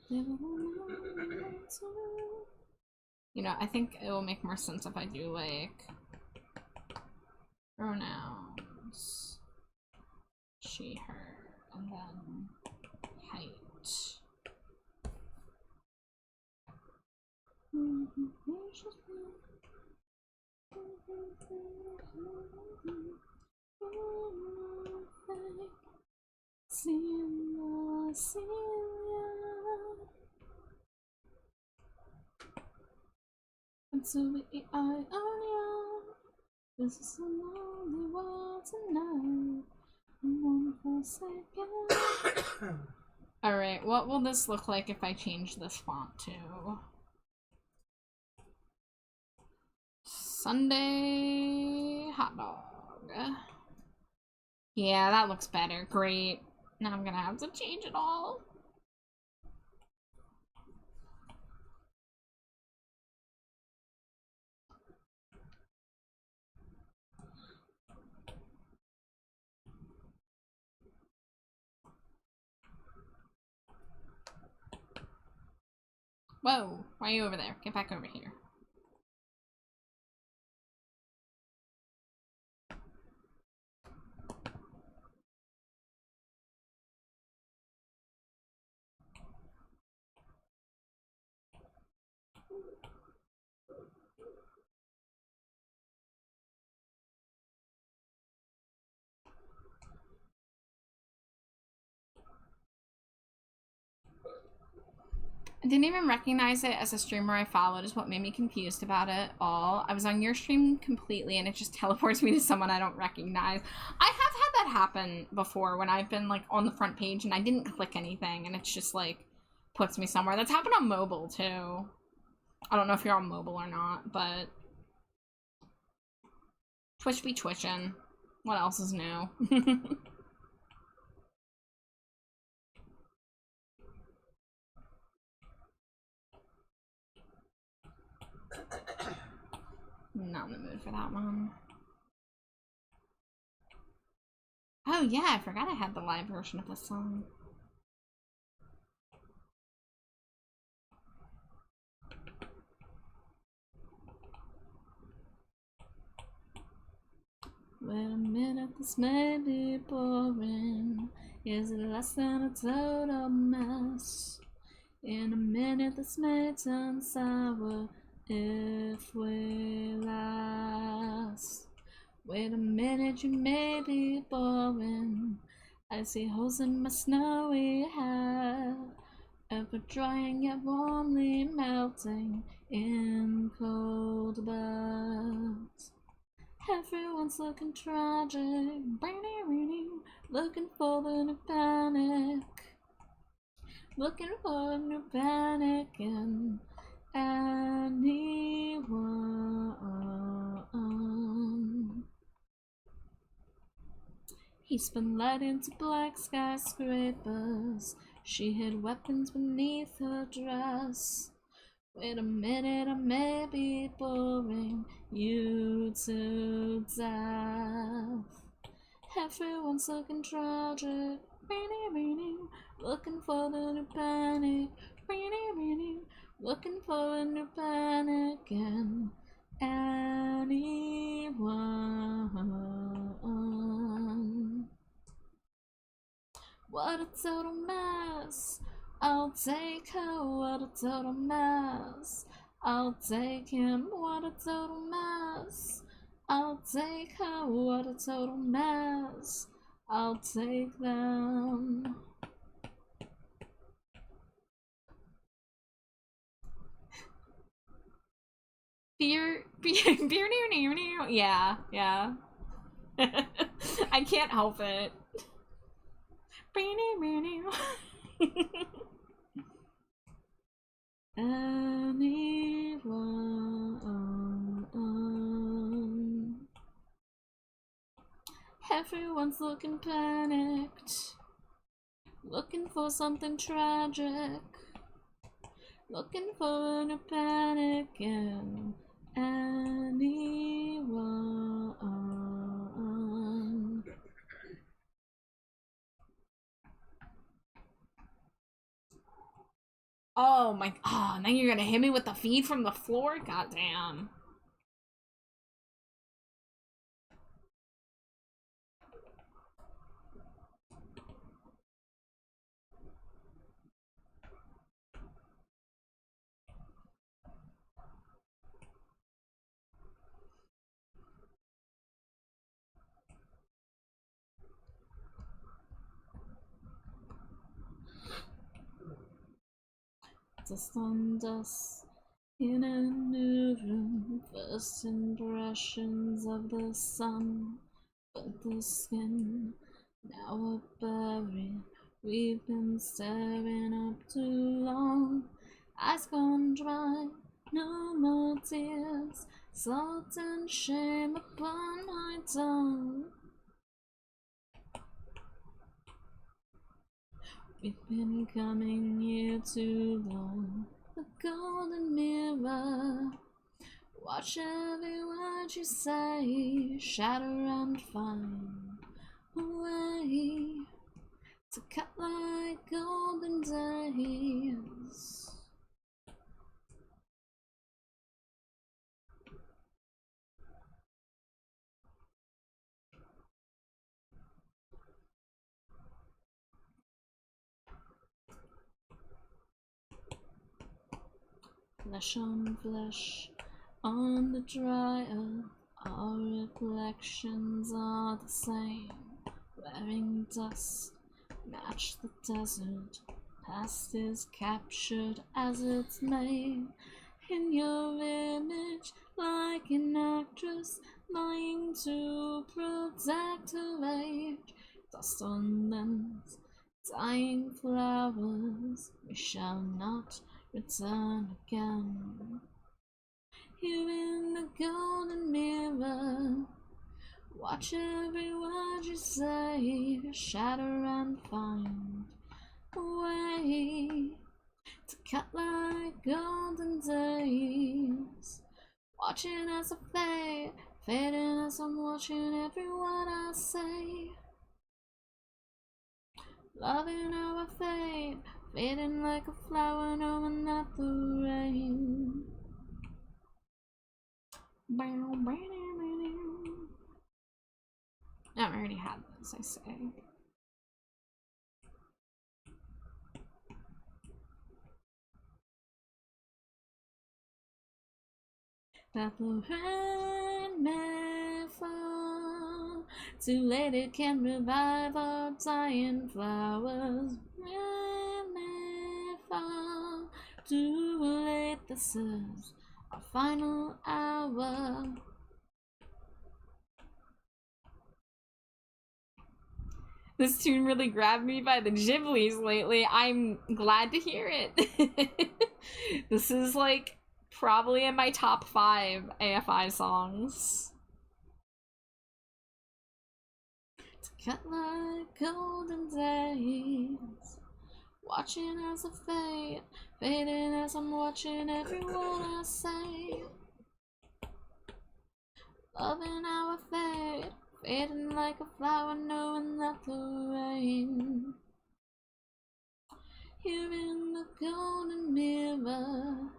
Never will lonely one too. You know, I think it will make more sense if I do like pronouns, she, her, and then height. Until we eat onion. This is a lonely world tonight. I'm one for a second. Alright, what will this look like if I change this font to Sunday hot dog? Yeah, that looks better. Great. Now I'm gonna have to change it all. Whoa, why are you over there? Get back over here. I didn't even recognize it as a streamer I followed is what made me confused about it all. I was on your stream completely and it just teleports me to someone I don't recognize. I have had that happen before when I've been like on the front page and I didn't click anything and it's just like puts me somewhere. That's happened on mobile too. I don't know if you're on mobile or not, but Twitch be twitching. What else is new? Not in the mood for that one. Oh yeah, I forgot I had the live version of this song. Wait a minute, this may be boring. Is it less than a total mess? In a minute, this may turn sour if we last. Wait a minute, you may be boring. I see holes in my snowy hat. Ever drying yet warmly melting in cold baths. Everyone's looking tragic, looking for the new panic. Looking for a new panic in anyone. He's been led into black skyscrapers. She hid weapons beneath her dress. Wait a minute, I may be boring you to death. Everyone's looking tragic, looking for the new panic, looking for a new panic in anyone. What a total mess. I'll take her, what a total mess. I'll take him, what a total mess. I'll take her, what a total mess. I'll take them. Beer, yeah, yeah. I can't help it. Anyone. Everyone's looking panicked, looking for something tragic, looking for a new panic in anyone. Oh my, oh, now you're gonna hit me with the feed from the floor? Goddamn. Dust on dust in a new room. First impressions of the sun, but the skin now are buried We've been staring up too long, eyes gone dry, no more tears, salt and shame upon my tongue. We've been coming here too long, the golden mirror. Watch every word you say, shatter and find a way to cut like golden days. Flesh on flesh, on the dry earth, our reflections are the same. Wearing dust, match the desert, past is captured as it's made. In your image, like an actress, lying to protect her age. Dust on lens, dying flowers, we shall not return again. Here in the golden mirror, watch every word you say, shatter and find a way to cut like golden days. Watching as I fade, fading as I'm watching every word I say. Loving how I fade, fading like a flower, knowing that the rain. I already had this, I say. That the rain may fall, too late it can revive our dying flowers. Rain may fall, too late, this is our final hour. This tune really grabbed me by the Ghiblies lately. I'm glad to hear it. This is like probably in my top 5 AFI songs. To cut like golden days, watching as I fade, fading as I'm watching every word I say. Loving how I fade, fading like a flower, knowing that the rain. Here in the golden mirror,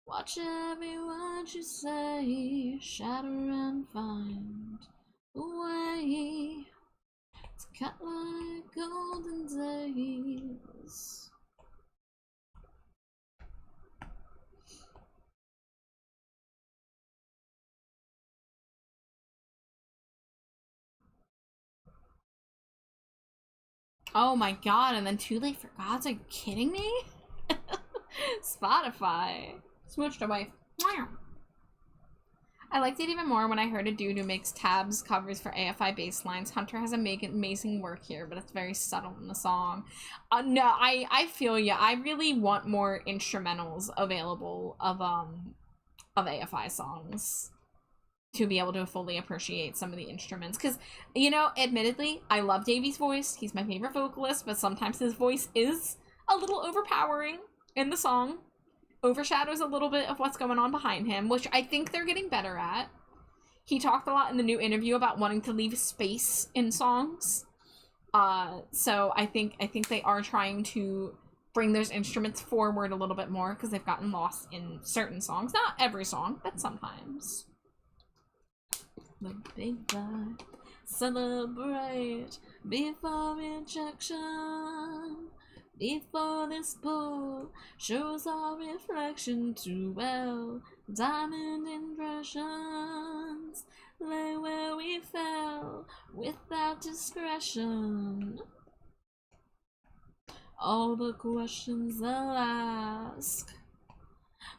watch every word you say, shatter and find a way to cut like golden days. Oh my god, and then Too Late for Gods, are you kidding me? Spotify. Smooched away. I liked it even more when I heard a dude who makes tabs covers for AFI bass lines. Hunter has amazing work here, but it's very subtle in the song. No, I feel ya. I really want more instrumentals available of AFI songs to be able to fully appreciate some of the instruments. Because, you know, admittedly, I love Davey's voice. He's my favorite vocalist, but sometimes his voice is a little overpowering in the song. Overshadows a little bit of what's going on behind him, which I think they're getting better at. He talked a lot in the new interview about wanting to leave space in songs. So I think they are trying to bring those instruments forward a little bit more because they've gotten lost in certain songs. Not every song, but sometimes. The big bad celebrate before rejection, before this pool shows our reflection too well. Diamond impressions lay where we fell without discretion. All the questions they'll ask,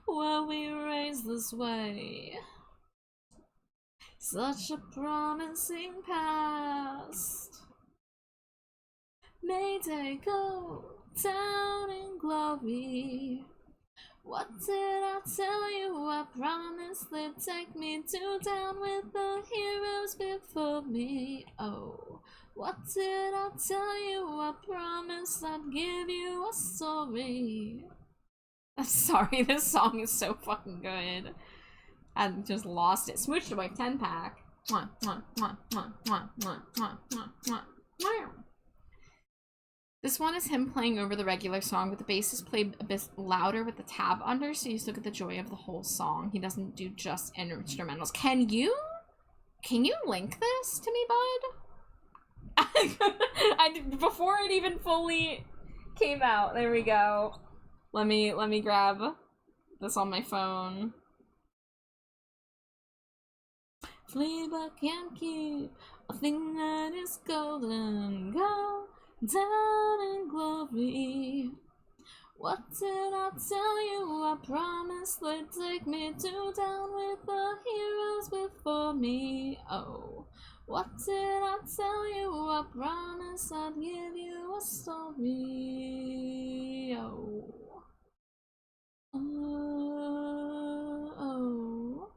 were we raised this way? Such a promising past. Mayday, go down in glory. What did I tell you? I promised they'd take me to down with the heroes before me. Oh, what did I tell you? I promised I'd give you a story. I'm sorry, this song is so fucking good. I just lost it. Smooched away 10-pack. Mwah, mwah, mwah, mwah, mwah, mwah, mwah, mwah, mwah, mwah. This one is him playing over the regular song, but the bass is played a bit louder with the tab under, so you still get the joy of the whole song. He doesn't do just instrumentals. Can you link this to me, bud? Before it even fully came out. There we go. Let me grab this on my phone. Flavor can't keep a thing that is golden. Go down in glory. What did I tell you? I promised they'd take me to down with the heroes before me. Oh, what did I tell you? I promised I'd give you a story. Oh. Oh.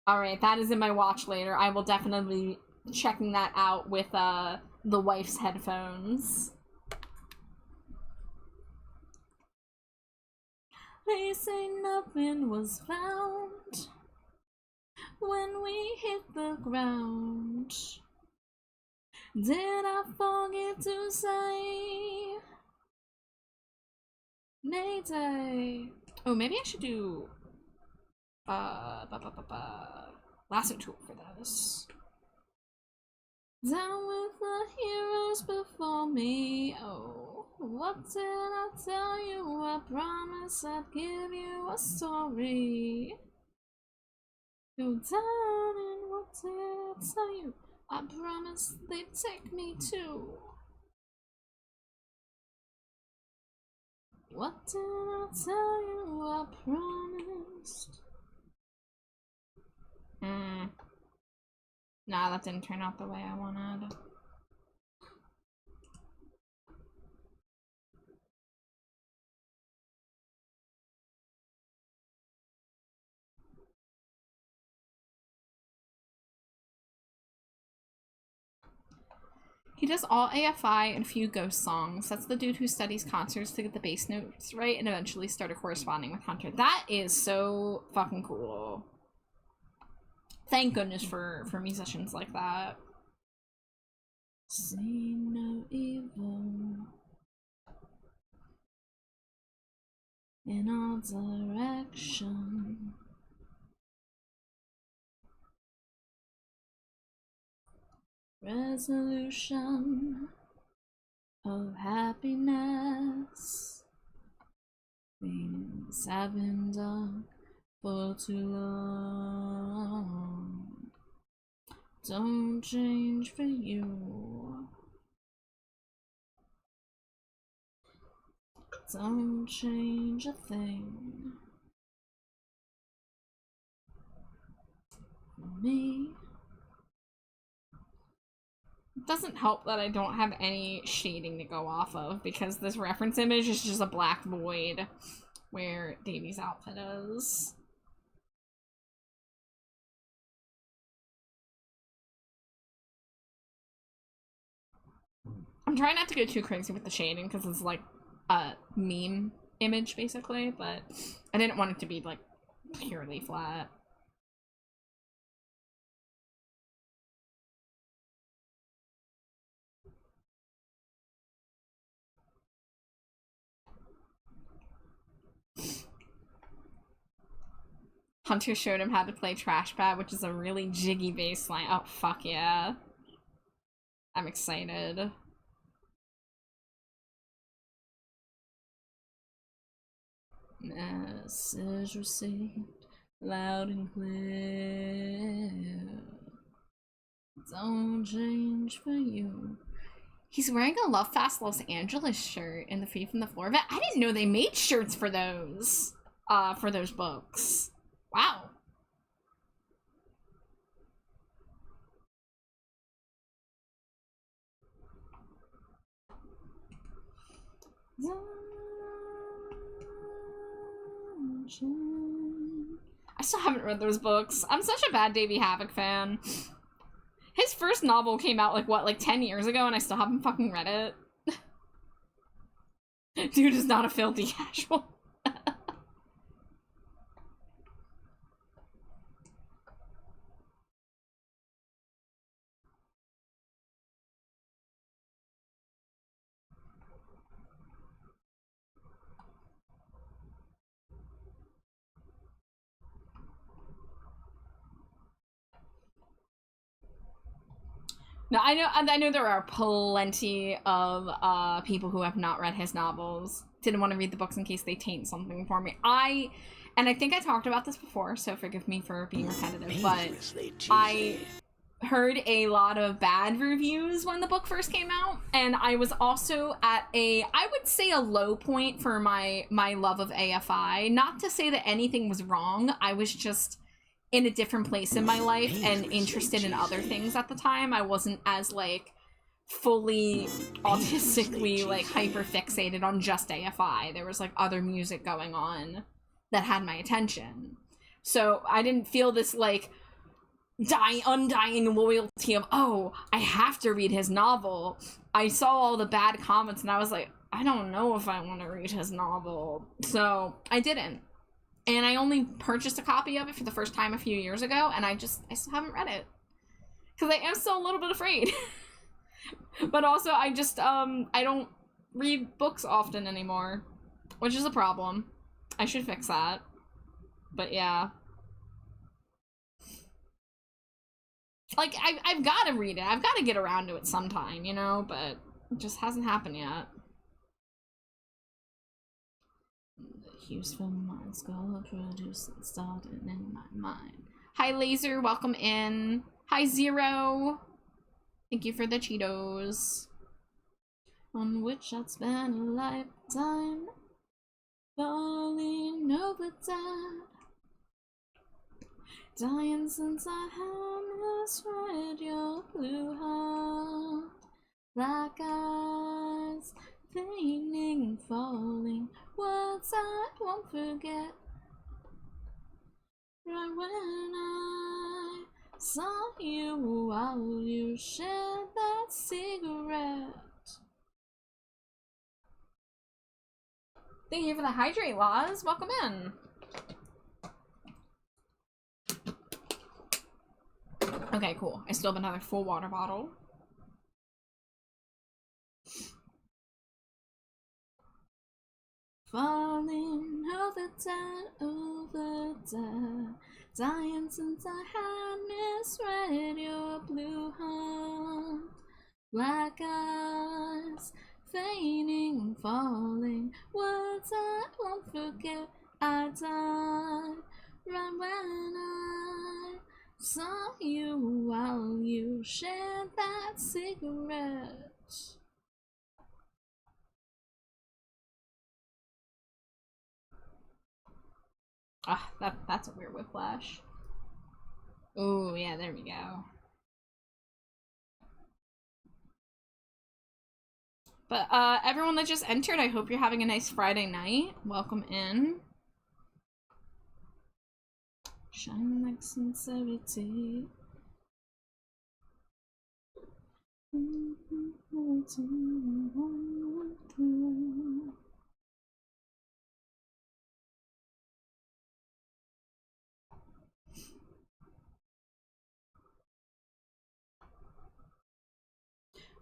Alright, that is in my watch later. I will definitely be checking that out with the wife's headphones. They say nothing was found when we hit the ground. Did I forget to say Mayday? Oh, maybe I should do lasso tool for this. Down with the heroes before me. Oh, what did I tell you? I promised I'd give you a story. Go down and what did I tell you? I promised they'd take me to. What did I tell you? I promised. Nah, that didn't turn out the way I wanted. He does all AFI and a few ghost songs. That's the dude who studies concerts to get the bass notes right and eventually started corresponding with Hunter. That is so fucking cool. Thank goodness for musicians like that. See no evil in all direction. Resolution of happiness. Things have been done for too long. Don't change for you. Don't change a thing for me. It doesn't help that I don't have any shading to go off of because this reference image is just a black void where Davey's outfit is. I'm trying not to go too crazy with the shading because it's like a meme image basically, but I didn't want it to be like purely flat. Hunter showed him how to play Trash Bat, which is a really jiggy bass line. Oh, fuck yeah. I'm excited. Message received loud and clear. Don't change for you. He's wearing a Love Fast Los Angeles shirt in the Free from the Floor event. I didn't know they made shirts for those books. Wow. I still haven't read those books. I'm such a bad Davey Havok fan. His first novel came out like what, like 10 years ago, and I still haven't fucking read it. Dude is not a filthy casual. No, I know there are plenty of people who have not read his novels. Didn't want to read the books in case they taint something for me. And I think I talked about this before, so forgive me for being repetitive, but I heard a lot of bad reviews when the book first came out, and I was also at I would say a low point for my love of AFI. Not to say that anything was wrong, I was just in a different place in my life and interested in other things at the time. I wasn't as like fully autistically like hyper fixated on just AFI. There was like other music going on that had my attention. So I didn't feel this like undying loyalty of, oh, I have to read his novel. I saw all the bad comments and I was like, I don't know if I want to read his novel. So I didn't. And I only purchased a copy of it for the first time a few years ago, and I still haven't read it. Because I am still a little bit afraid. But also, I don't read books often anymore. Which is a problem. I should fix that. But yeah. Like, I've got to read it. I've got to get around to it sometime, you know? But it just hasn't happened yet. Useful mind skull produced and started in my mind. Hi Laser, welcome in. Hi Zero. Thank you for the Cheetos. On which I'd spend a lifetime falling over dead. Dying since I have misread your blue heart. Black eyes, fading, falling, words I won't forget. Right when I saw you while you shared that cigarette. Thank you for the hydrate, Laws. Welcome in. Okay, cool. I still have another full water bottle. Falling over time, dying since I had misread your blue heart. Black eyes, fading, falling, words I won't forget. I died right when I saw you while you shared that cigarette. Ah, that's a weird whiplash. Oh, yeah, there we go. But, everyone that just entered, I hope you're having a nice Friday night. Welcome in. Shine like sincerity.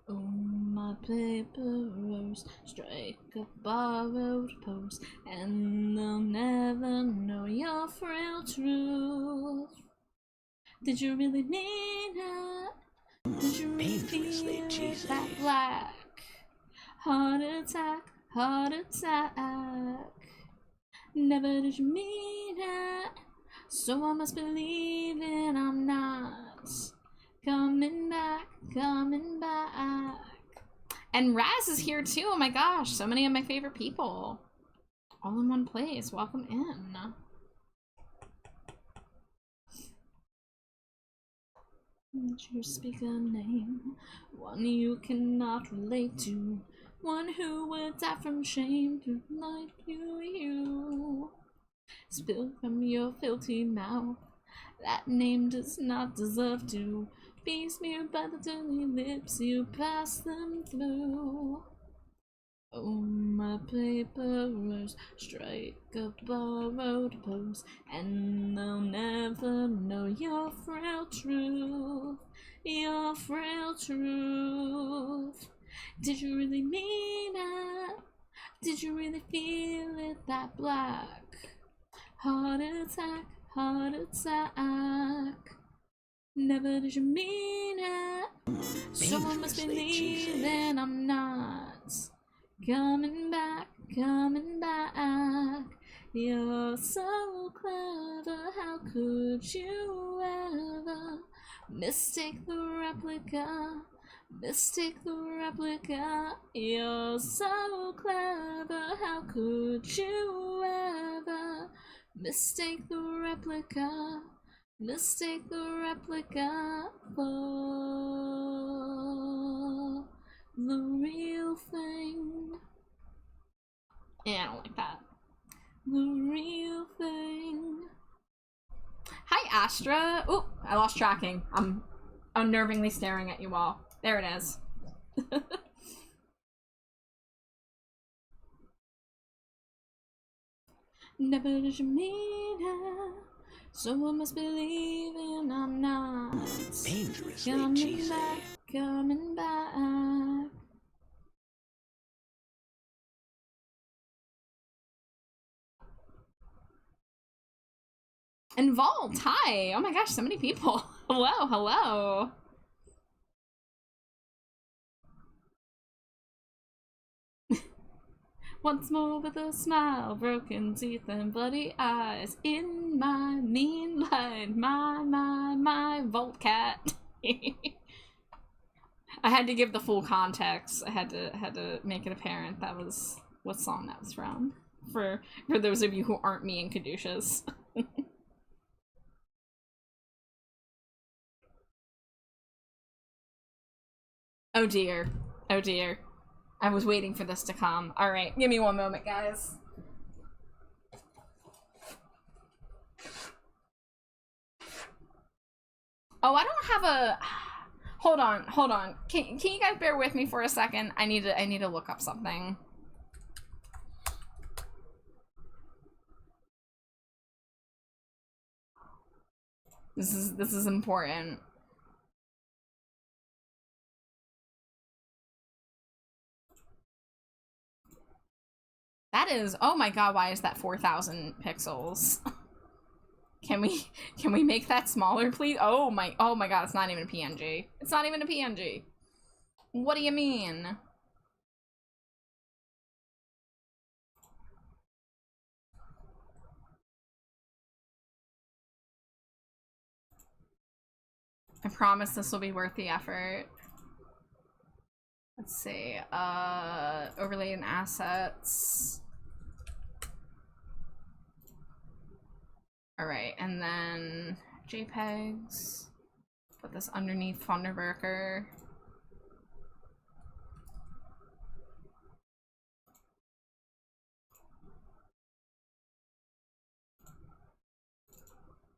Oh, my paper rose, strike a borrowed post, and they'll never know your frail truth. Did you really mean it? Did you really feel that black? Heart attack, heart attack. Never did you mean it, so I must believe it. I'm not coming back, coming back. And Raz is here too. Oh my gosh, so many of my favorite people all in one place. Welcome in. Did you speak a name, one you cannot relate to? one who would die from shame to like you. Spill from your filthy mouth. That name does not deserve to be smeared by the dirty lips you pass them through. Oh, my paperers strike a borrowed pose, and they'll never know your frail truth. Your frail truth. Did you really mean it? Did you really feel it that black? Heart attack, heart attack. Never did you mean it. Someone must be leaving, I'm not coming back, coming back. You're so clever, how could you ever mistake the replica? Mistake the replica. You're so clever, how could you ever mistake the replica? Mistake the replica for the real thing. Yeah, I don't like that. The real thing. Hi, Astra. Oh, I lost tracking. I'm unnervingly staring at you all. There it is. Never did you mean it. Someone must be leaving, I'm not. Dangerously Coming cheesy. back, coming back. Involved, hi! Oh my gosh, so many people. Hello, hello. Once more with a smile, broken teeth and bloody eyes, in my mean light, my Volt Cat. I had to give the full context. I had to make it apparent that was what song that was from. For those of you who aren't me and Caduceus. Oh dear. Oh dear. I was waiting for this to come. Alright, give me one moment, guys. Oh, I don't have a... Hold on, hold on. Can you guys bear with me for a second? I need to look up something. This is important. That is, oh my god, why is that 4,000 pixels? Can we make that smaller, please? Oh my god, it's not even a PNG. It's not even a PNG. What do you mean? I promise this will be worth the effort. Let's see, overlay and assets. All right, and then JPEGs. Put this underneath Thunderbirker.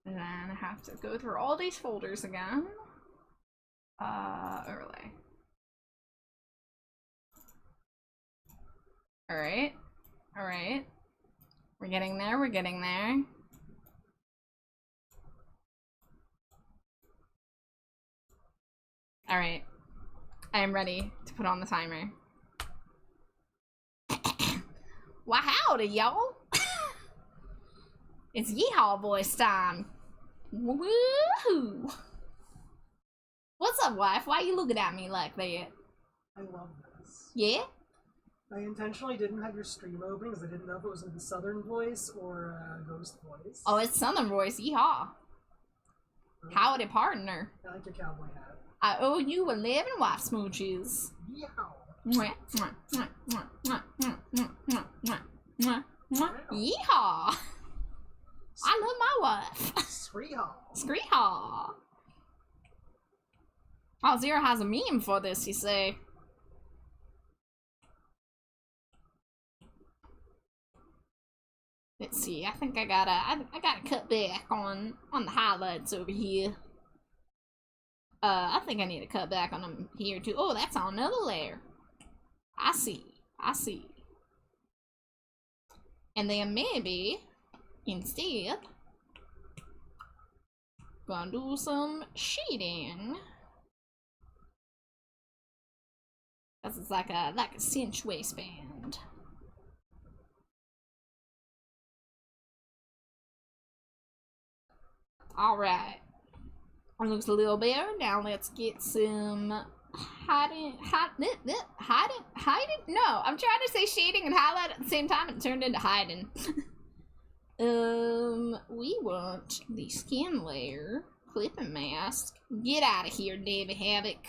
And then I have to go through all these folders again. Overlay. Alright. Alright. We're getting there, we're getting there. Alright. I am ready to put on the timer. Why howdy, y'all! It's yeehaw voice time! Woohoo! What's up, wife? Why are you looking at me like that? I love this. Yeah? I intentionally didn't have your stream open because I didn't know if it was in Southern voice or Ghost voice. Oh, it's Southern voice. Yeehaw. Howdy, partner. I like your cowboy hat. I owe you 11 wife smooches. Yeehaw. Yeehaw. I love my wife. Screehaw. Screehaw. Oh, Zero has a meme for this, you say. let's see. I think I gotta cut back on the highlights over here. I think I need to cut back on them here too. Oh, that's on another layer. I see. And then maybe, instead, gonna do some shading. Cause it's like a cinch waistband. Alright. It looks a little better. Now let's get some hiding. No, I'm trying to say shading and highlight at the same time. It turned into hiding. We want the skin layer, clipping mask. Get out of here, David Havoc.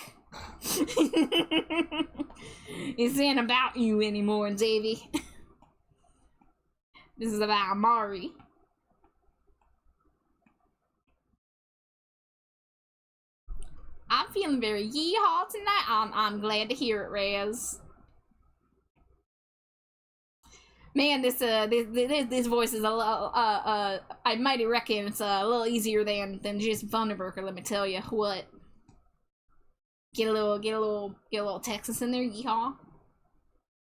This ain't about you anymore, Davey. This is about Amari. I'm feeling very yeehaw tonight. I'm glad to hear it, Raz. Man, this voice is a little, I might reckon it's a little easier than just Thunderbirker, let me tell you what. Get a little Texas in there, yeehaw.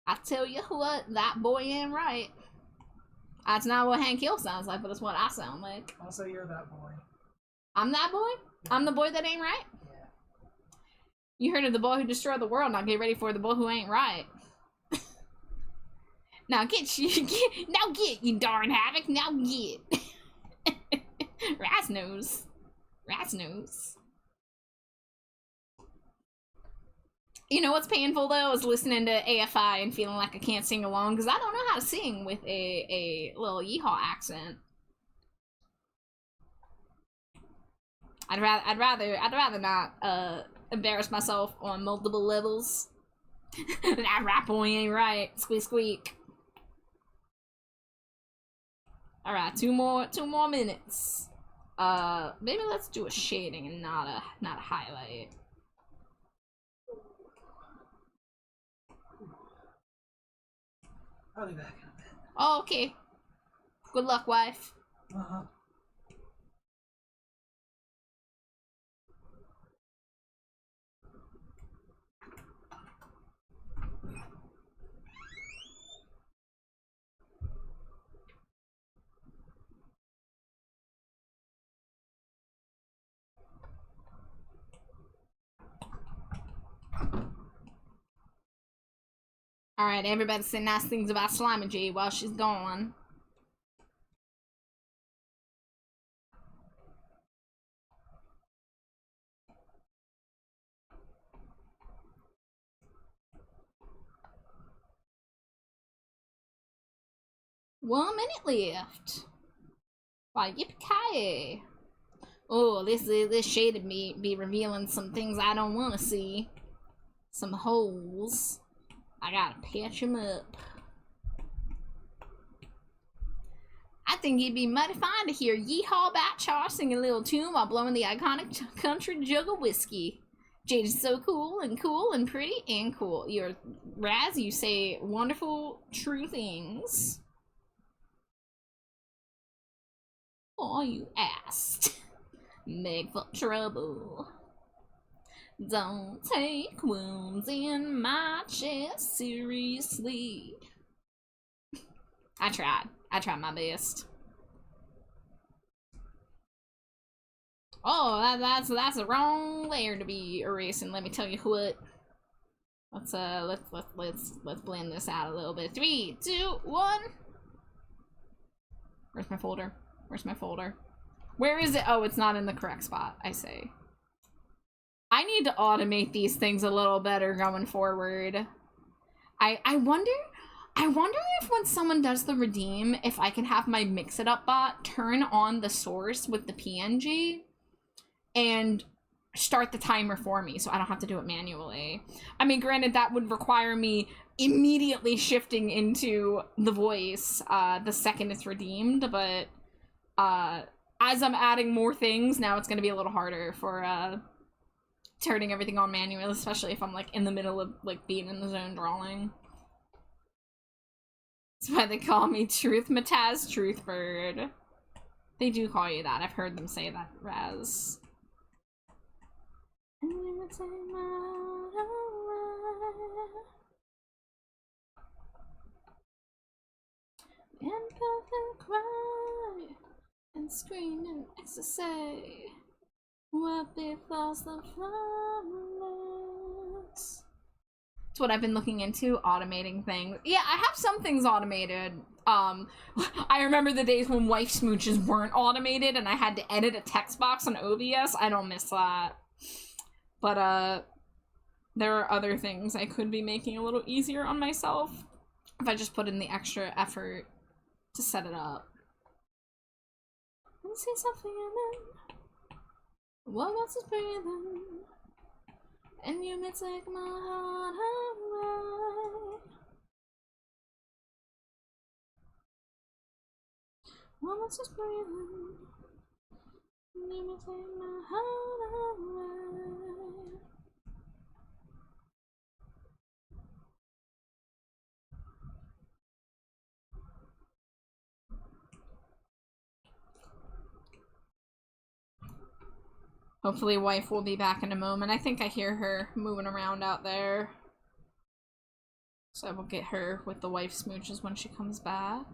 I tell you what, that boy ain't right. That's not what Hank Hill sounds like, but it's what I sound like. Also, you're that boy. I'm that boy? Yeah. I'm the boy that ain't right? Yeah. You heard of the boy who destroyed the world, now get ready for the boy who ain't right. Now get, you darn Havoc, now get. Rat's nose. You know what's painful though is listening to AFI and feeling like I can't sing along because I don't know how to sing with a little yeehaw accent. I'd rather not embarrass myself on multiple levels. That rap boy ain't right. Squeak squeak. All right, two more minutes. Maybe let's do a shading and not a highlight. I'll be back in a bit. Oh, okay. Good luck, wife. Uh-huh. Alright, everybody say nice things about Slimy G while she's gone. One minute left. Why, yippee-ki-yay. Oh, this shaded me be revealing some things I don't want to see. Some holes. I gotta patch them up. I think it'd be mighty fine to hear Yeehaw Batchar sing a little tune while blowing the iconic country jug of whiskey. Jade is so cool and pretty and cool. You're Raz, you say wonderful, true things. Oh, you asked. Make for trouble. Don't take wounds in my chest seriously. I tried my best. Oh, that's the wrong layer to be erasing. Let me tell you what. Let's blend this out a little bit. 3, 2, 1. Where's my folder? Where is it? Oh, it's not in the correct spot. I say. I need to automate these things a little better going forward. I wonder if when someone does the redeem, if I can have my Mix It Up bot turn on the source with the PNG and start the timer for me so I don't have to do it manually. I mean, granted, that would require me immediately shifting into the voice the second it's redeemed, but as I'm adding more things, now it's going to be a little harder for turning everything on manually, especially if I'm like in the middle of like being in the zone drawing. That's why they call me Truth Mataz Truthbird. They do call you that. I've heard them say that, Raz. And you would take my heart away. And go and cry and scream in ecstasy. What befalls the flowers? It's what I've been looking into, automating things. Yeah, I have some things automated. I remember the days when wife smooches weren't automated and I had to edit a text box on OBS. I don't miss that. But, there are other things I could be making a little easier on myself if I just put in the extra effort to set it up. Let me see something and then what else is breathing? And you may take my heart away. What else is breathing? And you may take my heart away. Hopefully wife will be back in a moment. I think I hear her moving around out there. So I will get her with the wife smooches when she comes back.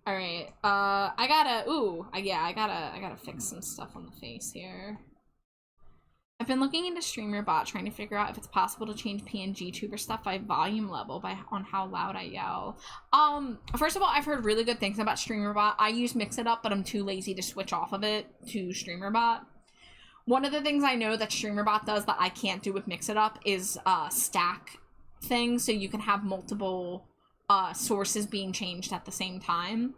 Alright, I gotta fix some stuff on the face here. I've been looking into StreamerBot, trying to figure out if it's possible to change PNG tuber stuff by volume level on how loud I yell. First of all, I've heard really good things about StreamerBot. I use Mix It Up, but I'm too lazy to switch off of it to StreamerBot. One of the things I know that StreamerBot does that I can't do with Mix It Up is stack things, so you can have multiple sources being changed at the same time.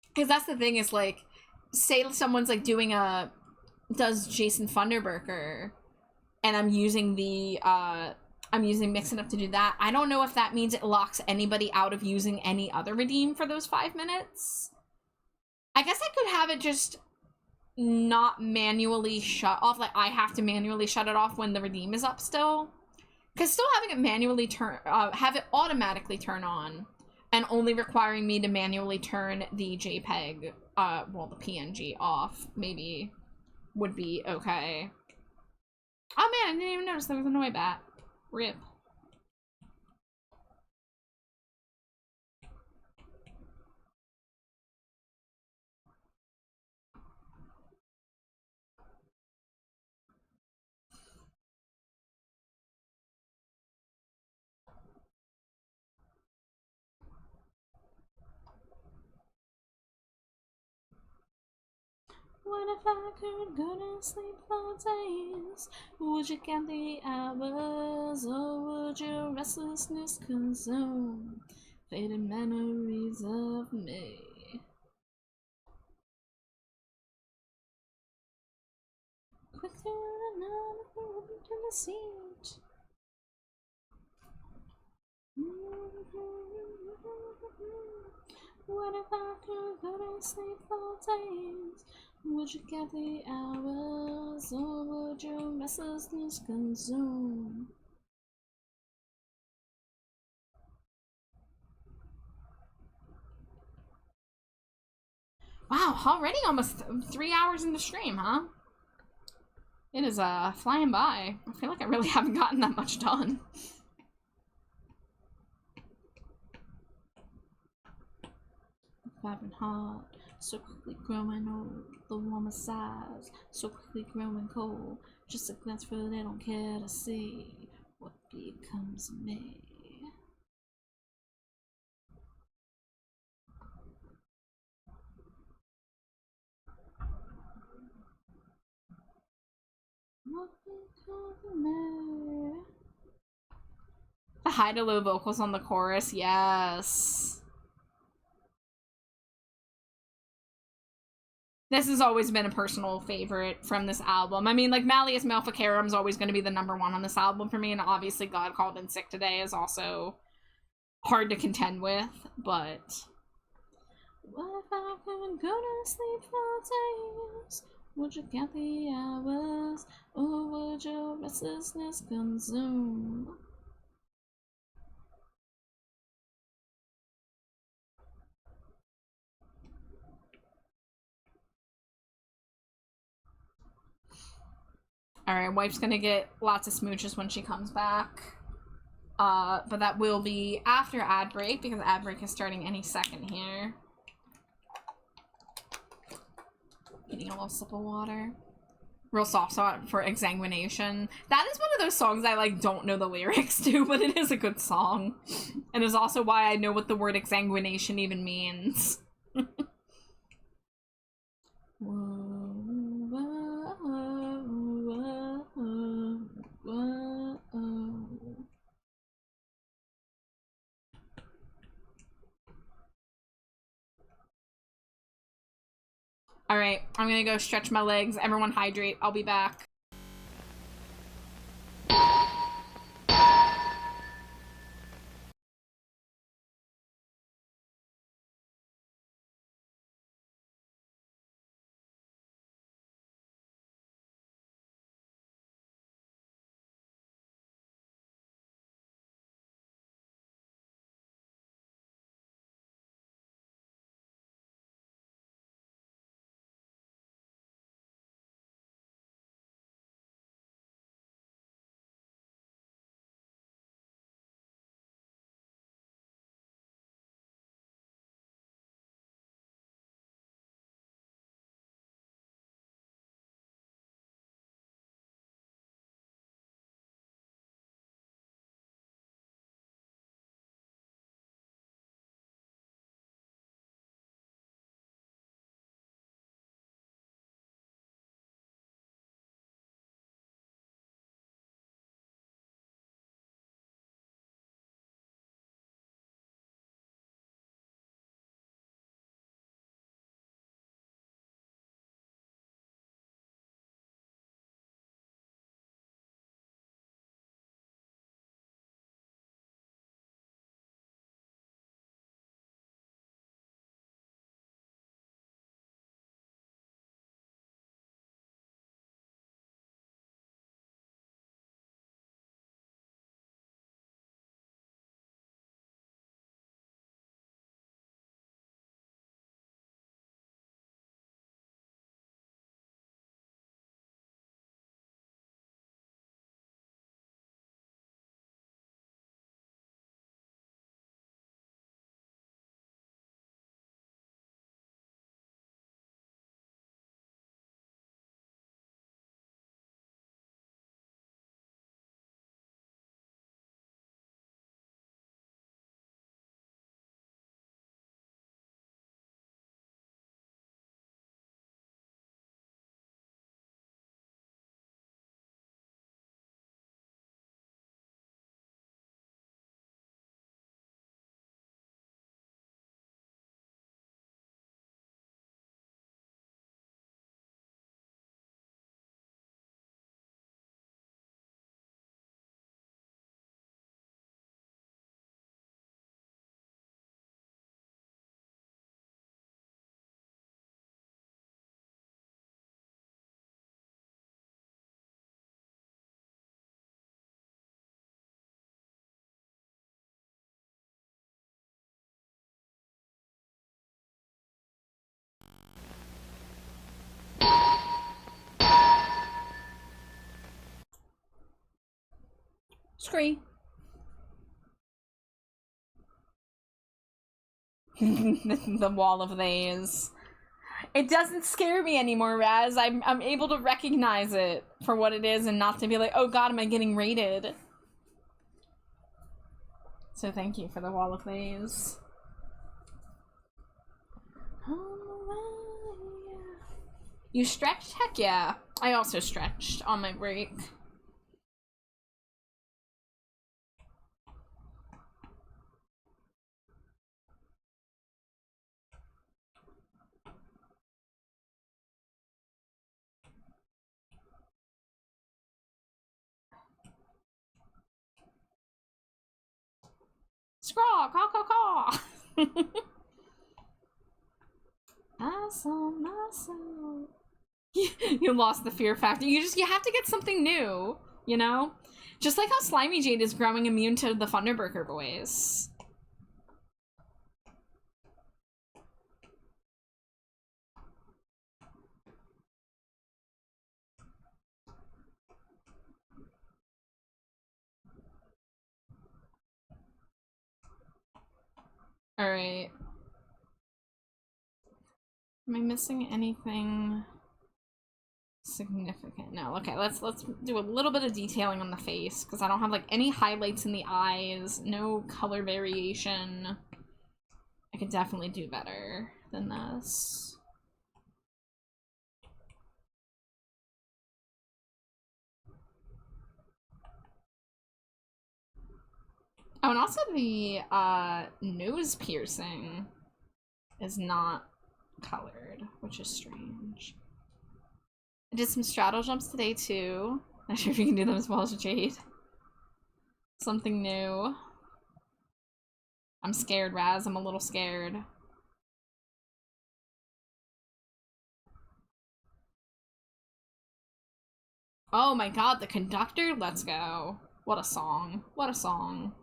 Because that's the thing is, like, say someone's like does Jason Funderburker, and I'm using Mix It Up to do that. I don't know if that means it locks anybody out of using any other redeem for those 5 minutes. I guess I could have it just not manually shut off. Like, I have to manually shut it off when the redeem is up still. Because still having it manually have it automatically turn on, and only requiring me to manually turn the JPEG, well, the PNG off, maybe would be okay. Oh man, I didn't even notice there was a Noibat. RIP. What if I could go to sleep for days? Would you count the hours, or would your restlessness consume faded memories of me? Quick through the night, open to the seat. What if I could go to sleep for days? Would you count the hours, or would your restlessness consume? Wow, already almost 3 hours in the stream, huh? It is flying by. I feel like I really haven't gotten that much done. Vibing hot, so quickly growing old. The warmer sides, so quickly growing cold. Just a glance for they don't care to see what becomes of me. What becomes of me? The high to low vocals on the chorus, yes. This has always been a personal favorite from this album. I mean, like, Malleus Maleficarum's always going to be the #1 on this album for me, and obviously God Called in Sick Today is also hard to contend with, but... What if I could go to sleep for days? Would you count the hours, or would your restlessness consume? Alright, wife's gonna get lots of smooches when she comes back. But that will be after ad break, because ad break is starting any second here. Getting a little sip of water. Real soft spot for Exsanguination. That is one of those songs I, like, don't know the lyrics to, but it is a good song. And is also why I know what the word Exsanguination even means. Alright, I'm gonna go stretch my legs. Everyone hydrate. I'll be back. Scree. The wall of lays. It doesn't scare me anymore, Raz. I'm able to recognize it for what it is and not to be like, oh god, am I getting raided? So thank you for the wall of lays. You stretched? Heck yeah. I also stretched on my break. Scraw, caw, caw, caw. Awesome. You lost the fear factor. You have to get something new, you know? Just like how Slimy Jade is growing immune to the Thunderburger boys. Alright. Am I missing anything significant? No. Okay, let's do a little bit of detailing on the face, because I don't have like any highlights in the eyes, no color variation. I could definitely do better than this. Oh, and also the nose piercing is not colored, which is strange. I did some straddle jumps today too. Not sure if you can do them as well as Jade. Something new. I'm scared, Raz. I'm a little scared. Oh my god, the conductor? Let's go. What a song. What a song.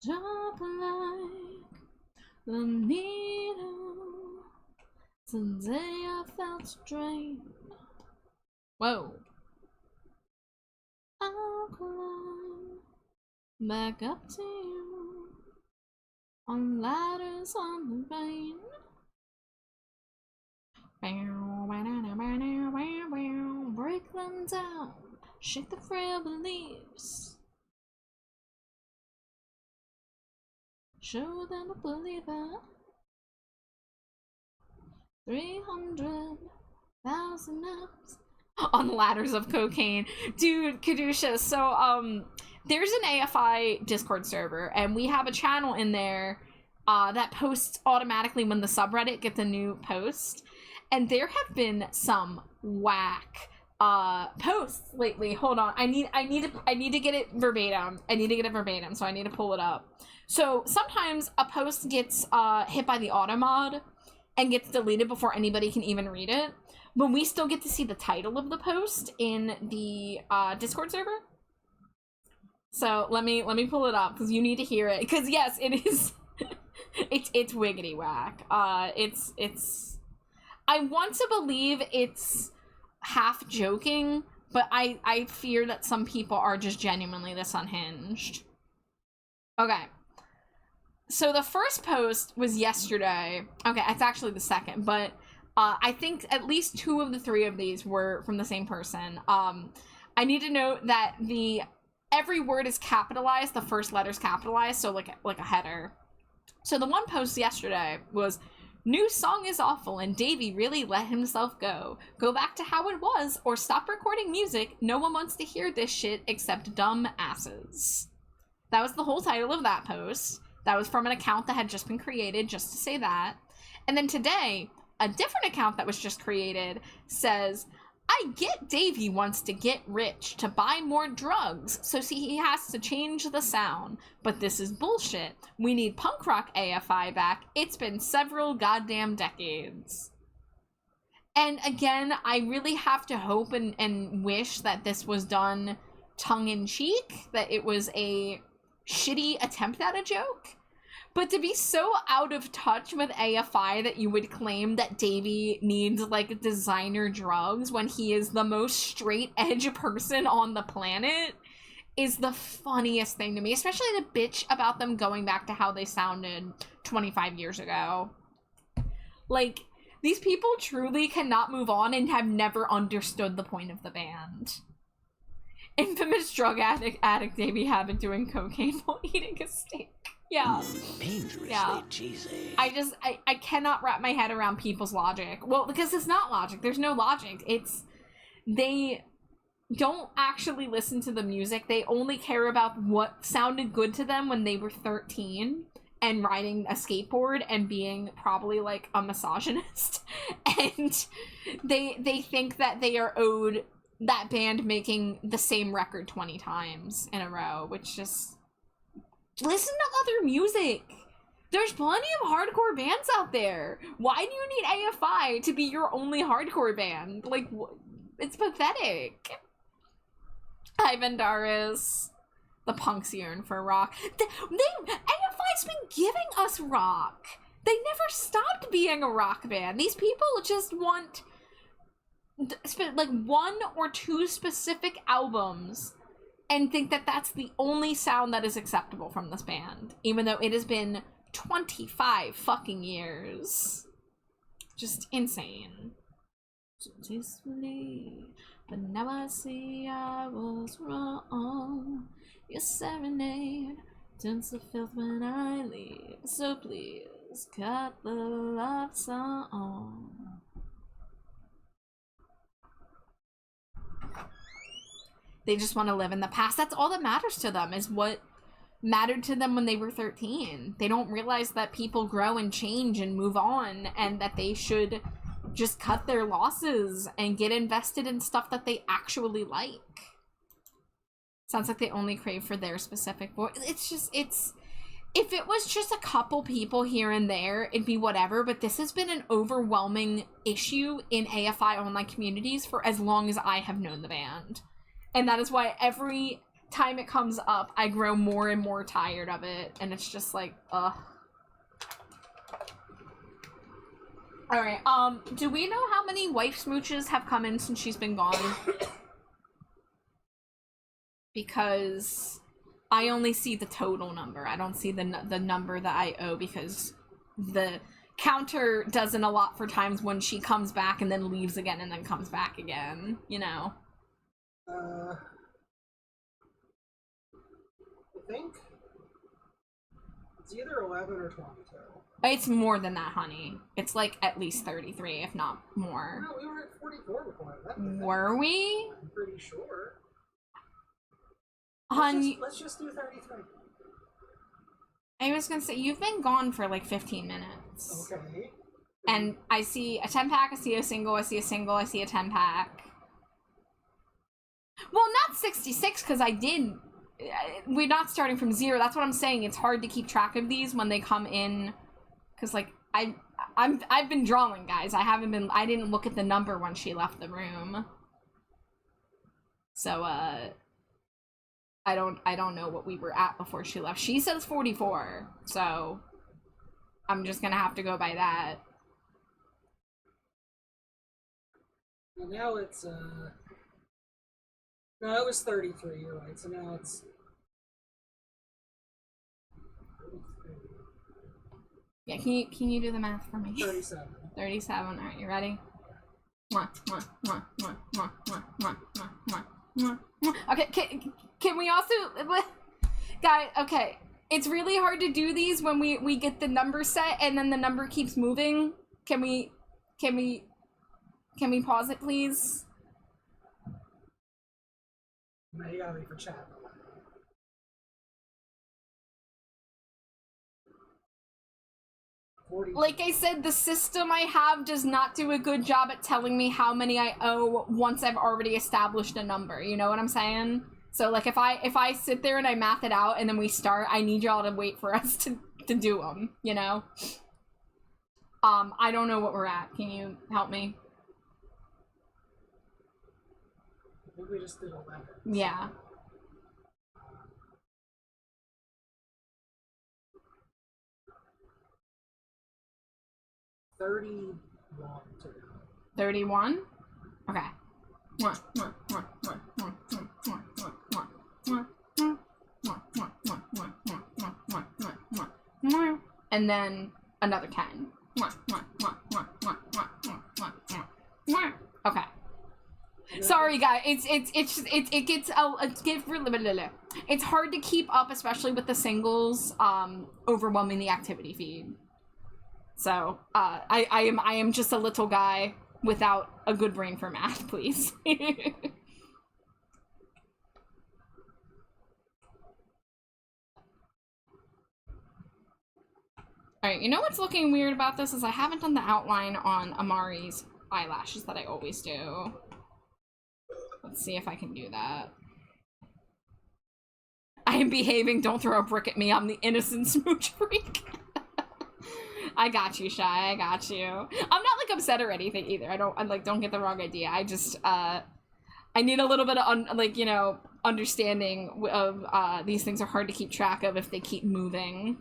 Drop like the needle. Today I felt strange. Whoa. I'll climb back up to you on ladders on the vein. Break them down, shake the frail beliefs. Show them a believer. 300,000 apps on ladders of cocaine. Dude, Kadusha, so, there's an AFI Discord server, and we have a channel in there, that posts automatically when the subreddit gets a new post. And there have been some whack, posts lately. Hold on, I need to get it verbatim. So I need to pull it up. So sometimes a post gets, hit by the automod and gets deleted before anybody can even read it, but we still get to see the title of the post in the Discord server. So let me pull it up, because you need to hear it, because yes, it is it's wiggity whack. It's I want to believe it's half joking, but I fear that some people are just genuinely this unhinged. Okay. So the first post was yesterday. Okay, it's actually the second, but I think at least 2 of the 3 of these were from the same person. I need to note that every word is capitalized, the first letter's capitalized, so like a header. So the one post yesterday was, "New song is awful and Davey really let himself go. Go back to how it was or stop recording music. No one wants to hear this shit except dumb asses." That was the whole title of that post. That was from an account that had just been created, just to say that. And then today, a different account that was just created says, "I get Davey wants to get rich to buy more drugs, so see he has to change the sound. But this is bullshit. We need punk rock AFI back. It's been several goddamn decades." And again, I really have to hope and wish that this was done tongue-in-cheek, that it was a shitty attempt at a joke. But to be so out of touch with AFI that you would claim that Davey needs, like, designer drugs when he is the most straight edge person on the planet is the funniest thing to me. Especially the bitch about them going back to how they sounded 25 years ago. Like, these people truly cannot move on and have never understood the point of the band. Infamous drug addict Davey Habit doing cocaine while eating a steak. Yeah. Dangerously cheesy. I cannot wrap my head around people's logic. Well, because it's not logic. There's no logic. They don't actually listen to the music. They only care about what sounded good to them when they were 13 and riding a skateboard and being probably like a misogynist. And they think that they are owed that band making the same record 20 times in a row, which just... Listen to other music! There's plenty of hardcore bands out there! Why do you need AFI to be your only hardcore band? Like, it's pathetic. Hi, Vendaris. The punks yearn for rock. AFI's been giving us rock! They never stopped being a rock band. These people just want... like 1 or 2 specific albums and think that that's the only sound that is acceptable from this band, even though it has been 25 fucking years. Just insane. So tastefully, but now I see I was wrong. Your serenade turns to filth when I leave, so please cut the love song. They just want to live in the past. That's all that matters to them, is what mattered to them when they were 13. They don't realize that people grow and change and move on, and that they should just cut their losses and get invested in stuff that they actually like. Sounds like they only crave for their specific voice. It's just, if it was just a couple people here and there, it'd be whatever, but this has been an overwhelming issue in AFI online communities for as long as I have known the band. And that is why every time it comes up, I grow more and more tired of it. And it's just like, ugh. Alright, do we know how many wife smooches have come in since she's been gone? Because I only see the total number. I don't see the number that I owe, because the counter doesn't allot for times when she comes back and then leaves again and then comes back again, you know? I think it's either 11 or 22. It's more than that, honey. It's like at least 33, if not more. No, we were at 44 before I left. Were we? I'm pretty sure. Honey, let's just do 33. I was gonna say, you've been gone for like 15 minutes. Okay. And I see a 10-pack, I see a single, I see a single, I see a 10-pack. Well, not 66, because I did... We're not starting from 0. That's what I'm saying. It's hard to keep track of these when they come in. Because, like, I've been drawing, guys. I didn't look at the number when she left the room. So, I don't know what we were at before she left. She says 44, so I'm just gonna have to go by that. Well, now it's, no, it was 33, you're right, so now it's... 33. Yeah, can you do the math for me? 37. 37, alright, you ready? Okay, can we also... Guys, okay, it's really hard to do these when we get the number set and then the number keeps moving. Can we pause it, please? No, you gotta wait for chat. Like I said, the system I have does not do a good job at telling me how many I owe once I've already established a number. You know what I'm saying? So like if I sit there and I math it out and then we start, I need y'all to wait for us to do them, you know? I don't know what we're at. Can you help me? I think we just did 11. Yeah. $31. 31? Okay. And then another 10. Okay. Sorry, guys. It's hard to keep up, especially with the singles overwhelming the activity feed. So, I am just a little guy without a good brain for math, please. Alright, you know what's looking weird about this is I haven't done the outline on Amari's eyelashes that I always do. Let's see if I can do that. I am behaving, don't throw a brick at me, I'm the innocent smooch freak. I got you, Shy, I got you. I'm not, like, upset or anything either. Don't get the wrong idea. I just, I need a little bit of, like, you know, understanding of, these things are hard to keep track of if they keep moving.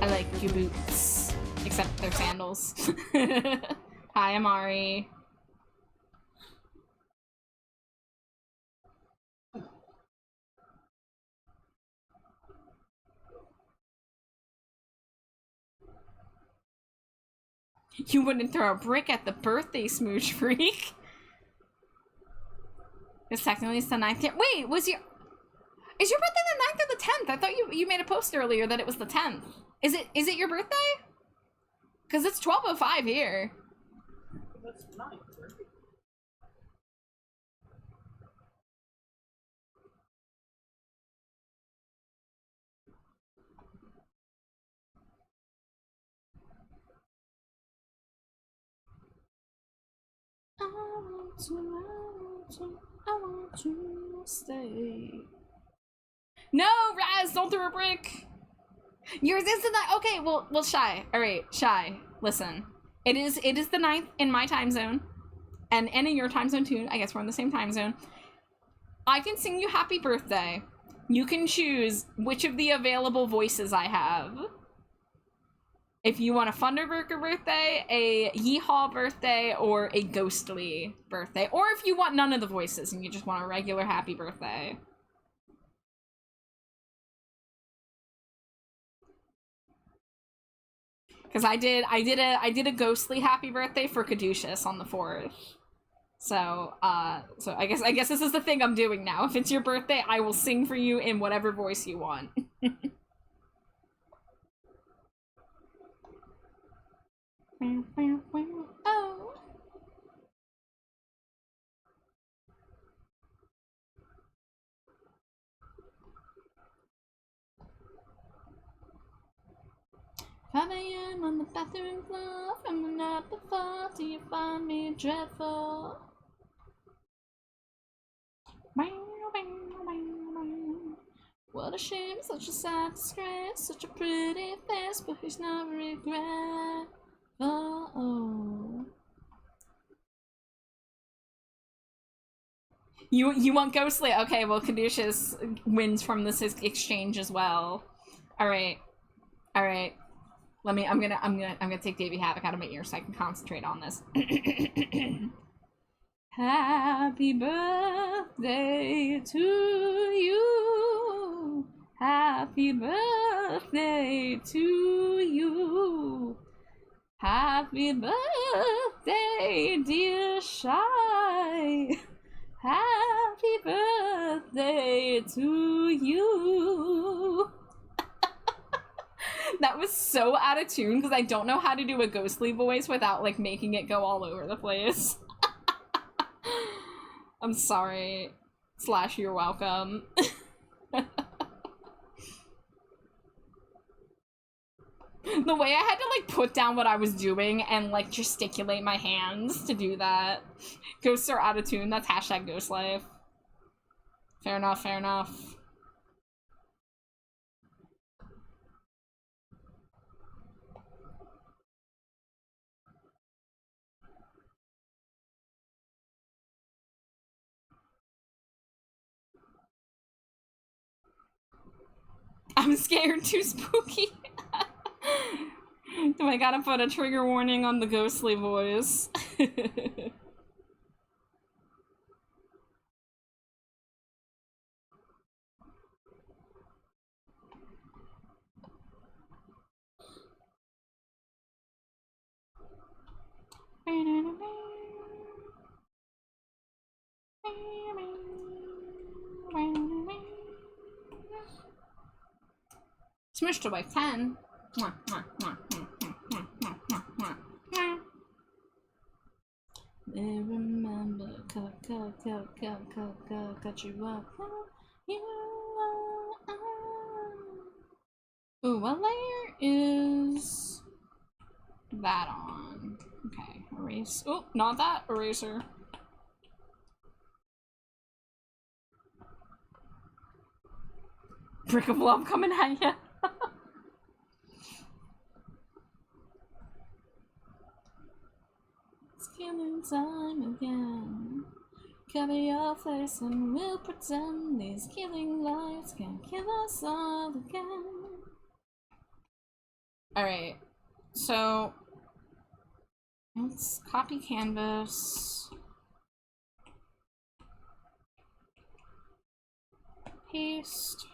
I like your boots, except they're sandals. Hi, Amari. You wouldn't throw a brick at the birthday smooch freak. It's technically the 9th. Wait, is your birthday the 9th or the 10th? I thought you made a post earlier that it was the 10th. Is it your birthday? Because it's 12:05 here. That's 9th, right? I want to stay. No, Raz, don't throw a brick. Yours is the 9th. Okay, well, Shy. All right, Shy. Listen, it is the 9th in my time zone, and in your time zone too. I guess we're in the same time zone. I can sing you happy birthday. You can choose which of the available voices I have. If you want a Thunderburger birthday, a Yeehaw birthday, or a Ghostly birthday. Or if you want none of the voices and you just want a regular happy birthday. Because I did a Ghostly happy birthday for Caduceus on the 4th. So I guess this is the thing I'm doing now. If it's your birthday, I will sing for you in whatever voice you want. Oh. "5 a.m. on the bathroom floor, from the night before, do you find me dreadful? What a shame, such a sad disgrace, such a pretty face, but who's not regret? Oh. You want Ghostly? Okay, well, Caduceus wins from this exchange as well. All right. I'm gonna take Davey Havoc out of my ear so I can concentrate on this. Happy birthday to you. Happy birthday to you. Happy birthday, dear Shy. Happy birthday to you. That was so out of tune because I don't know how to do a Ghostly voice without like making it go all over the place. I'm sorry. / you're welcome. The way I had to like put down what I was doing and like gesticulate my hands to do that. Ghosts are out of tune. That's hashtag ghost life. Fair enough, fair enough. I'm scared, too spooky. Do I gotta put a trigger warning on the Ghostly voice? Smushed away 10. They remember you up. Ooh, what layer is that on? Okay, erase. Oh, not that eraser. Brick of love coming at ya. It's killing time again. Cover your face and we'll pretend these killing lights can kill us all again. Alright, so let's copy canvas. Paste.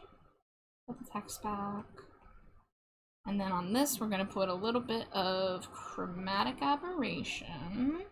Put the text back. And then on this, we're gonna put a little bit of chromatic aberration.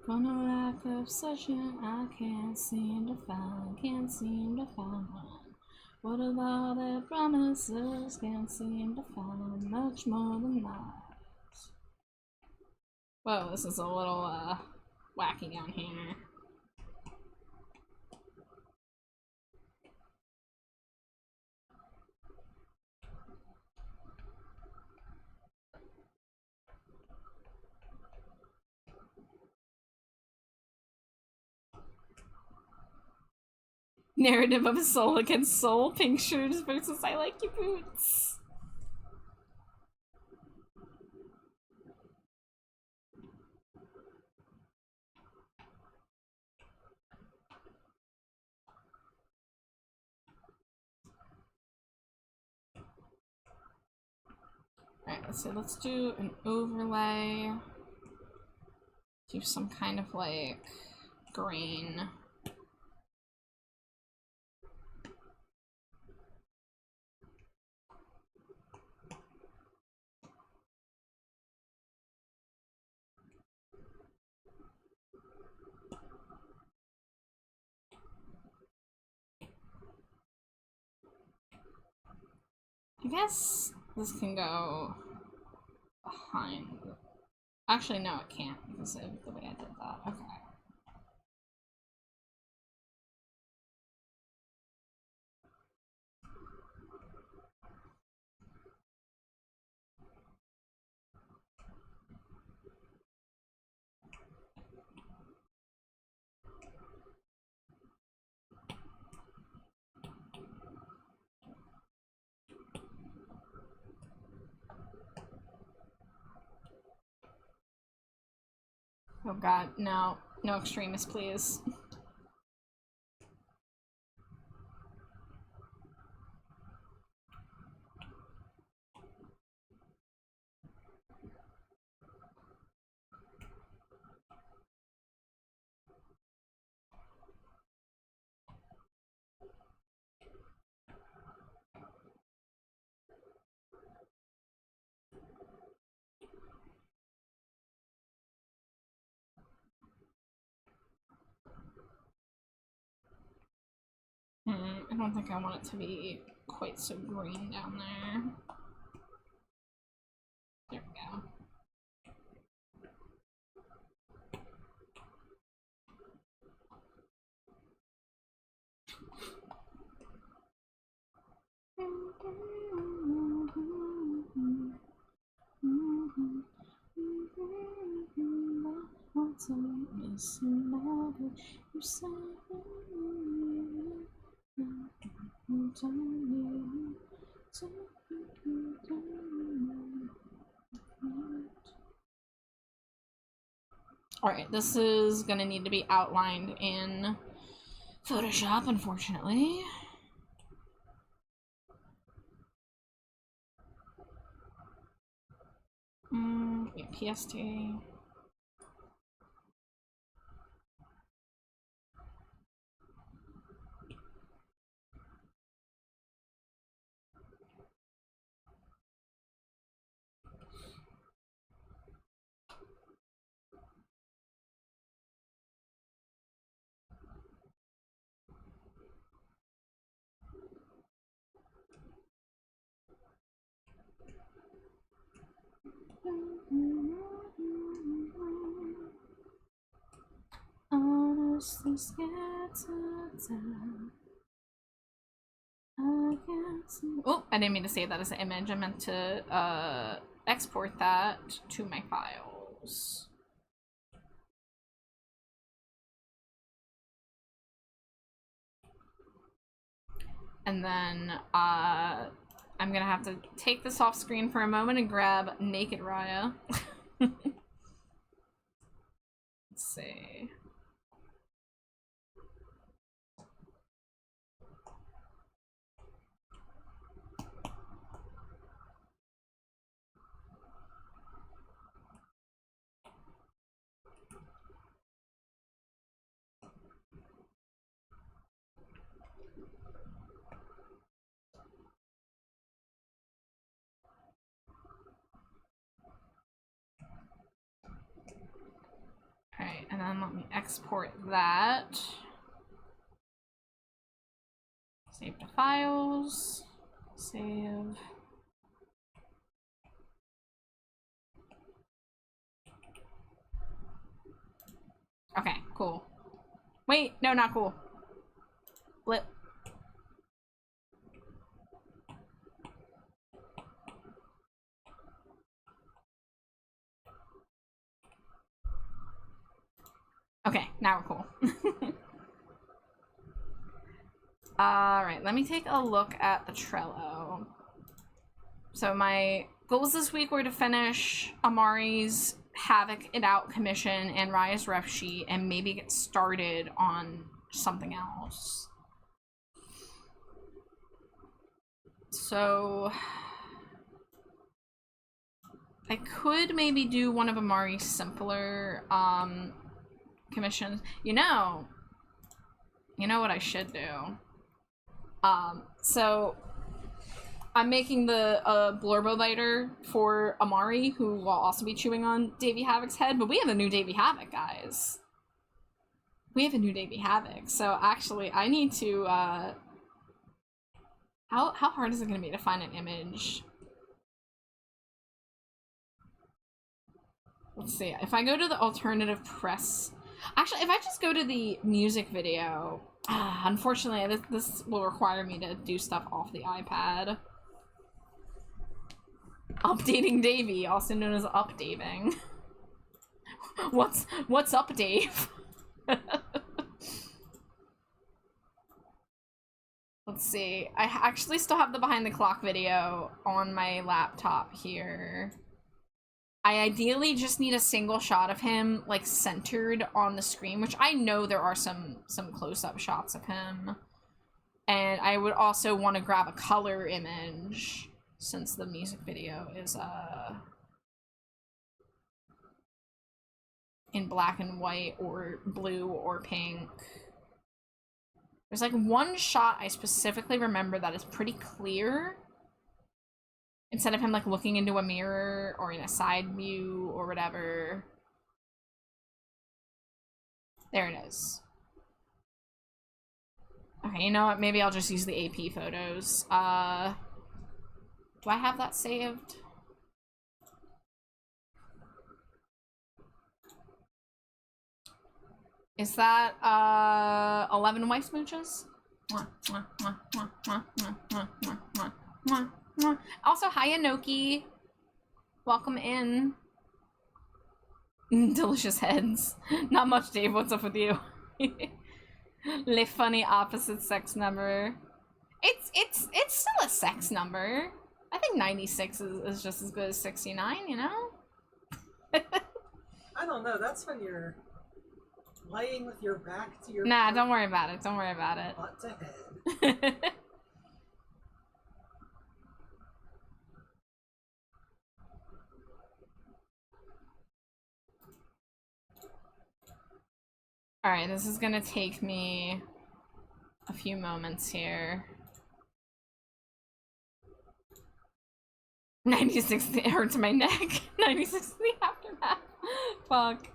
On a lack of obsession, I can't seem to find one. What of all their promises, can't seem to find much more than that. Whoa, this is a little, wacky down here. Narrative of a soul against soul, pink shoes versus I like your boots. Alright, so let's do an overlay. Do some kind of like grain. I guess this can go behind. Actually, no, it can't because of the way I did that. Okay. Oh god, no. No extremists, please. I don't think I want it to be quite so green down there. There we go. Alright, this is gonna need to be outlined in Photoshop, unfortunately. Yeah, PST. Honestly scared to die. Oh, I didn't mean to save that as an image. I meant to export that to my files. And then I'm gonna have to take this off screen for a moment and grab Naked Raya. Let's see. Alright, and then let me export that. Save to files. Save. Okay, cool. Wait, no, not cool. Blip. Okay, now we're cool. Alright, let me take a look at the Trello. So my goals this week were to finish Amari's Havoc It Out commission and Raya's ref sheet and maybe get started on something else. So I could maybe do one of Amari's simpler commissions. You know what I should do? So I'm making the Blurbo lighter for Amari, who will also be chewing on Davey Havoc's head, but we have a new Davey Havoc, guys. We have a new Davey Havoc, so actually I need to, how hard is it gonna be to find an image? Let's see, if I go to the alternative press, actually, if I just go to the music video, unfortunately, this will require me to do stuff off the iPad. Updating Davey, also known as updating. What's up, Dave? Let's see. I actually still have the behind the clock video on my laptop here. I ideally just need a single shot of him, like, centered on the screen, which I know there are some close-up shots of him. And I would also want to grab a color image, since the music video is, in black and white, or blue, or pink. There's, like, one shot I specifically remember that is pretty clear. Instead of him, like, looking into a mirror or in a side view or whatever. There it is. Okay, you know what? Maybe I'll just use the AP photos. Do I have that saved? Is that, 11 wife smooches? Also, hi Anoki. Welcome in. Delicious heads. Not much, Dave. What's up with you? Le funny opposite sex number. It's still a sex number. I think 96 is just as good as 69, you know? I don't know, that's when you're laying with your back to your Nah, don't worry about it. Don't worry about it. butt to head. Alright, this is gonna take me a few moments here. 96, it hurts my neck. 96 in the aftermath. Fuck.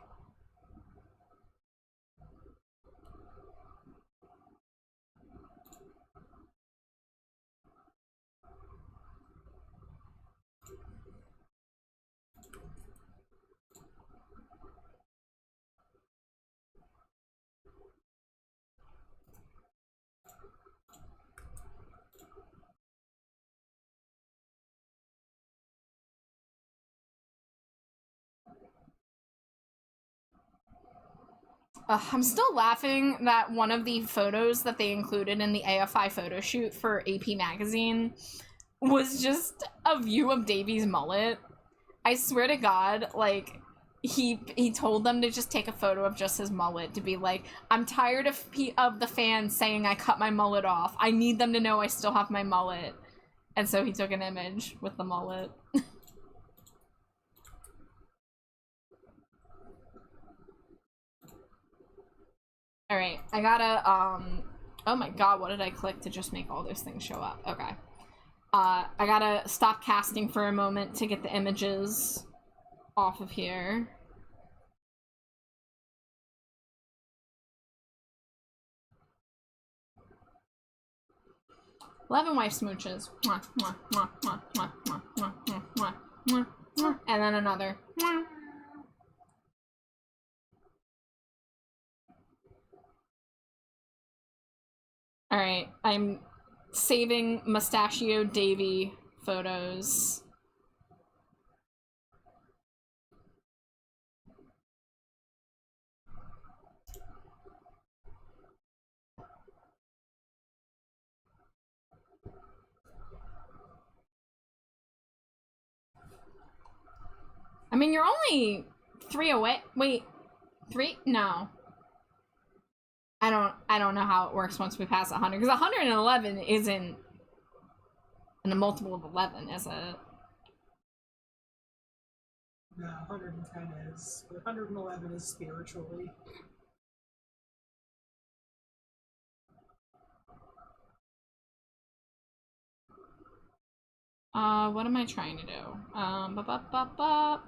I'm still laughing that one of the photos that they included in the AFI photo shoot for AP Magazine was just a view of Davy's mullet. I swear to God, like, he told them to just take a photo of just his mullet to be like, I'm tired of the fans saying I cut my mullet off. I need them to know I still have my mullet. And so he took an image with the mullet. Alright, I gotta, oh my god, what did I click to just make all those things show up? Okay. I gotta stop casting for a moment to get the images off of here. Love and wife smooches. Mwah, mwah, mwah, mwah, mwah, mwah, mwah, mwah, mwah, mwah, mwah. And then another. Mwah. Alright, I'm saving Mustachio Davy photos. I mean, you're only 3 away. Wait, 3? No. I don't know how it works once we pass 100, because 111 isn't a multiple of 11, is it? No, 110 is, but 111 is spiritually. What am I trying to do? Bup.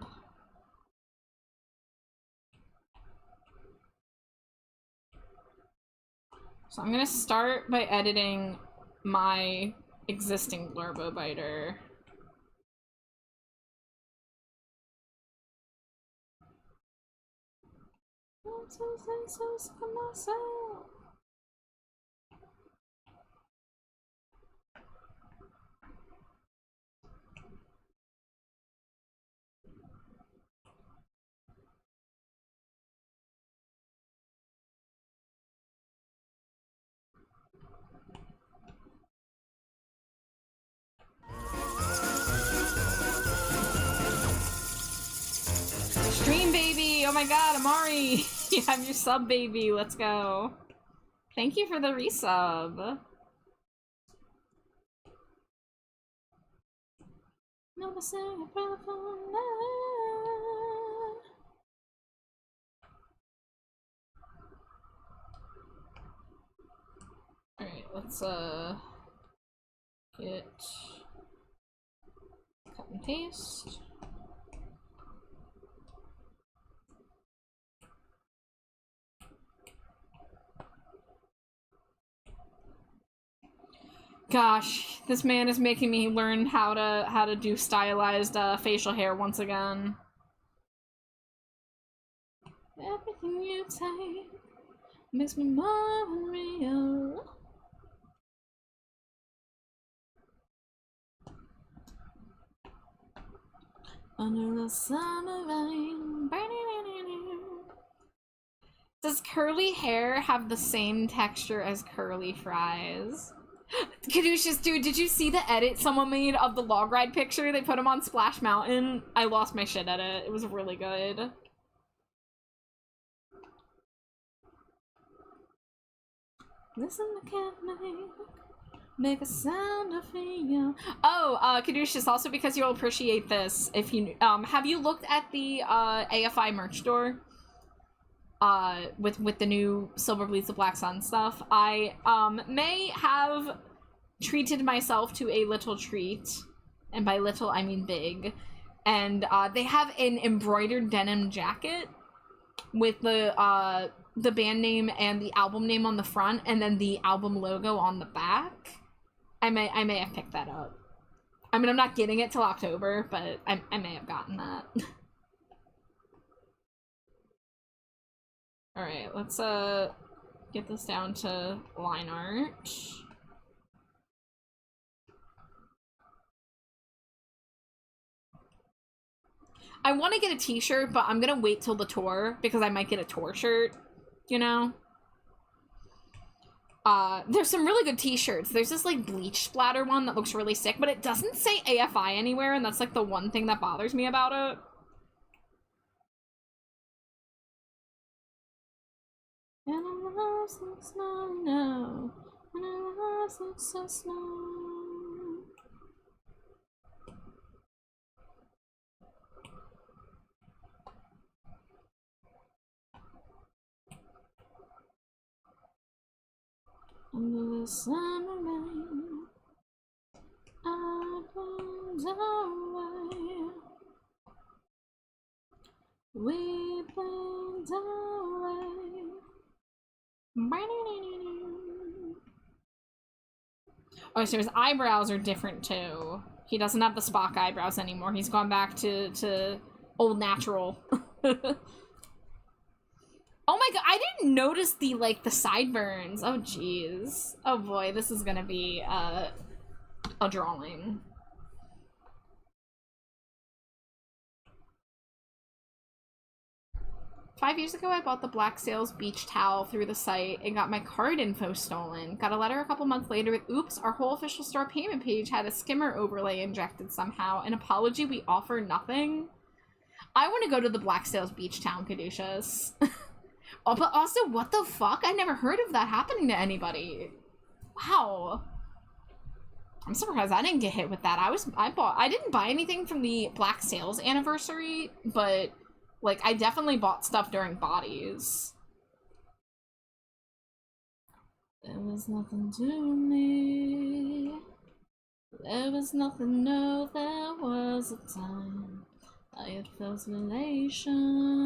So I'm gonna start by editing my existing Blurbo Biter. I'm so sick of myself. Stream baby! Oh my god, Amari! You have your sub baby, let's go. Thank you for the resub. Alright, let's get cut and paste. Gosh, this man is making me learn how to do stylized facial hair once again. Everything you take makes me more unreal. Under the summer rain. Does curly hair have the same texture as curly fries? Caduceus, dude, did you see the edit someone made of the log ride picture? They put him on Splash Mountain. I lost my shit at it. It was really good. Listen to cat make a sound of fear. Oh, Caduceus, also because you'll appreciate this if you have you looked at the AFI merch store? With the new Silver Bleeds the Black Sun stuff. I may have treated myself to a little treat, and by little I mean big. And they have an embroidered denim jacket with the band name and the album name on the front, and then the album logo on the back. I may have picked that up. I mean, I'm not getting it till October, but I may have gotten that. Alright, let's get this down to line art. I want to get a t-shirt, but I'm gonna wait till the tour because I might get a tour shirt, you know? There's some really good t-shirts. There's this like bleach splatter one that looks really sick, but it doesn't say AFI anywhere, and that's like the one thing that bothers me about it. And our lives look snow now, and our lives look so snow. Under the summer rain, I burned away. We burned away. Oh, so his eyebrows are different too. He doesn't have the Spock eyebrows anymore. He's gone back to old natural. Oh my god, I didn't notice the sideburns. Oh jeez. Oh boy, this is gonna be a drawing. Five years ago, I bought the Black Sails beach towel through the site and got my card info stolen. Got a letter a couple months later with, oops, our whole official store payment page had a skimmer overlay injected somehow. An apology we offer nothing. I want to go to the Black Sails beach town, Caduceus. Oh, but also, what the fuck? I never heard of that happening to anybody. Wow. I'm surprised I didn't get hit with that. I didn't buy anything from the Black Sails anniversary, but like, I definitely bought stuff during bodies. There was nothing to me. There was nothing, no, there was a time I had felt elation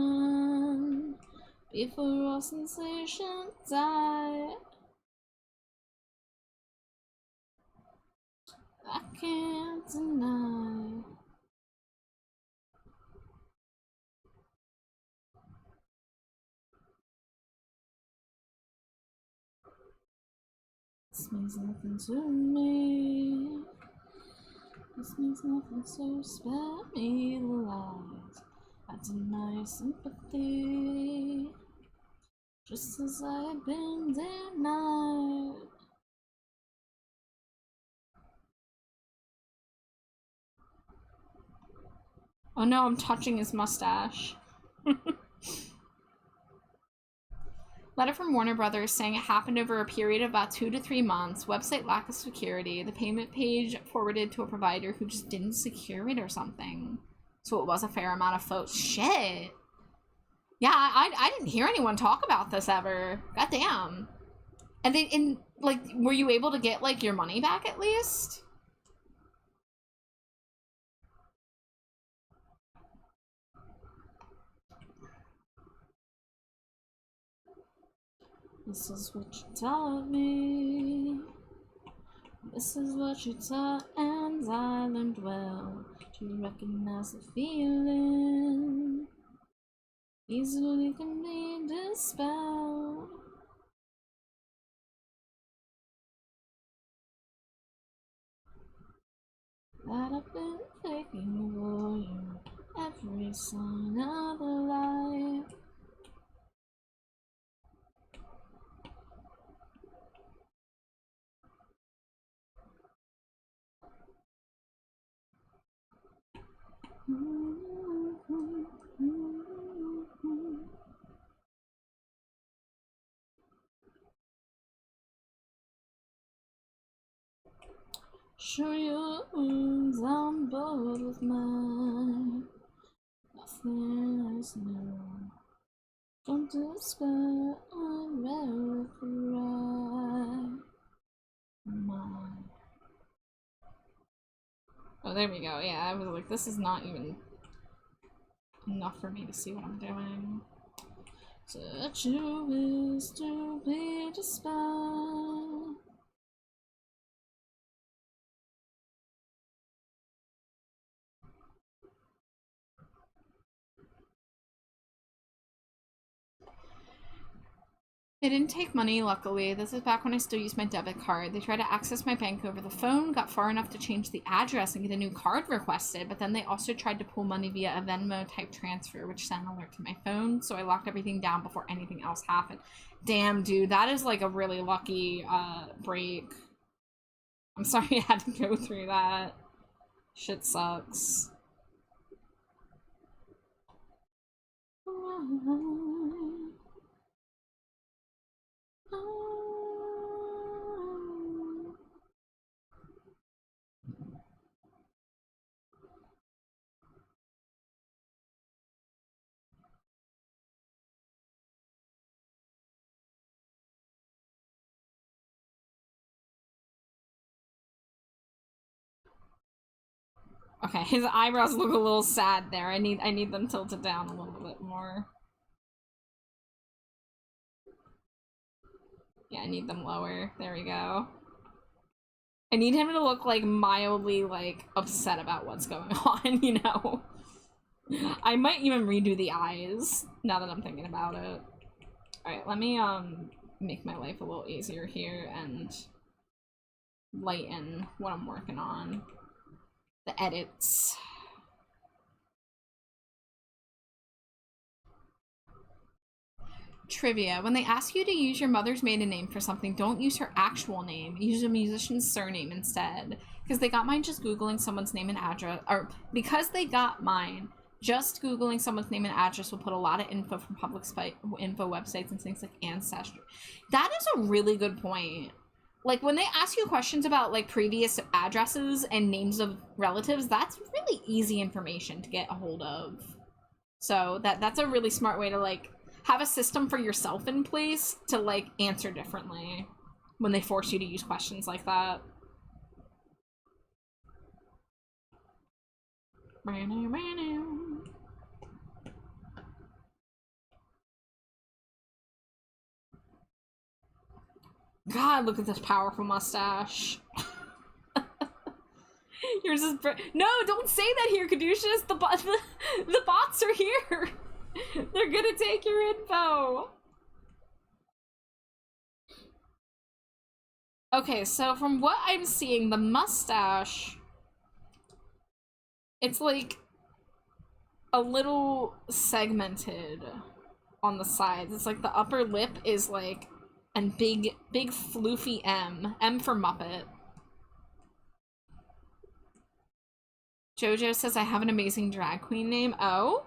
before all sensation died. I can't deny. This means nothing to me. This means nothing, so spare me the lies. I deny sympathy, just as I have been denied. Oh no, I'm touching his mustache. Letter from Warner Brothers saying it happened over a period of about 2 to 3 months. Website lack of security. The payment page forwarded to a provider who just didn't secure it or something. So it was a fair amount of folks. Shit. Yeah, I didn't hear anyone talk about this ever. Goddamn. And were you able to get, like, your money back at least? This is what you taught me. This is what you taught, and I learned well to recognize the feeling. Easily can be dispelled. That I've been faking for you. every sign of life. Sure your wounds on board with mine. Nothing is new. Don't despair, I'm ready to ride. Mine. Oh, there we go. Yeah, I was like, this is not even enough for me to see what I'm doing. Such a wish to be despised. They didn't take money, luckily. This is back when I still used my debit card. They tried to access my bank over the phone, got far enough to change the address and get a new card requested, but then they also tried to pull money via a Venmo-type transfer, which sent an alert to my phone, so I locked everything down before anything else happened. Damn, dude, that is like a really lucky break. I'm sorry I had to go through that. Shit sucks. Okay, his eyebrows look a little sad there. I need them tilted down a little bit more. Yeah, I need them lower. There we go. I need him to look like mildly like upset about what's going on, you know? I might even redo the eyes now that I'm thinking about it. Alright, let me make my life a little easier here and lighten what I'm working on. The edits. Trivia. When they ask you to use your mother's maiden name for something, don't use her actual name. Use a musician's surname instead. Because they got mine just Googling someone's name and address. Or because they got mine, just Googling someone's name and address will put a lot of info from public info websites and things like Ancestry. That is a really good point. Like, when they ask you questions about, like, previous addresses and names of relatives, that's really easy information to get a hold of. So that's a really smart way to, like, have a system for yourself in place to, like, answer differently when they force you to use questions like that. God, look at this powerful mustache. Yours is no, don't say that here, Caduceus. The bots are here. They're gonna take your info. Okay, so from what I'm seeing, the mustache, it's like a little segmented on the sides. It's like the upper lip is like a big floofy M. M for Muppet. Jojo says I have an amazing drag queen name. Oh?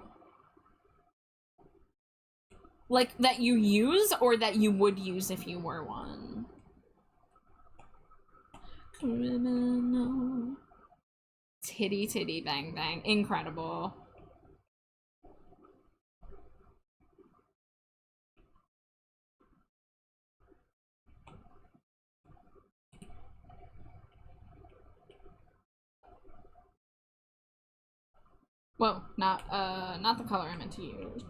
Like that you use or that you would use if you were one? Criminal. Titty titty bang bang. Incredible. Whoa, not the color I meant to use.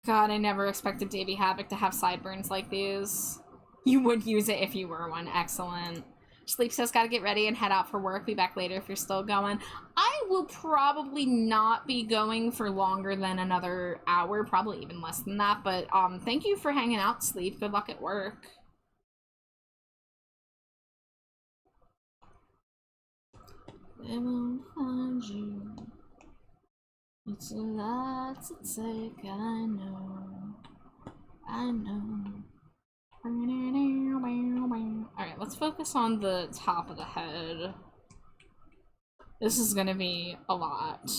God, I never expected Davey Havoc to have sideburns like these. You would use it if you were one. Excellent. Sleep says, gotta get ready and head out for work. Be back later if you're still going. I will probably not be going for longer than another hour, probably even less than that, but thank you for hanging out, Sleep. Good luck at work. They won't find you. It's a lot to take, I know. I know. Alright, let's focus on the top of the head. This is gonna be a lot.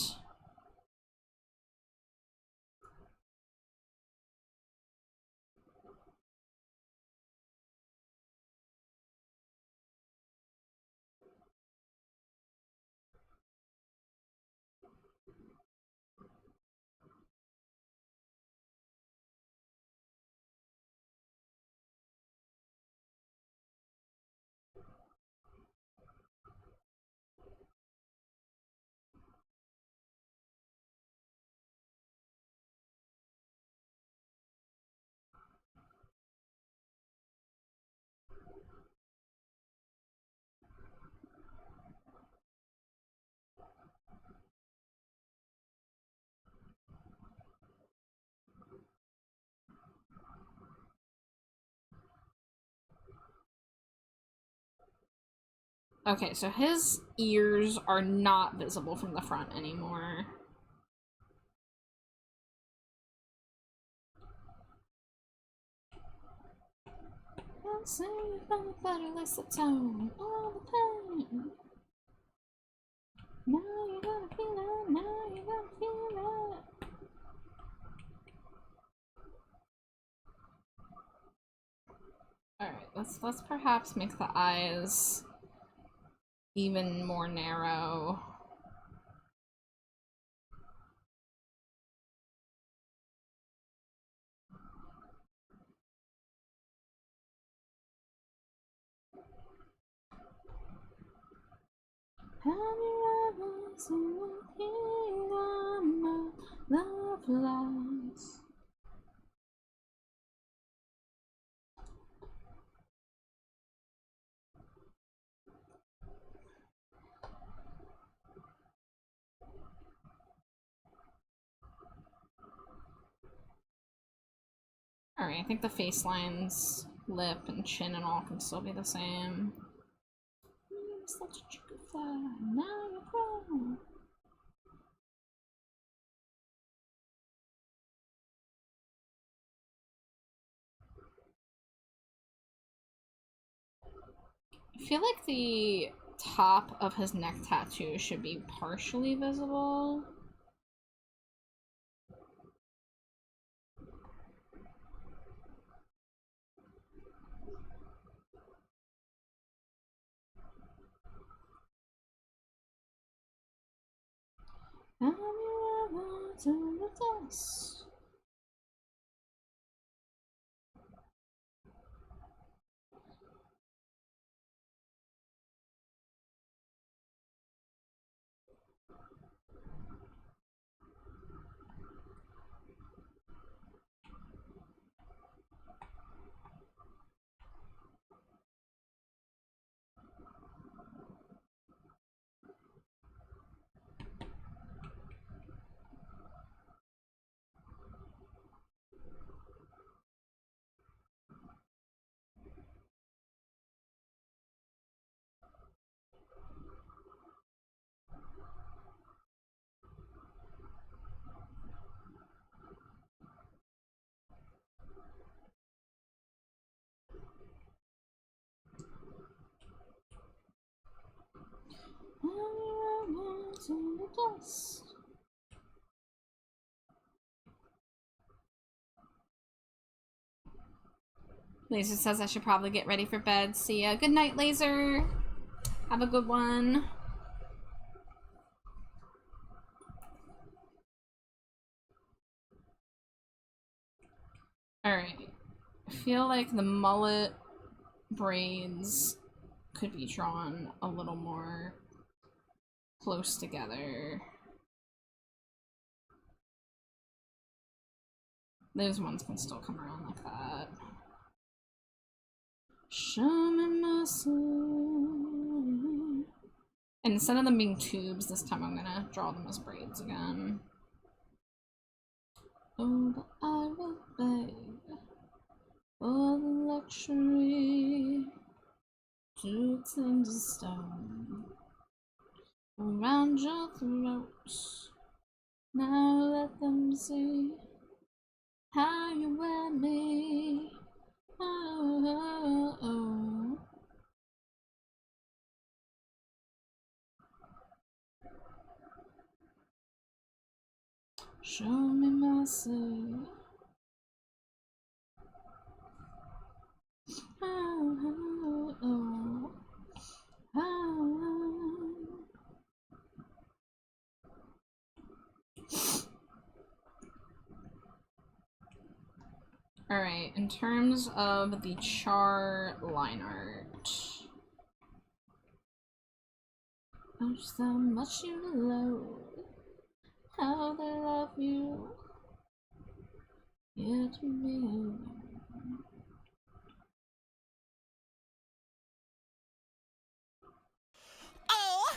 Okay, so his ears are not visible from the front anymore. I'll say from the butterless tone, all the pain. Now you're gonna feel it, now you're gonna feel it. Alright, let's perhaps make the eyes even more narrow. Have you ever seen the kingdom of love lies? Alright, I think the face lines, lip, and chin and all can still be the same. You're such a chicken fly, now you're grown. I feel like the top of his neck tattoo should be partially visible. Have you ever turned the dust? Have you ever turned the dust? Laser says I should probably get ready for bed. See ya. Good night, Laser. Have a good one. Alright. I feel like the mullet braids could be drawn a little more close together. Those ones can still come around like that. Show me mercy. And instead of them being tubes, this time I'm gonna draw them as braids again. Oh, but I will beg for the luxury to tend to stone around your throat. Now let them see how you wear me. Oh, oh, oh. Show me mercy. Oh, oh, oh. Oh. Alright, in terms of the char line art. Oh, just how much you love, how they love you, yet to me. Oh!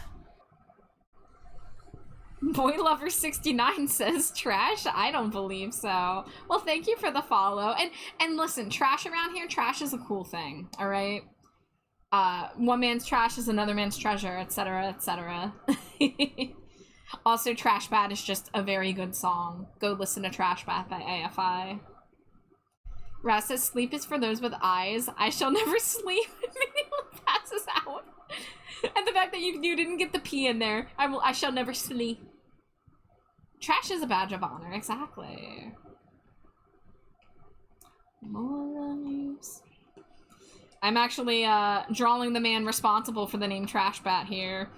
Boy Lover 69 says trash. I don't believe so. Well, thank you for the follow. And listen, trash around here, trash is a cool thing, all right? One man's trash is another man's treasure, etc., etc. Also, Trash Bat is just a very good song. Go listen to Trash Bat by AFI. Raz says, sleep is for those with eyes. I shall never sleep. Minnie passes out. And the fact that you didn't get the P in there, I shall never sleep. Trash is a badge of honor, exactly. More than you. I'm actually drawing the man responsible for the name Trash Bat here.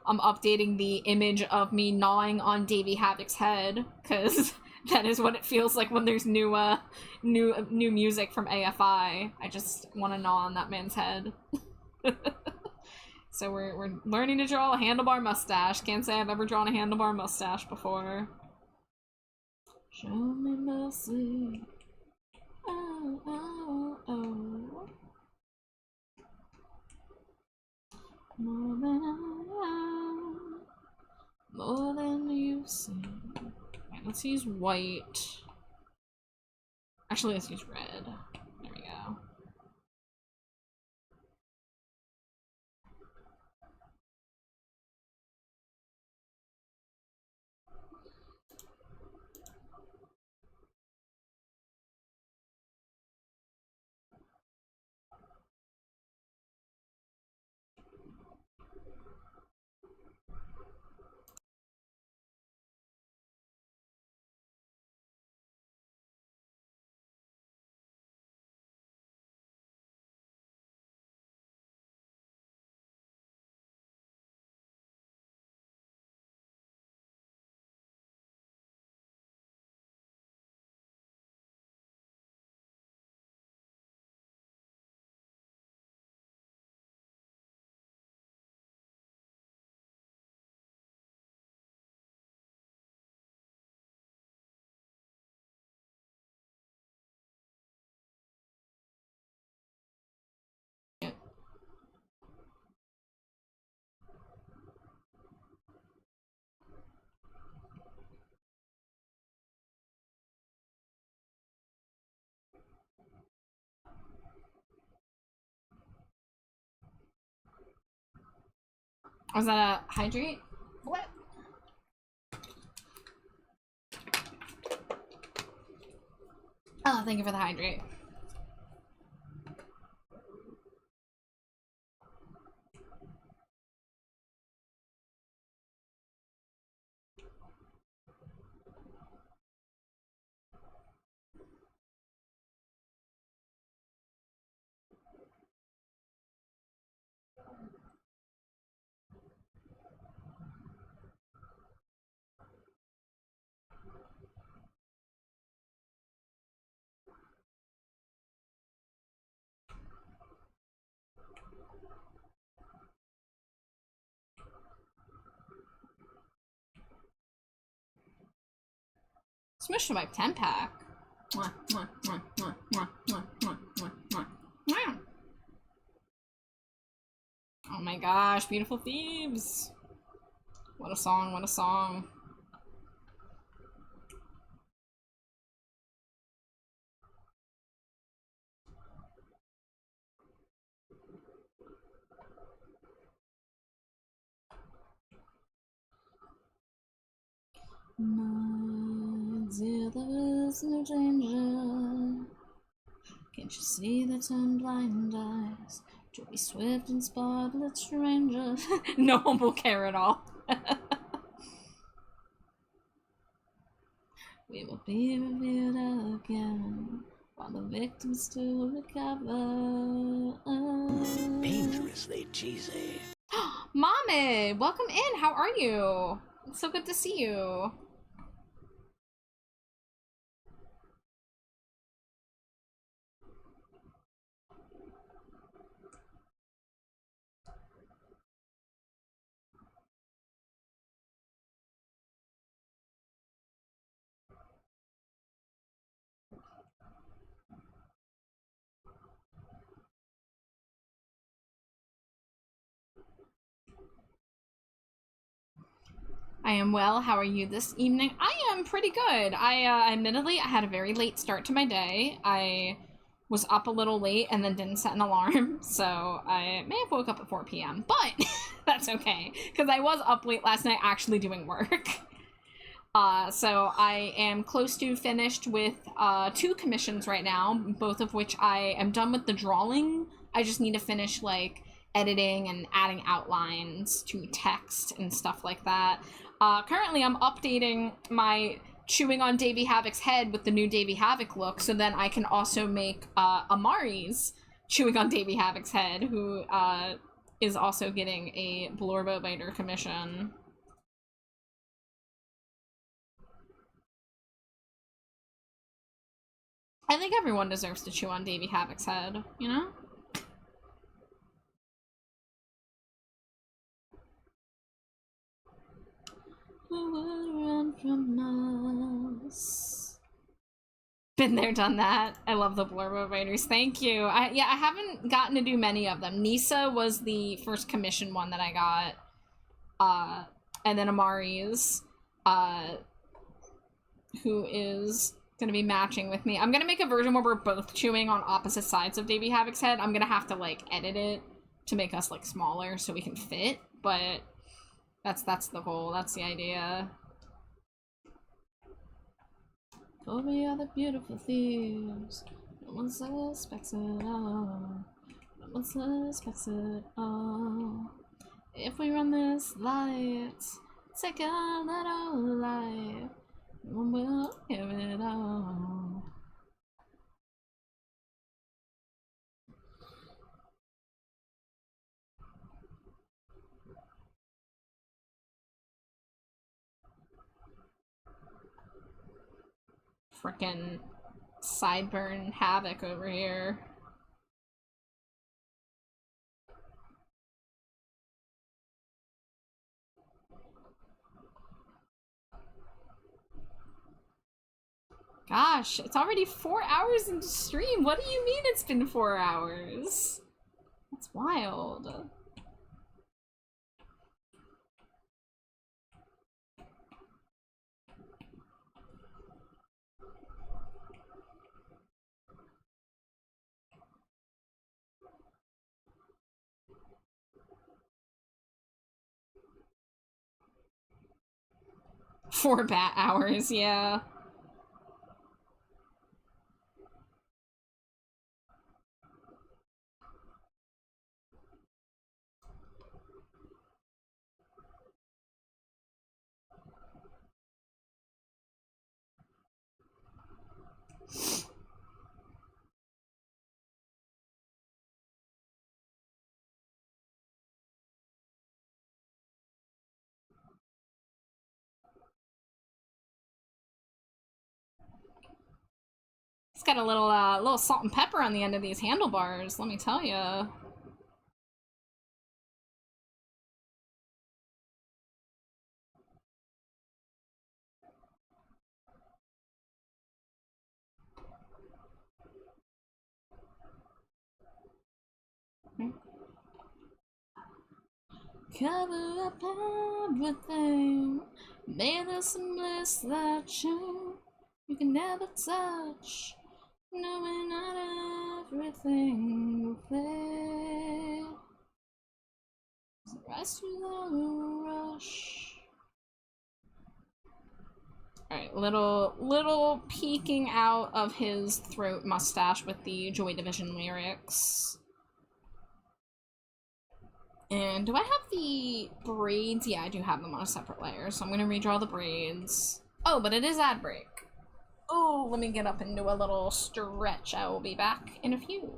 I'm updating the image of me gnawing on Davey Havoc's head, because that is what it feels like when there's new music from AFI. I just want to gnaw on that man's head. So we're learning to draw a handlebar mustache. Can't say I've ever drawn a handlebar mustache before. Show me mercy. Oh, oh, oh. More than I am, more than you've seen. Right, let's use white. Actually, let's use red. There we go. Was that a hydrate? What? Oh, thank you for the hydrate. Smush Wipe 10 pack. Mwah, mwah, mwah, mwah, mwah, mwah, mwah, mwah, mwah. Mwah. Oh my gosh, Beautiful Thieves. What a song, what a song. My dear, there is no danger. Can't you see that I'm blind eyes to be swift and spotlit stranger? No one will care at all. We will be revealed again while the victims still recover. Dangerously cheesy. Mommy, welcome in. How are you? It's so good to see you. I am well. How are you this evening? I am pretty good. Admittedly, I had a very late start to my day. I was up a little late and then didn't set an alarm, so I may have woke up at 4 p.m., but that's okay, because I was up late last night actually doing work. So I am close to finished with 2 commissions right now, both of which I am done with the drawing. I just need to finish, like, editing and adding outlines to text and stuff like that. Currently, I'm updating my chewing on Davey Havoc's head with the new Davey Havoc look, so then I can also make Amari's chewing on Davey Havoc's head, who is also getting a Blorbo Biter commission. I think everyone deserves to chew on Davey Havoc's head, you know? Who would run from us? Been there, done that. I love the Blorbo Biters. Thank you. I haven't gotten to do many of them. Nisa was the first commission one that I got. And then Amari's, who is gonna be matching with me. I'm gonna make a version where we're both chewing on opposite sides of Davey Havoc's head. I'm gonna have to, like, edit it to make us, like, smaller so we can fit, but that's the goal. That's the idea. For we are the beautiful thieves. No one suspects it all. No one suspects it all. If we run this light, take a little life. No one will give it all. Frickin' sideburn Havoc over here. Gosh, it's already 4 hours into stream. What do you mean it's been 4 hours? That's wild. Four bat hours, yeah. It's got a little salt and pepper on the end of these handlebars, let me tell you. cover up everything. May there's some bliss that you can never touch. Knowing not everything will fade. The rest of the rush. Alright, little peeking out of his throat mustache with the Joy Division lyrics. And do I have the braids? Yeah, I do have them on a separate layer, so I'm gonna redraw the braids. Oh, but it is ad break. Oh, let me get up and do a little stretch. I will be back in a few.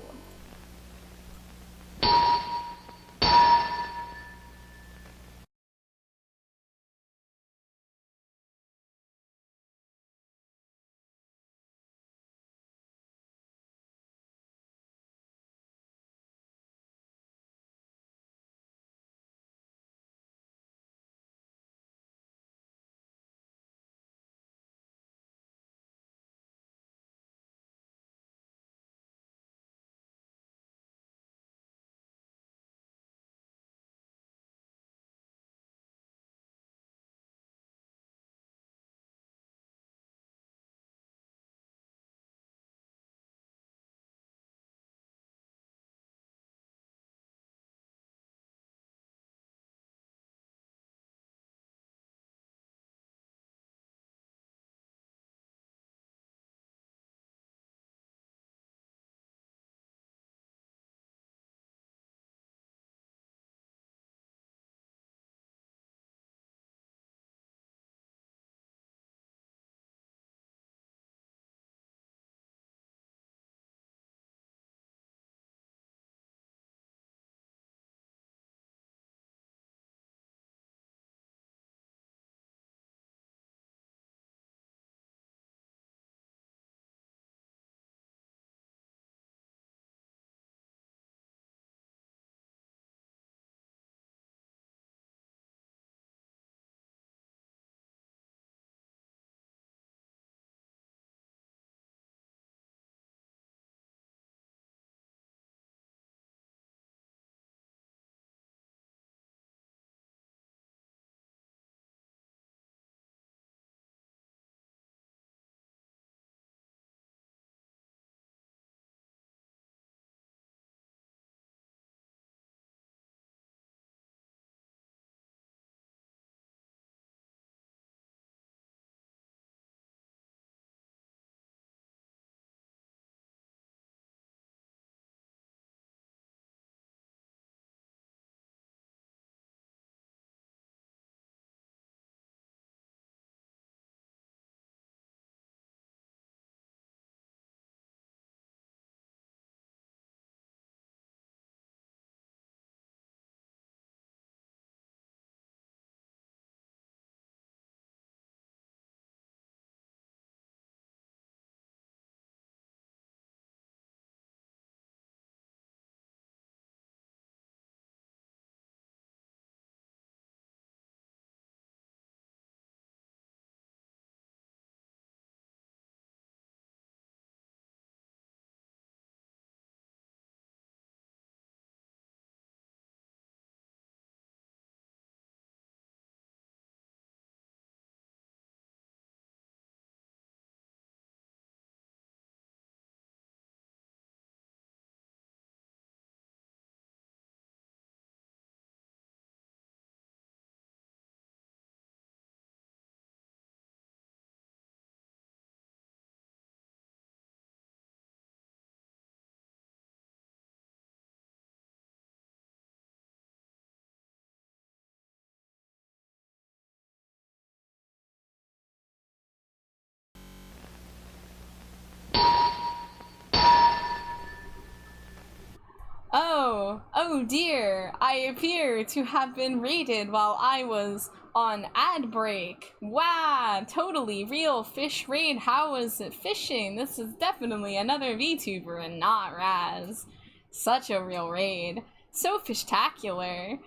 Oh dear, I appear to have been raided while I was on ad break. Wow, totally real fish raid. How is it fishing? This is definitely another VTuber and not Raz. Such a real raid. So fishtacular.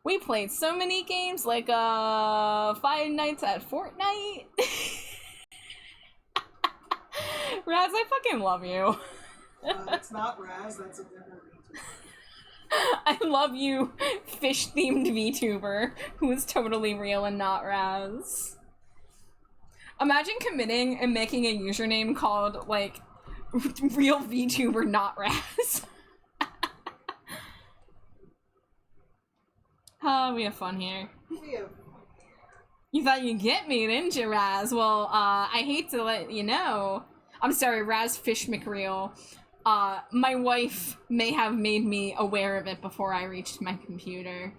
We played so many games, like 5 nights at Fortnite. Raz, I fucking love you. It's not Raz, that's a different VTuber. I love you, fish-themed VTuber, who is totally real and not Raz. Imagine committing and making a username called, like, real VTuber not Raz. Oh, we have fun here. You thought you'd get me, didn't you, Raz? Well, I hate to let you know. I'm sorry, Raz Fish McReal. My wife may have made me aware of it before I reached my computer.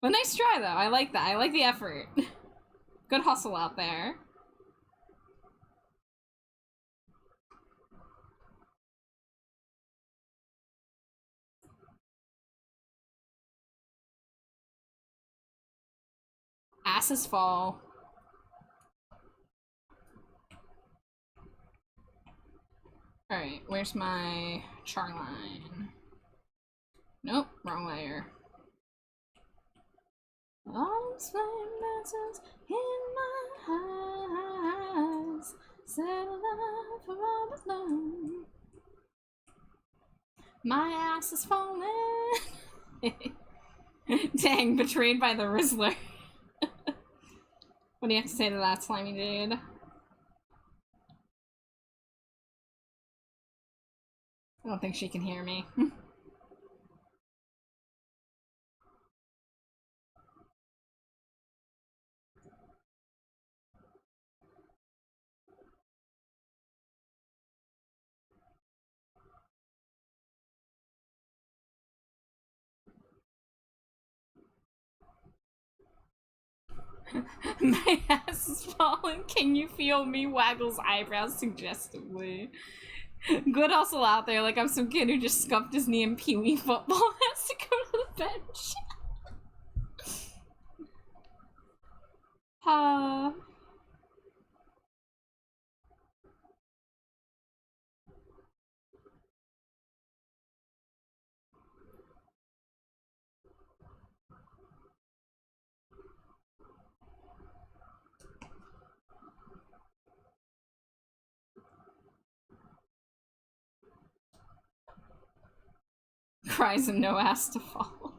Well, nice try, though. I like that. I like the effort. Good hustle out there. Asses fall. Alright, where's my char line? Nope, wrong layer. All these flame dances in my eyes, settle down for all the love. My ass is falling. Dang, betrayed by the Rizzler. What do you have to say to that, slimy dude? I don't think she can hear me. My ass is falling. Can you feel me? Waggles eyebrows suggestively. Good hustle out there, like I'm some kid who just scuffed his knee in Pee-wee football and has to go to the bench. Cries and no ass to fall.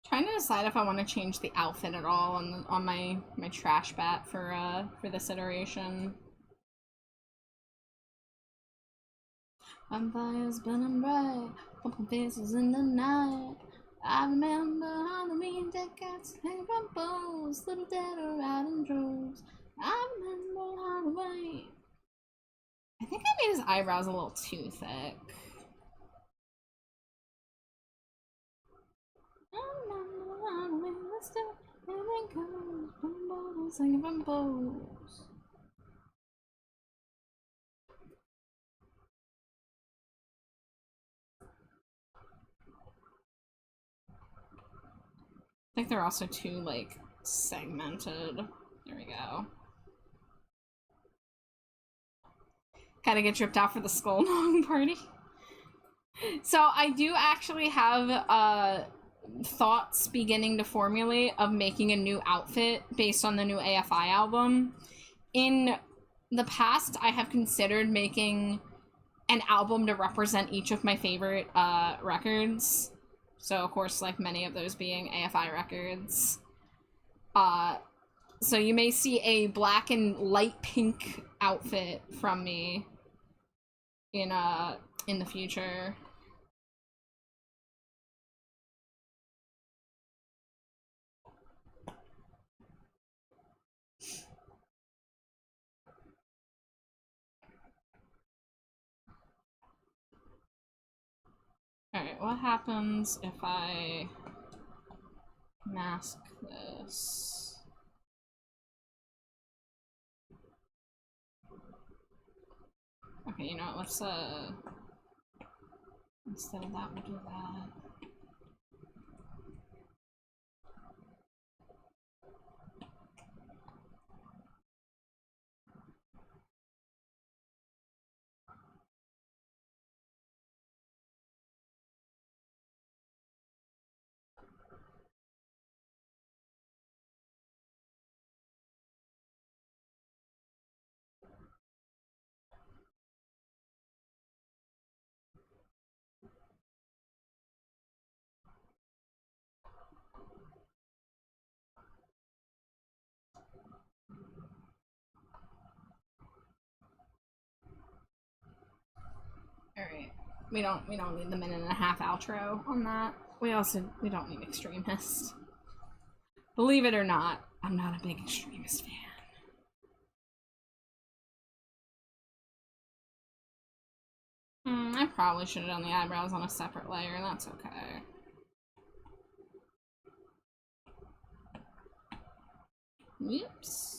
Trying to decide if I want to change the outfit at all on my trash bat for this iteration. Vampires burning bright, pumpkin faces in the night. I remember Halloween deckouts hanging from poles, little dead or out in droves. I remember Halloween. I think I made his eyebrows a little too thick. I remember Halloween, let's do anything goes. From bottles hanging from poles. I think they're also too, like, segmented. There we go. Gotta get tripped out for the skull knowing party. So I do actually have thoughts beginning to formulate of making a new outfit based on the new AFI album. In the past, I have considered making an album to represent each of my favorite records. So, of course, like many of those being AFI records. So you may see a black and light pink outfit from me in the future. Alright, what happens if I mask this? Okay, you know what, let's Instead of that, we'll do that. Alright. We don't need the minute-and-a-half outro on that. We don't need Extremist. Believe it or not, I'm not a big Extremist fan. I probably should have done the eyebrows on a separate layer, that's okay. Whoops.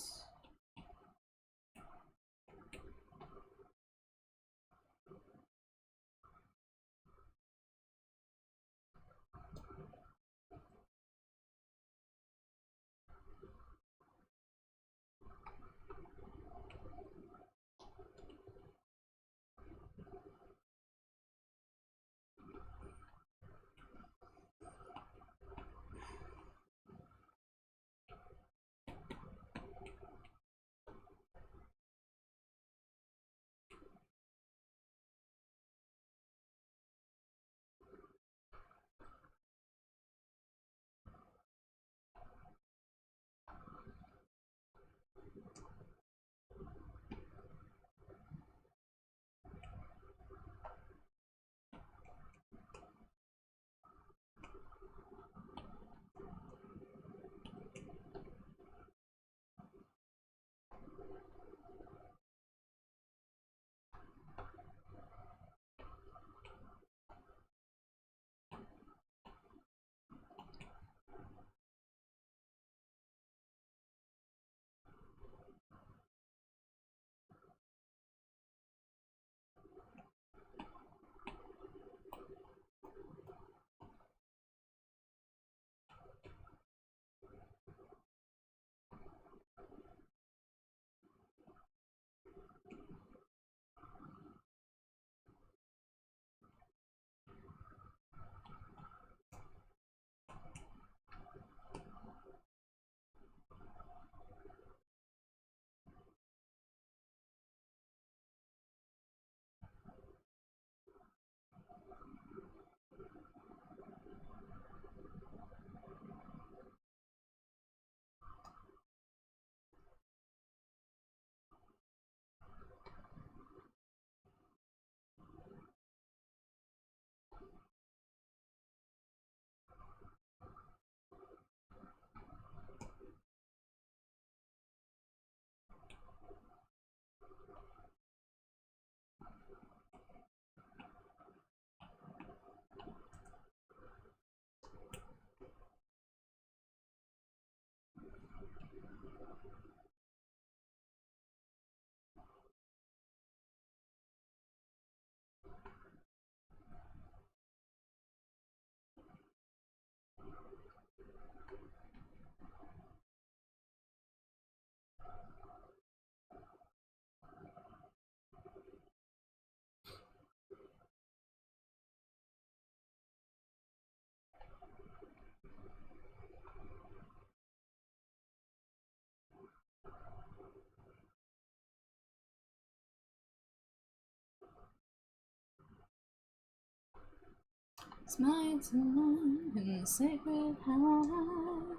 Smile tonight in the sacred heart,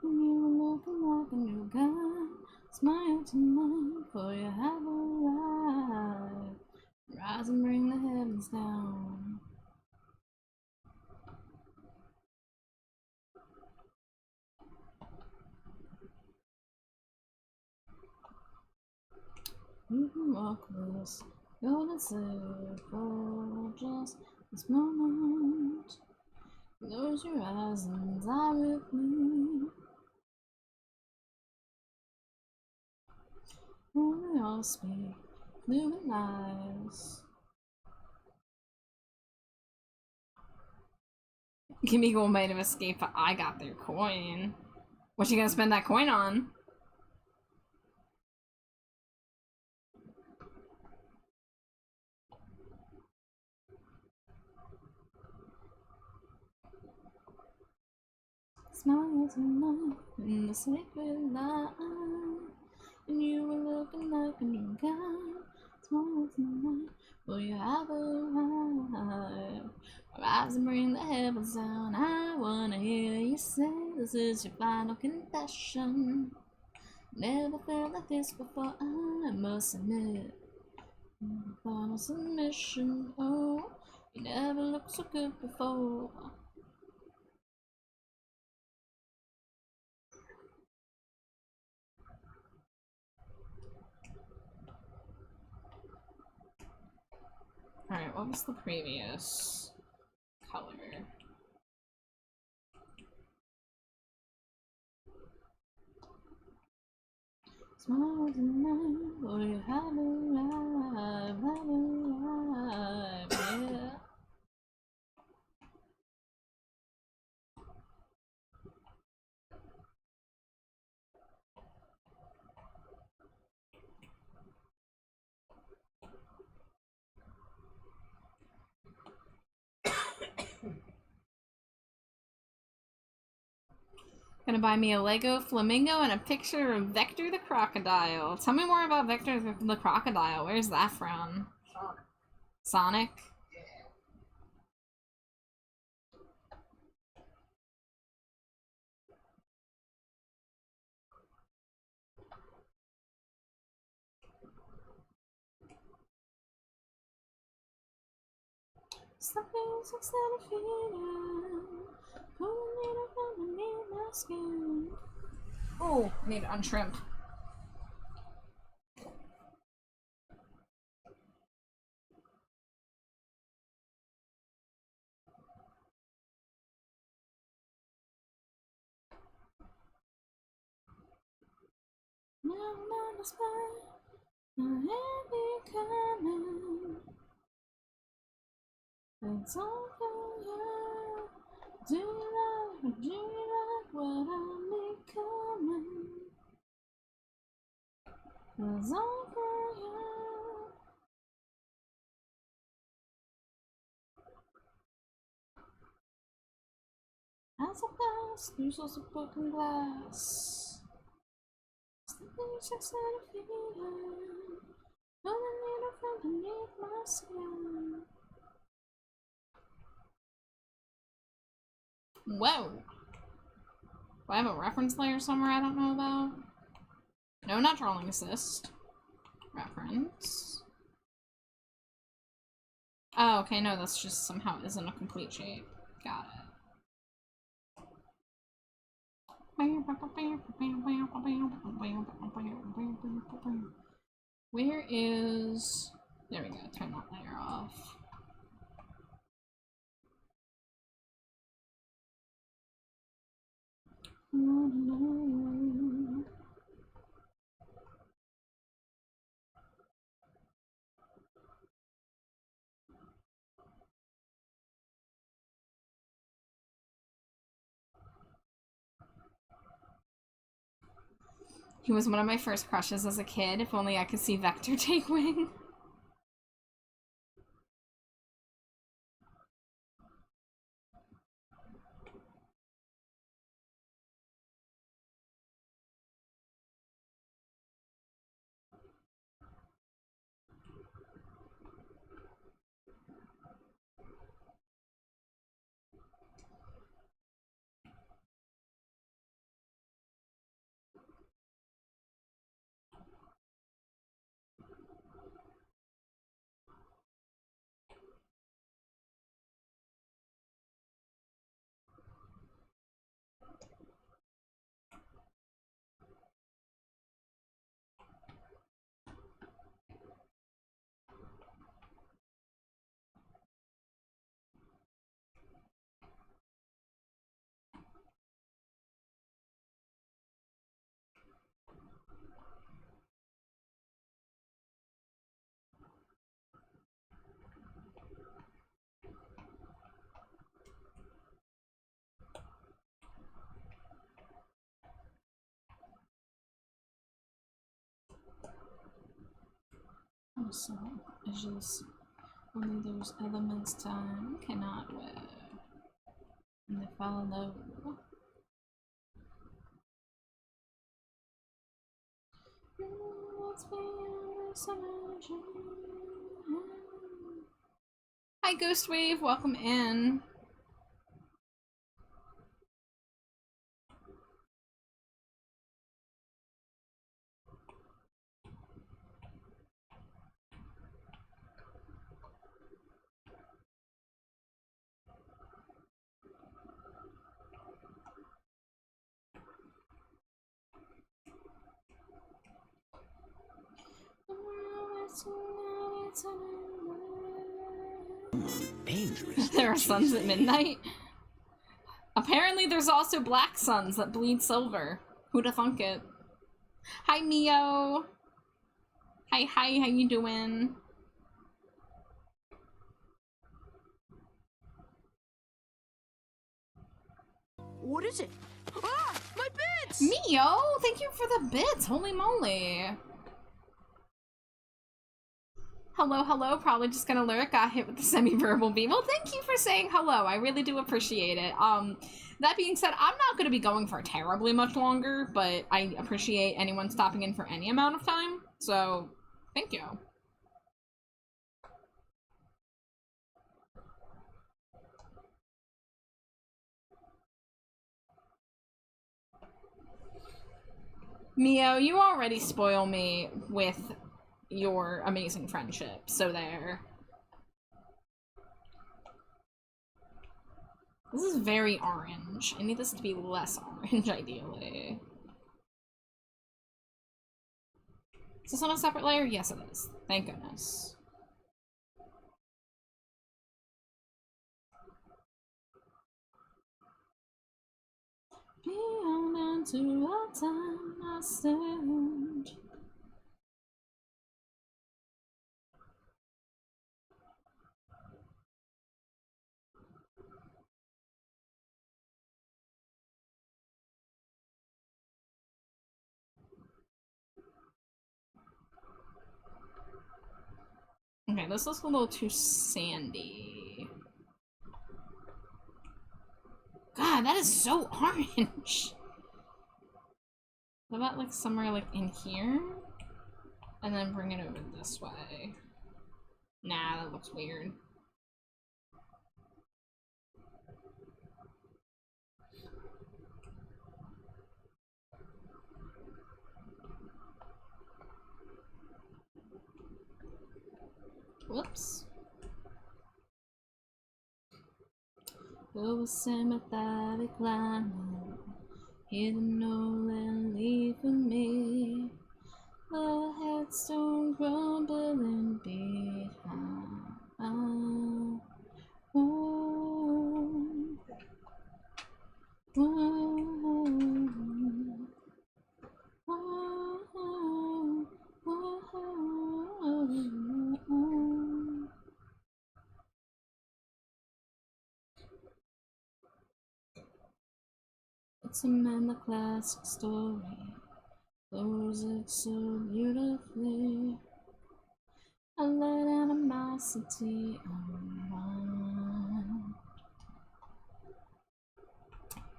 and you were looking like a new guy. Smile tonight, for you have arrived. Rise and bring the heavens down. You can walk this golden slave for just this moment. Close your eyes and die with me. When we all speak fluent lies. Kimiko might have escaped, but I got their coin. What's she gonna spend that coin on? Smile tonight in the sacred light, and you were looking like a new guy. Smile tonight, will you have arrived? Rise and bring the heavens down. I wanna hear you say this is your final confession. Never felt like this before, I must admit. Final submission, oh, you never looked so good before. Alright, what was the previous color? Smile tonight, will you have arrived, yeah. Gonna buy me a Lego flamingo and a picture of Vector the crocodile. Tell me more about Vector the crocodile. Where's that from? Sonic? Something's instead of feeling, pulling it up underneath my skin. Oh, I need to untrimmed. Now I'm on the spot, I ain't becoming. It's all for you. Do you like what I'm becoming? It's all for you. As I pass through souls of broken glass, something just out of feeling, pulling it up from beneath my skin. Whoa! Do I have a reference layer somewhere I don't know about? No, not trolling assist. Reference. Oh, okay, no, that's just somehow isn't a complete shape. Got it. Where is... There we go, turn that layer off. He was one of my first crushes as a kid. If only I could see Vector take wing. So it's just only those elements time cannot wear. And they follow. Hi Ghost Wave, welcome in. Dangerous. There are suns at midnight. Apparently there's also black suns that bleed silver. Who'da thunk it? Hi Mio. Hi, how you doing? What is it? Ah! My bits! Mio, thank you for the bits. Holy moly. Hello, hello. Probably just gonna lyric. Got hit with the semi-verbal beam. Well, thank you for saying hello. I really do appreciate it. That being said, I'm not gonna be going for terribly much longer, but I appreciate anyone stopping in for any amount of time. So, thank you. Mio, you already spoil me with your amazing friendship, so there. This is very orange. I need this to be less orange, ideally. Is this on a separate layer? Yes, it is. Thank goodness. Beyond into a time I stand. Okay, this looks a little too sandy. God, that is so orange. What about like somewhere like in here? And then bring it over this way. Nah, that looks weird. Whoops. Over sympathetic lining, hidden all and leaving me. The headstone crumbling behind. Ooh. Ooh. Ooh. Ooh. It's a man, the classic story, close it so beautifully. I let animosity unwind,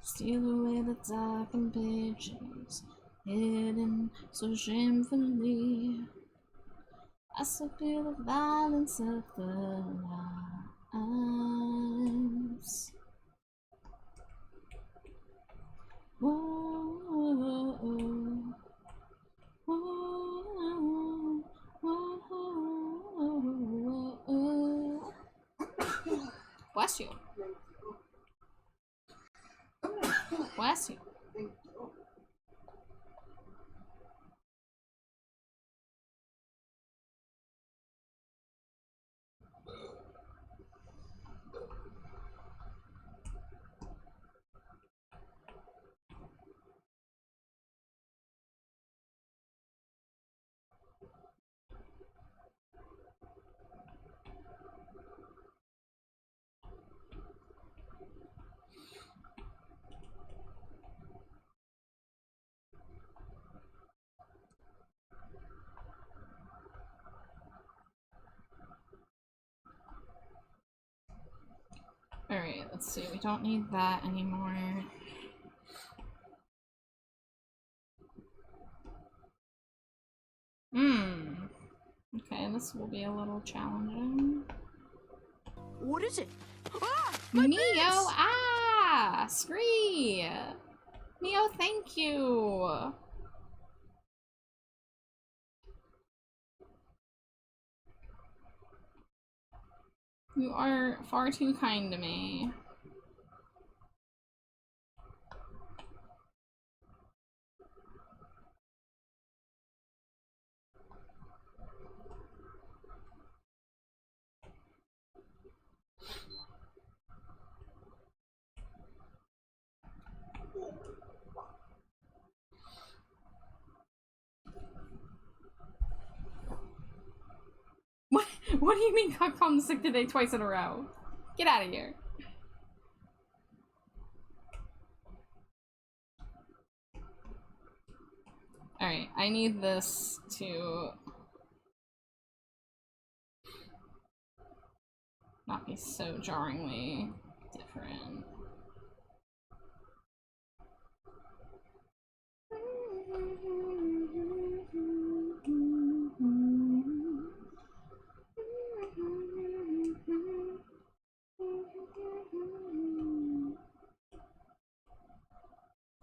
steal away the darkened pages, hidden so shamefully. I still feel the violence of the lives. Whoa, whoa, whoa. Bless you. Bless you. let's see, we don't need that anymore. Okay, this will be a little challenging. What is it? Ah! Neo! Ah! Scree! Neo, thank you! You are far too kind to me. What do you mean got called sick today twice in a row? Get out of here. Alright, I need this to not be so jarringly different.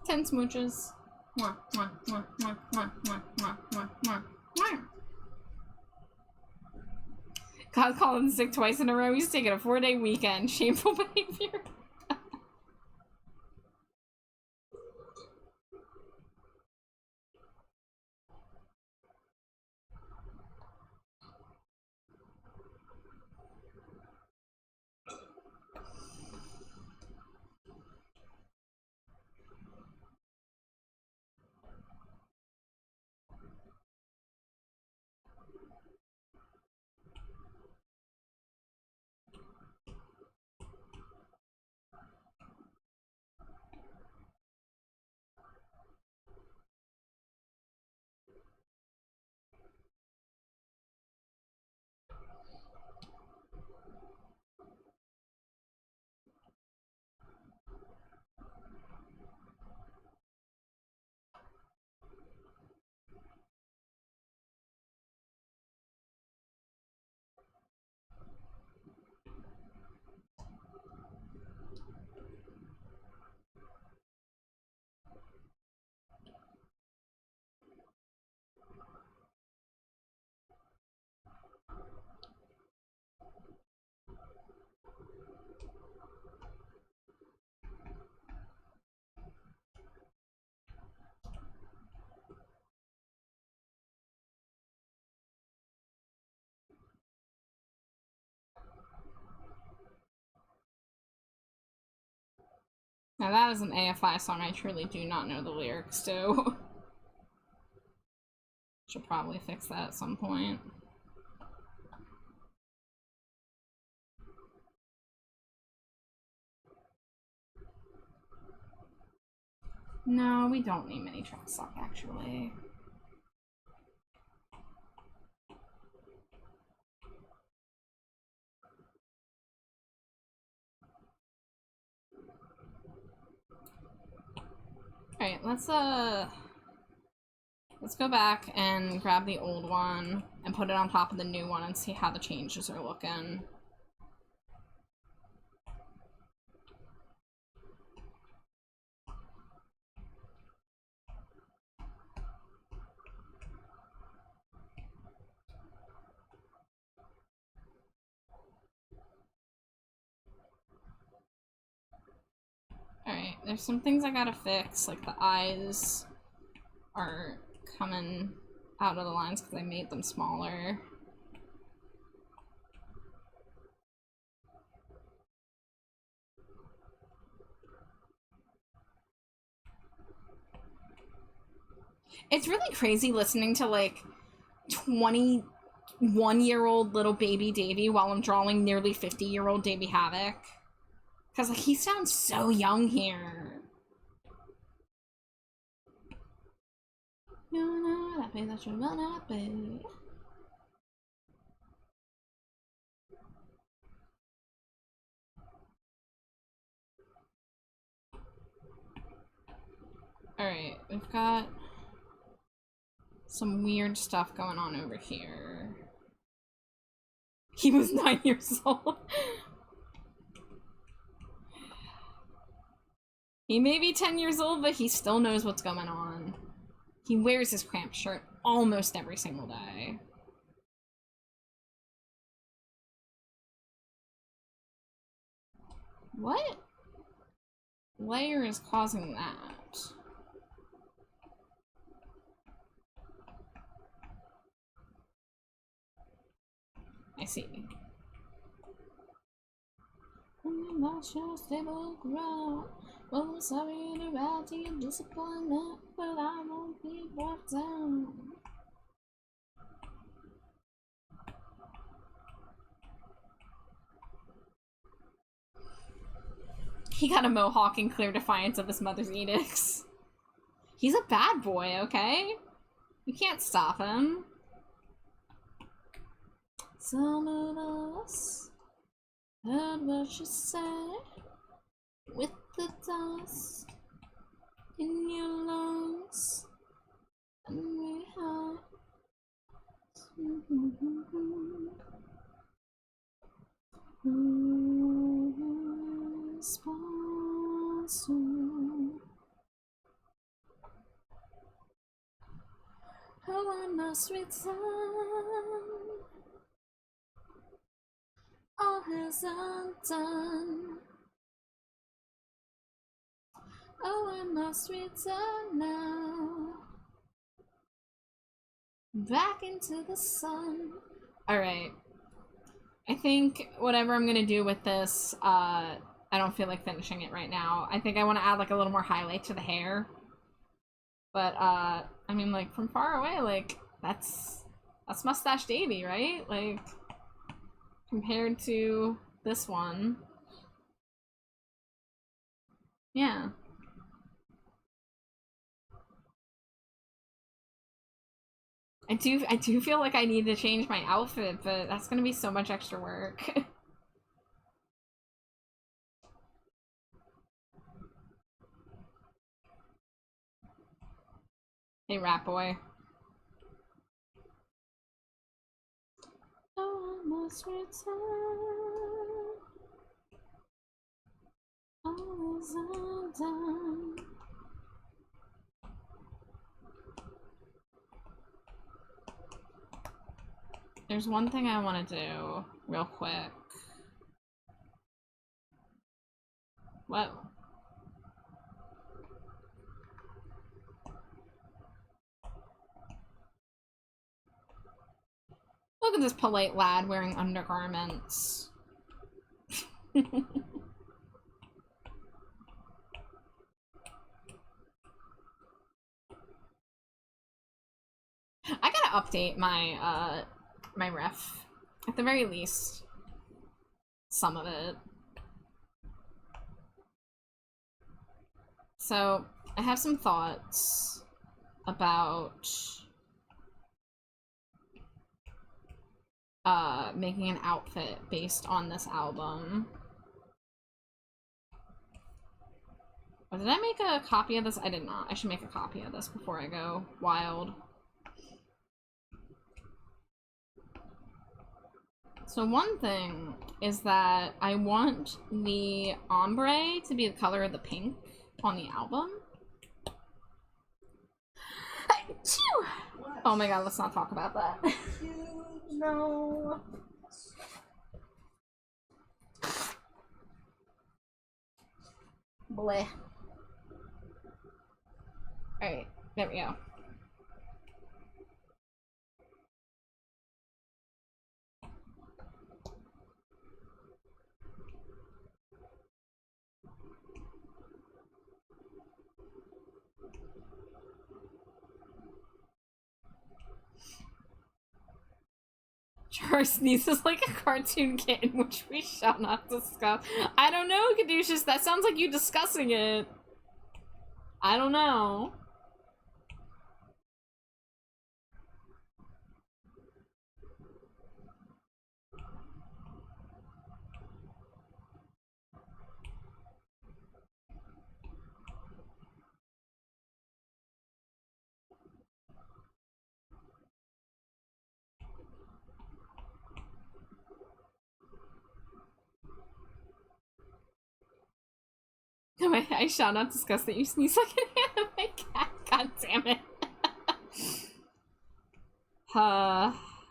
Ten smooches. Mwah, mwah, mwah, mwah, mwah, mwah, mwah, mwah, mwah, mwah. God called him sick twice in a row. He's taking a 4-day weekend. Shameful behavior. Now that is an AFI song I truly do not know the lyrics to. Should probably fix that at some point. No, we don't need mini track stock actually. Alright, let's go back and grab the old one and put it on top of the new one and see how the changes are looking. Alright, there's some things I gotta fix, like the eyes are coming out of the lines because I made them smaller. It's really crazy listening to like 21-year-old little baby Davy while I'm drawing nearly 50-year-old Davy Havoc. Because like he sounds so young here. You're not happy that you will not be. Alright, we've got some weird stuff going on over here. He was 9 years old. He may be 10 years old, but he still knows what's going on. He wears his cramped shirt almost every single day. What layer is causing that? I see. Lost your stable ground. Well, I'm sorry to add to your disappointment, but I won't be brought down. He got a mohawk in clear defiance of his mother's edicts. He's a bad boy, okay? You can't stop him. Some of us heard what you said with the dust in your lungs, and we had response to how I must return. All is undone. Oh, I must return now. Back into the sun. Alright. I think whatever I'm gonna do with this, I don't feel like finishing it right now. I think I want to add like a little more highlight to the hair. But, I mean, like, from far away, like, that's Mustache Davy, right? Like, compared to this one. Yeah. I do feel like I need to change my outfit, but that's gonna be so much extra work. Hey, rat boy. Oh, I must return. All is undone. There's one thing I want to do real quick. What? Look at this polite lad wearing undergarments. I gotta update my, my ref. At the very least. Some of it. So, I have some thoughts about making an outfit based on this album. Oh, did I make a copy of this? I did not. I should make a copy of this before I go wild. So one thing is that I want the ombre to be the color of the pink on the album. Oh my god, let's not talk about that. No. Bleh. Alright, there we go. Char sneezes like a cartoon kitten, which we shall not discuss. I don't know, Caduceus. That sounds like you discussing it. I don't know. No, I shall not discuss that you sneeze like an anime cat. God damn it.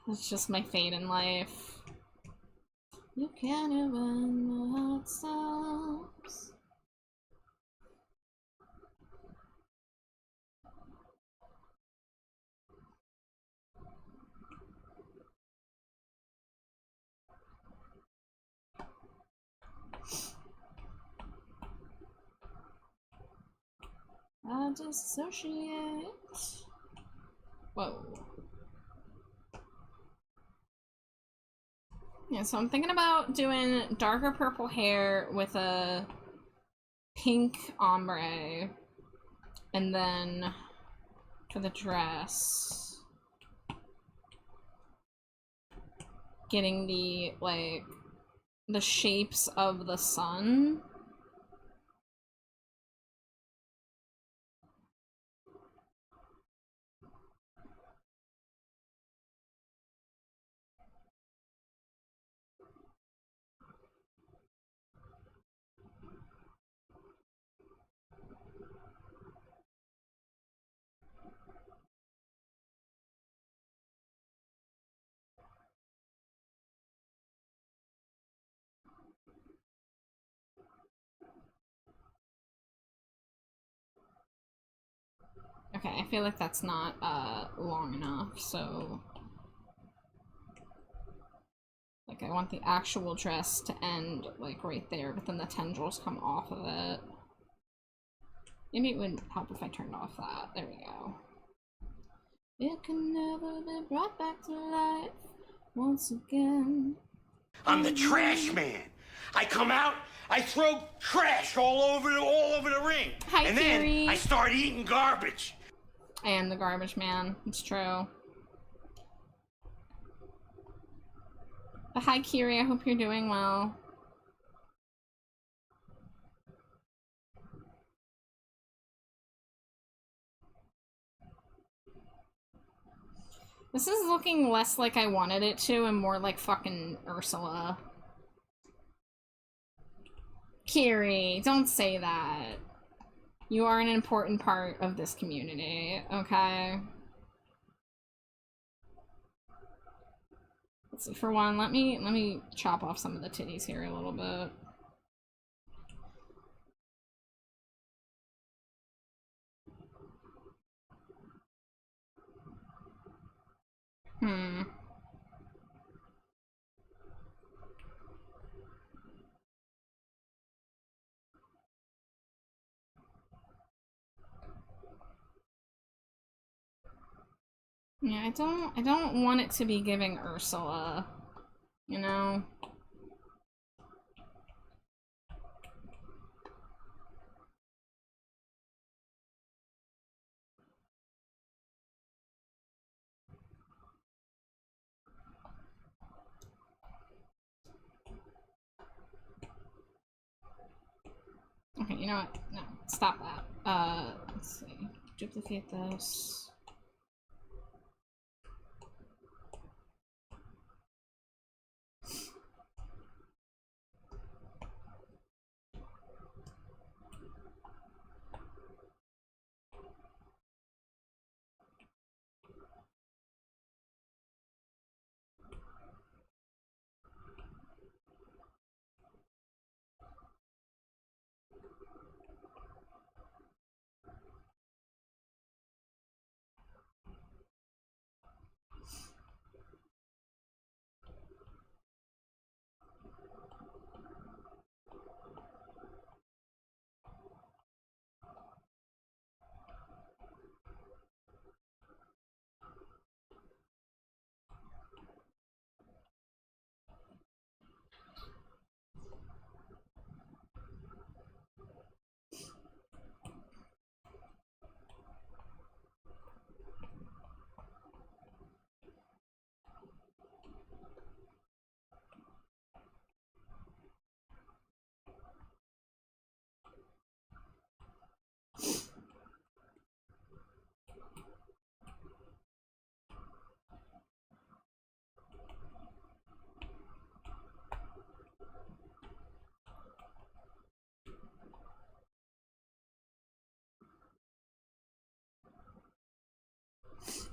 That's just my fate in life. You can't even know how it stops. I dissociate. Whoa. Yeah, so I'm thinking about doing darker purple hair with a pink ombre. And then for the dress, getting the, like, the shapes of the sun. Okay, I feel like that's not long enough, so like I want the actual dress to end like right there, but then the tendrils come off of it. Maybe it would help if I turned off that. There we go. It can never be brought back to life once again. I'm the trash man. I come out, I throw trash all over the ring. Hi, and Kiri. then I start eating garbage. I am the garbage man. It's true. But hi, Kiri. I hope you're doing well. This is looking less like I wanted it to and more like fucking Ursula. Kiri, don't say that. You are an important part of this community, okay? Let's see, for one, let me chop off some of the titties here a little bit. Yeah, I don't want it to be giving Ursula, you know? Okay, you know what? No, stop that. Let's see. Duplicate this.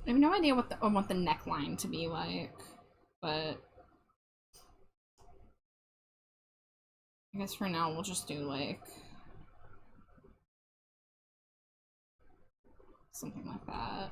I have no idea what I want the neckline to be like, but I guess for now we'll just do like something like that.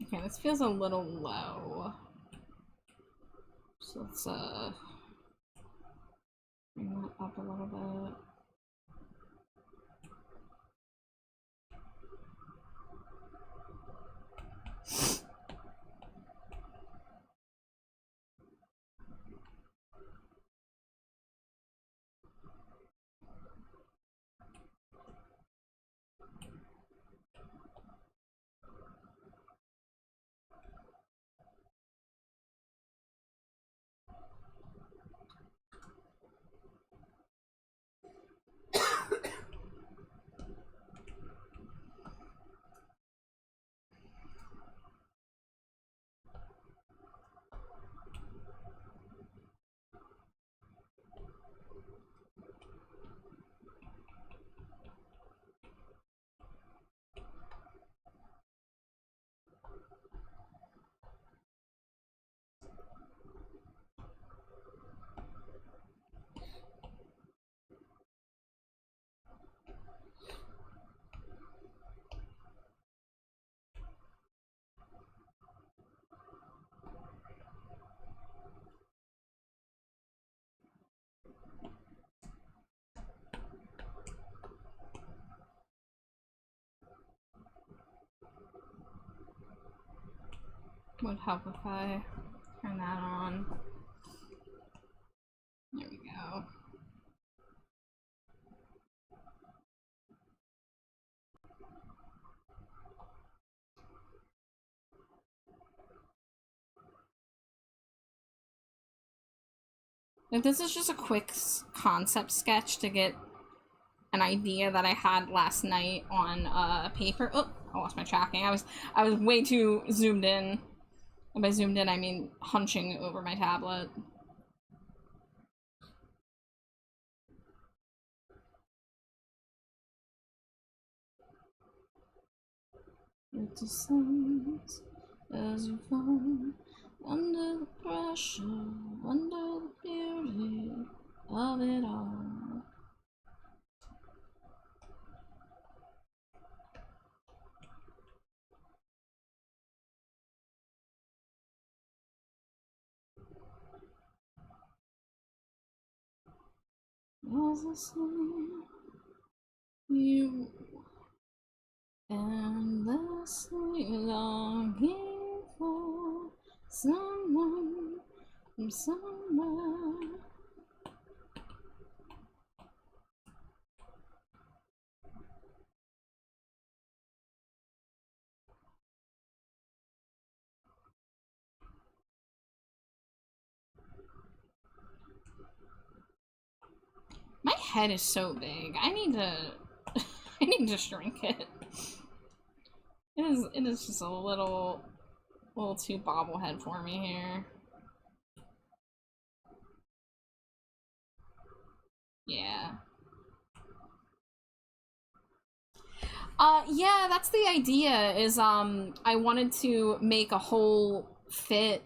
Okay, this feels a little low. So let's bring that up a little bit. Would help if I turn that on. There we go. If this is just a quick concept sketch to get an idea that I had last night on paper. Oh, I lost my tracking. I was way too zoomed in. And by zoomed in, I mean hunching over my tablet. It descends as you fall under the pressure, under the beauty of it all. As I see you endlessly longing for someone from somewhere. My head is so big. I need to I need to shrink it. It is just a little too bobblehead for me here. Yeah. Yeah, that's the idea, is, I wanted to make a whole fit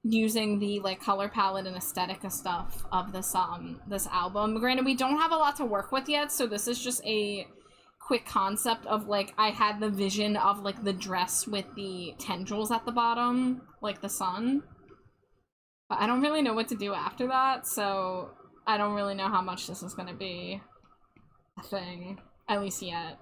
using the, like, color palette and aesthetic and stuff of this, this album. Granted, we don't have a lot to work with yet, so this is just a quick concept of, like, I had the vision of, like, the dress with the tendrils at the bottom, like the sun. But I don't really know what to do after that, so I don't really know how much this is gonna be a thing, at least yet.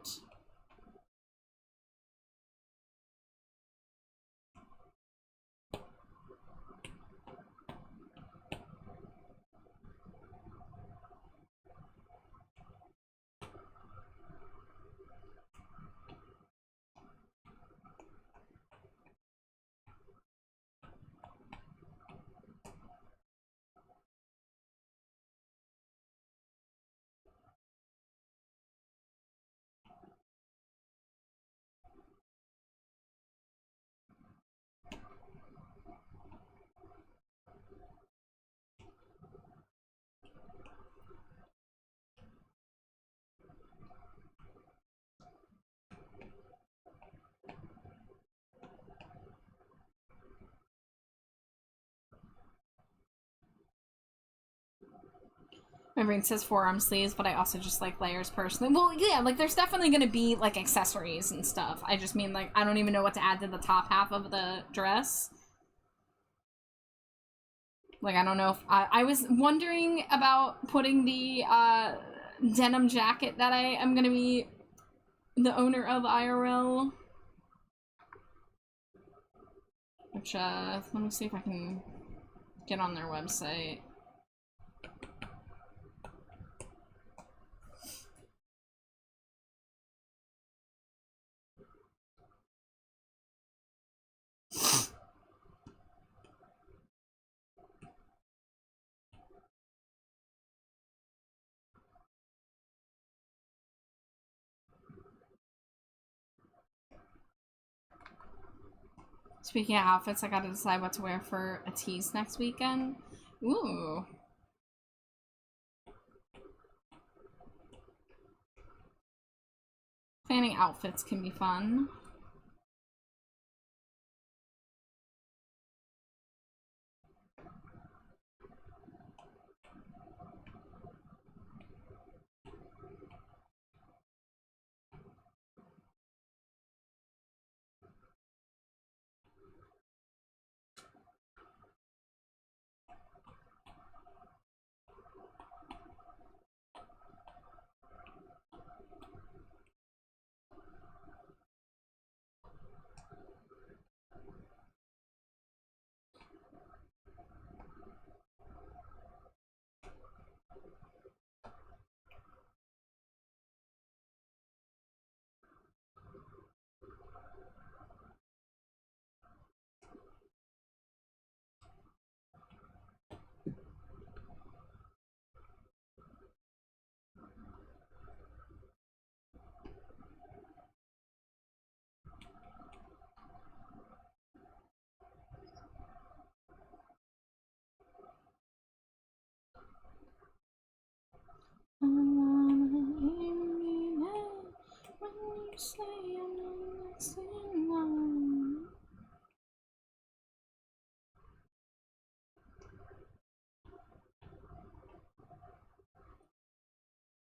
My brain says forearm sleeves, but I also just like layers personally. Well, yeah, like there's definitely gonna be like accessories and stuff. I just mean like I don't even know what to add to the top half of the dress. Like I don't know if I was wondering about putting the denim jacket that I am gonna be the owner of IRL. Which let me see if I can get on their website. Speaking of outfits, I gotta decide what to wear for a tease next weekend. Ooh. Planning outfits can be fun.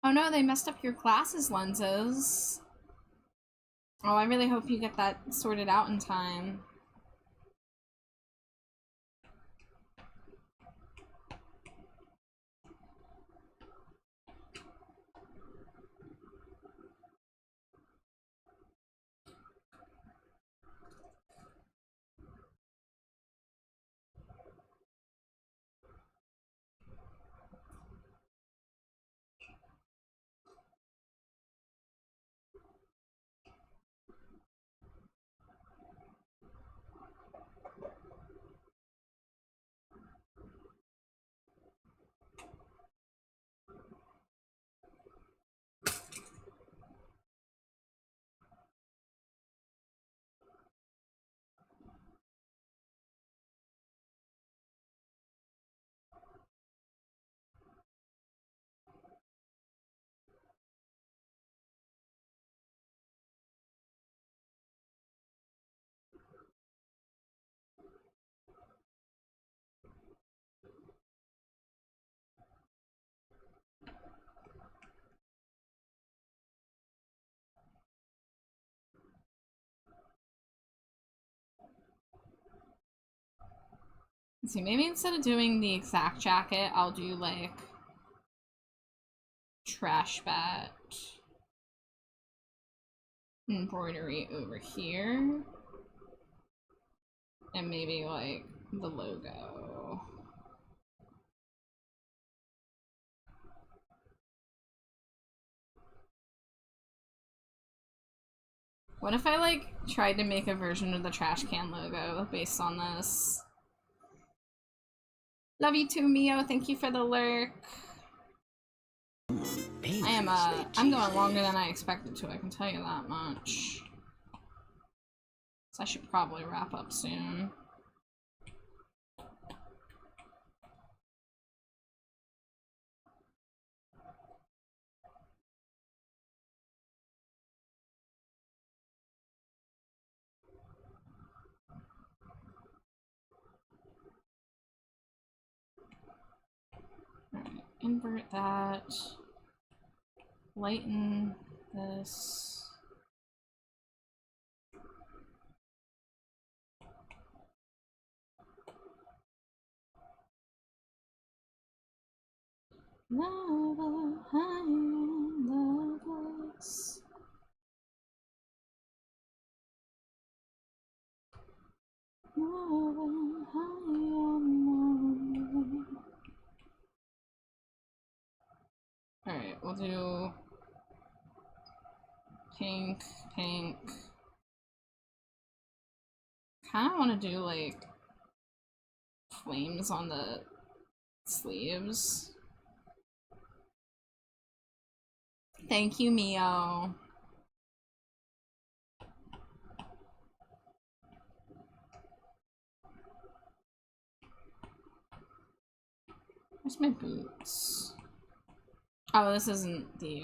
Oh no, they messed up your glasses lenses. Oh, I really hope you get that sorted out in time. Let's see, maybe instead of doing the exact jacket, I'll do like trash bat embroidery over here. And maybe like the logo. What if I like tried to make a version of the trash can logo based on this? Love you too, Mio. Thank you for the lurk. I'm going longer than I expected to, I can tell you that much. So I should probably wrap up soon. Alright, invert that. Lighten this. Lava, high on lovers. Lava, high on lovers. Alright, we'll do pink, pink. Kinda wanna do like flames on the sleeves. Thank you, Mio. Where's my boots? Oh, this isn't the,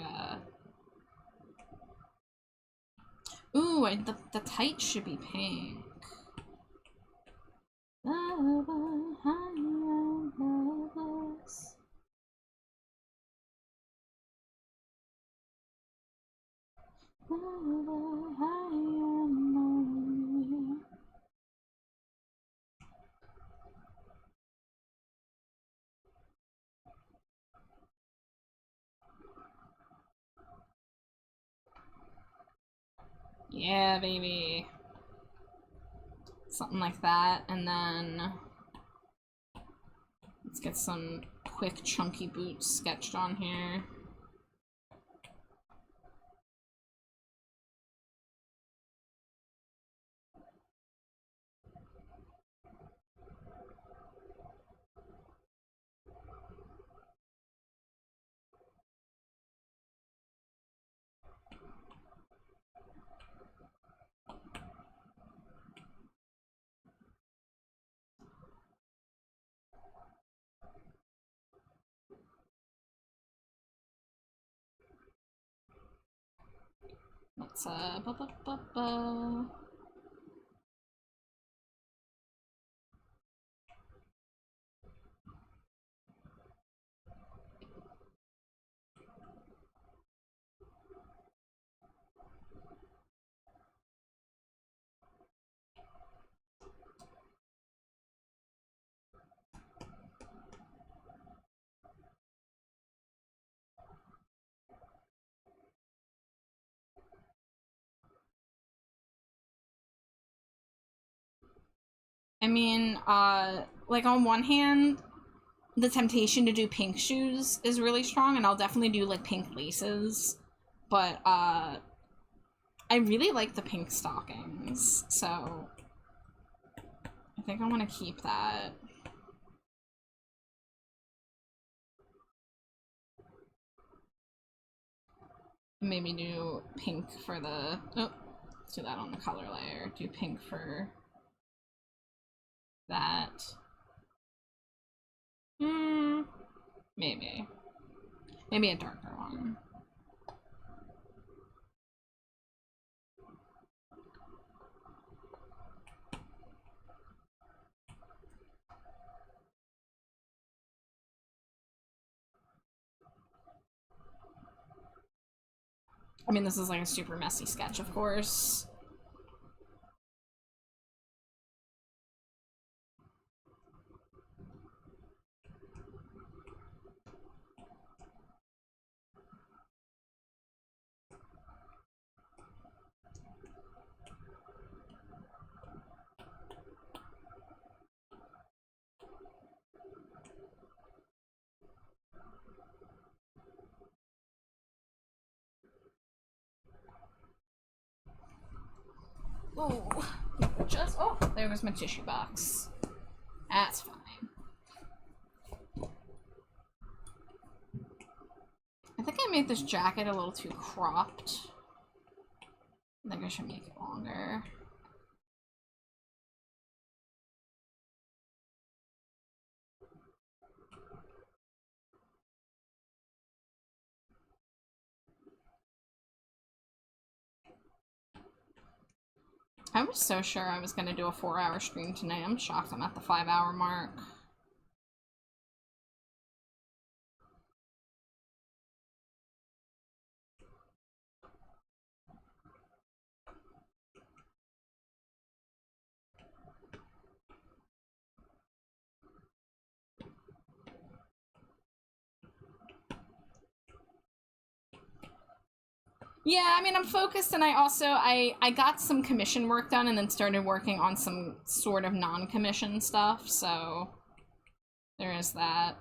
Ooh, the tights should be pink. Lava, high on lovers. Lava, high on lovers. Yeah, baby. Something like that, and then let's get some quick chunky boots sketched on here. Let's I mean, like on one hand, the temptation to do pink shoes is really strong, and I'll definitely do like pink laces, but I really like the pink stockings, so I think I want to keep that. Maybe do pink for the, oh, let's do that on the color layer. Do pink for that. Maybe. Maybe a darker one. I mean, this is like a super messy sketch, of course. Oh, just, oh, there was my tissue box. That's fine. I think I made this jacket a little too cropped. I think I should make it longer. I was so sure I was gonna do a 4-hour stream tonight. I'm shocked I'm at the 5-hour mark. Yeah, I mean, I'm focused, and I got some commission work done and then started working on some sort of non-commission stuff, so there is that.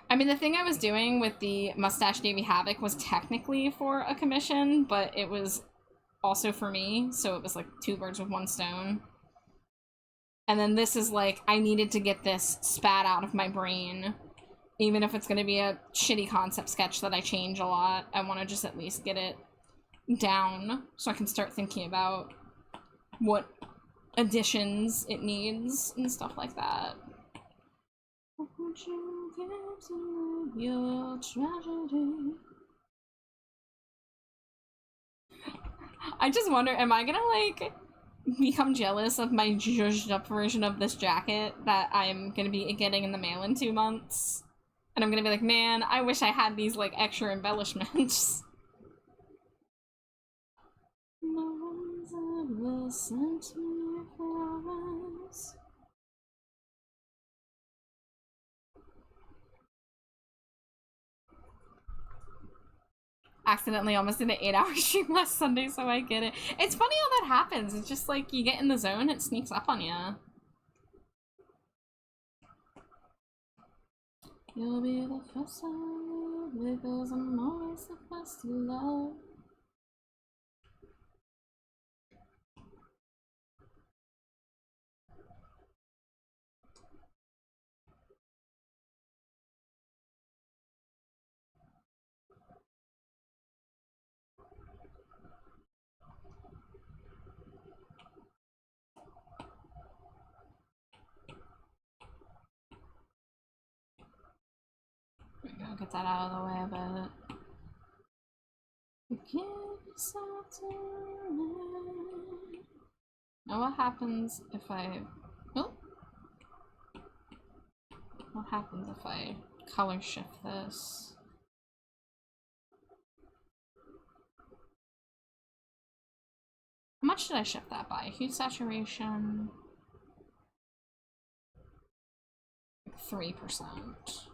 I mean, the thing I was doing with the Mustache Davy Havoc was technically for a commission, but it was also for me, so it was like 2 birds with 1 stone. And then this is like, I needed to get this spat out of my brain. Even if it's going to be a shitty concept sketch that I change a lot, I want to just at least get it down so I can start thinking about what additions it needs and stuff like that. Your tragedy. I just wonder, am I gonna like become jealous of my zhuzhed up version of this jacket that I'm gonna be getting in the mail in 2 months? And I'm gonna be like, man, I wish I had these, like, extra embellishments. No one's ever sent me flowers. Accidentally almost did an 8-hour stream last Sunday, so I get it. It's funny how that happens. It's just like, you get in the zone, it sneaks up on you. You'll be the first time because I'm always the first to love. I'll get that out of the way a bit. Now what happens if I... Oh! What happens if I color shift this? How much did I shift that by? Hue saturation... 3%.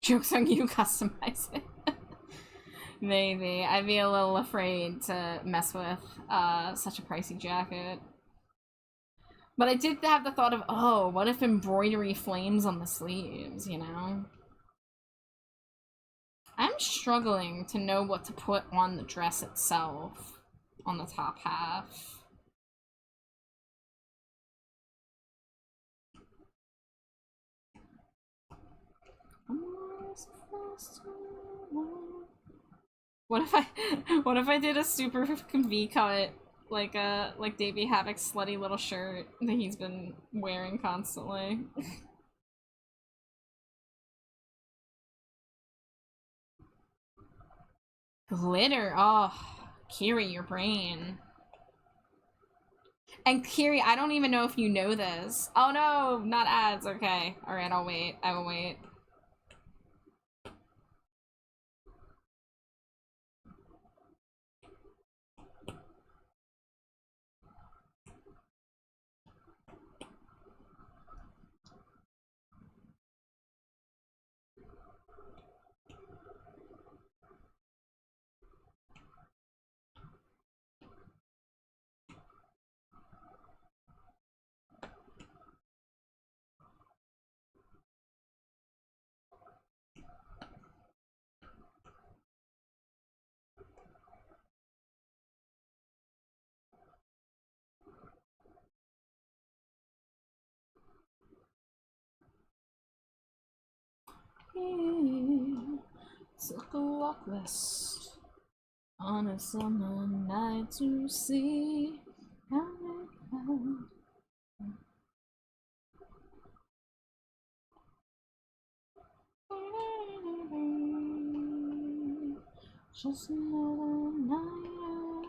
Joke's on you, customize it. Maybe. I'd be a little afraid to mess with such a pricey jacket. But I did have the thought of, oh, what if embroidery flames on the sleeves, you know? I'm struggling to know what to put on the dress itself, on the top half. What if I did a super V-cut, like Davey Havoc's slutty little shirt that he's been wearing constantly? Glitter, oh, Kiri, your brain. And Kiri, I don't even know if you know this. Oh no, not ads, okay. Alright, I'll wait, I will wait. Took a walk west on a summer night to see how it felt. Just another night out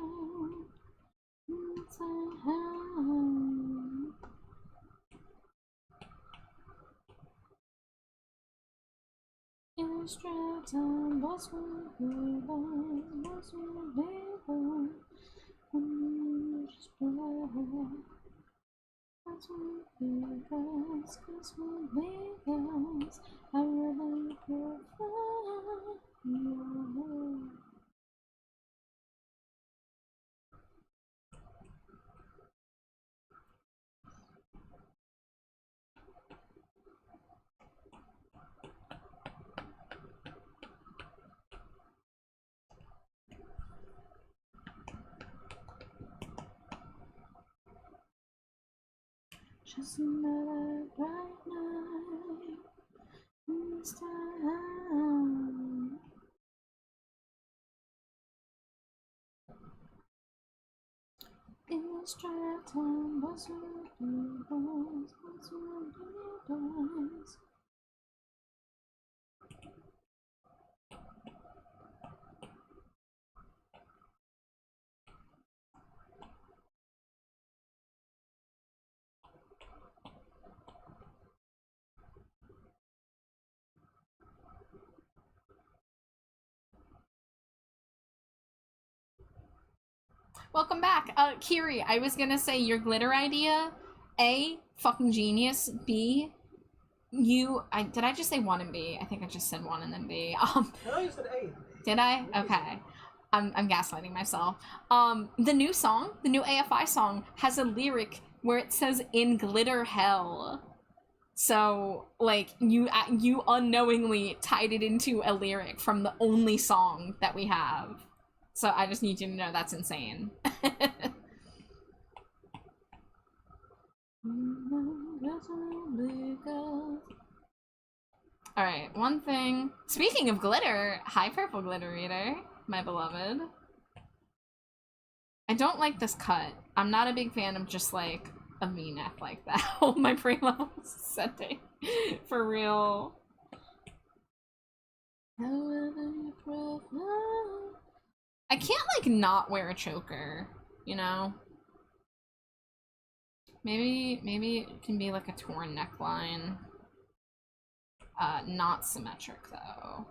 in town. It's drive time, what's what we want, what's what we want. Just blow. That's what we guys, that's what we guys. I really prefer you. Just another bright night in this town. In this drive time, what's what we want, what's what we want. Welcome back. Kiri, I was gonna say your glitter idea, A, fucking genius, B, did I just say 1 and B? I think I just said 1 and then B. No, you said A. Did I? Okay. I'm gaslighting myself. The new song, the new AFI song, has a lyric where it says "in glitter hell." So, like, you unknowingly tied it into a lyric from the only song that we have. So I just need you to know that's insane. Alright, one thing. Speaking of glitter, hi Purple Glitter Reader, my beloved. I don't like this cut. I'm not a big fan of just like a V-neck like that. Oh, my brain level is setting. For real. However you prefer. I can't like not wear a choker, you know? Maybe it can be like a torn neckline. Not symmetric though.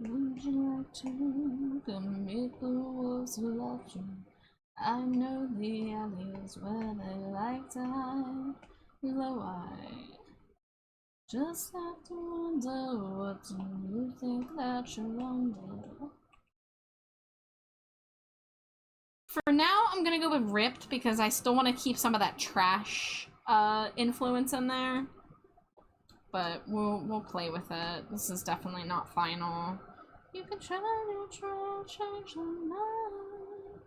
Would you like to come meet the wolves who left you? I know the alleys where they like to hide. Though I just have to wonder, what do you think that you're under? For now, I'm gonna go with Ripped because I still want to keep some of that trash influence in there. But we'll play with it. This is definitely not final. You can try to change your mind.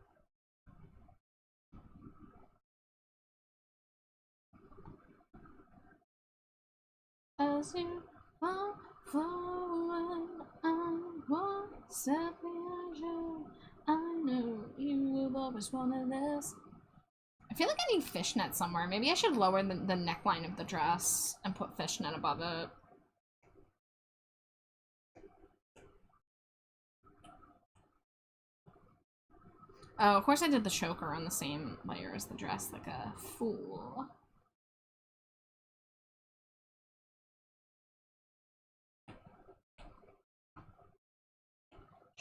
As you fall forward, I'm one step behind you. I know you have always wanted this. I feel like I need fishnet somewhere. Maybe I should lower the neckline of the dress and put fishnet above it. Oh, of course I did the choker on the same layer as the dress, like a fool.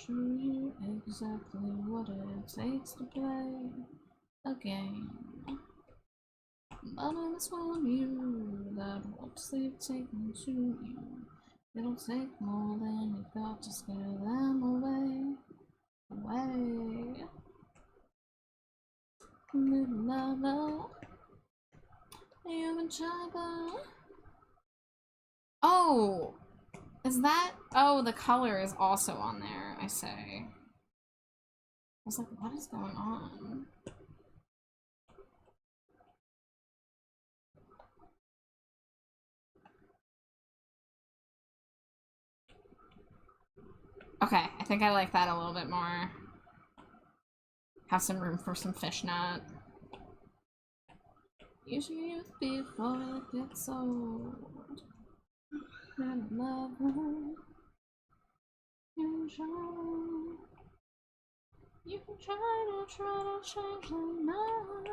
show you exactly what it takes to play a game. But I just want you that hopes they've taken to you. It'll take more than you've got to scare them away. Away. Little lover, you and Jabba. Oh! Is that? Oh, the color is also on there, I say. I was like, what is going on? Okay, I think I like that a little bit more. Have some room for some fishnet. Use your youth before it gets old. And love her. You can try to change my mind.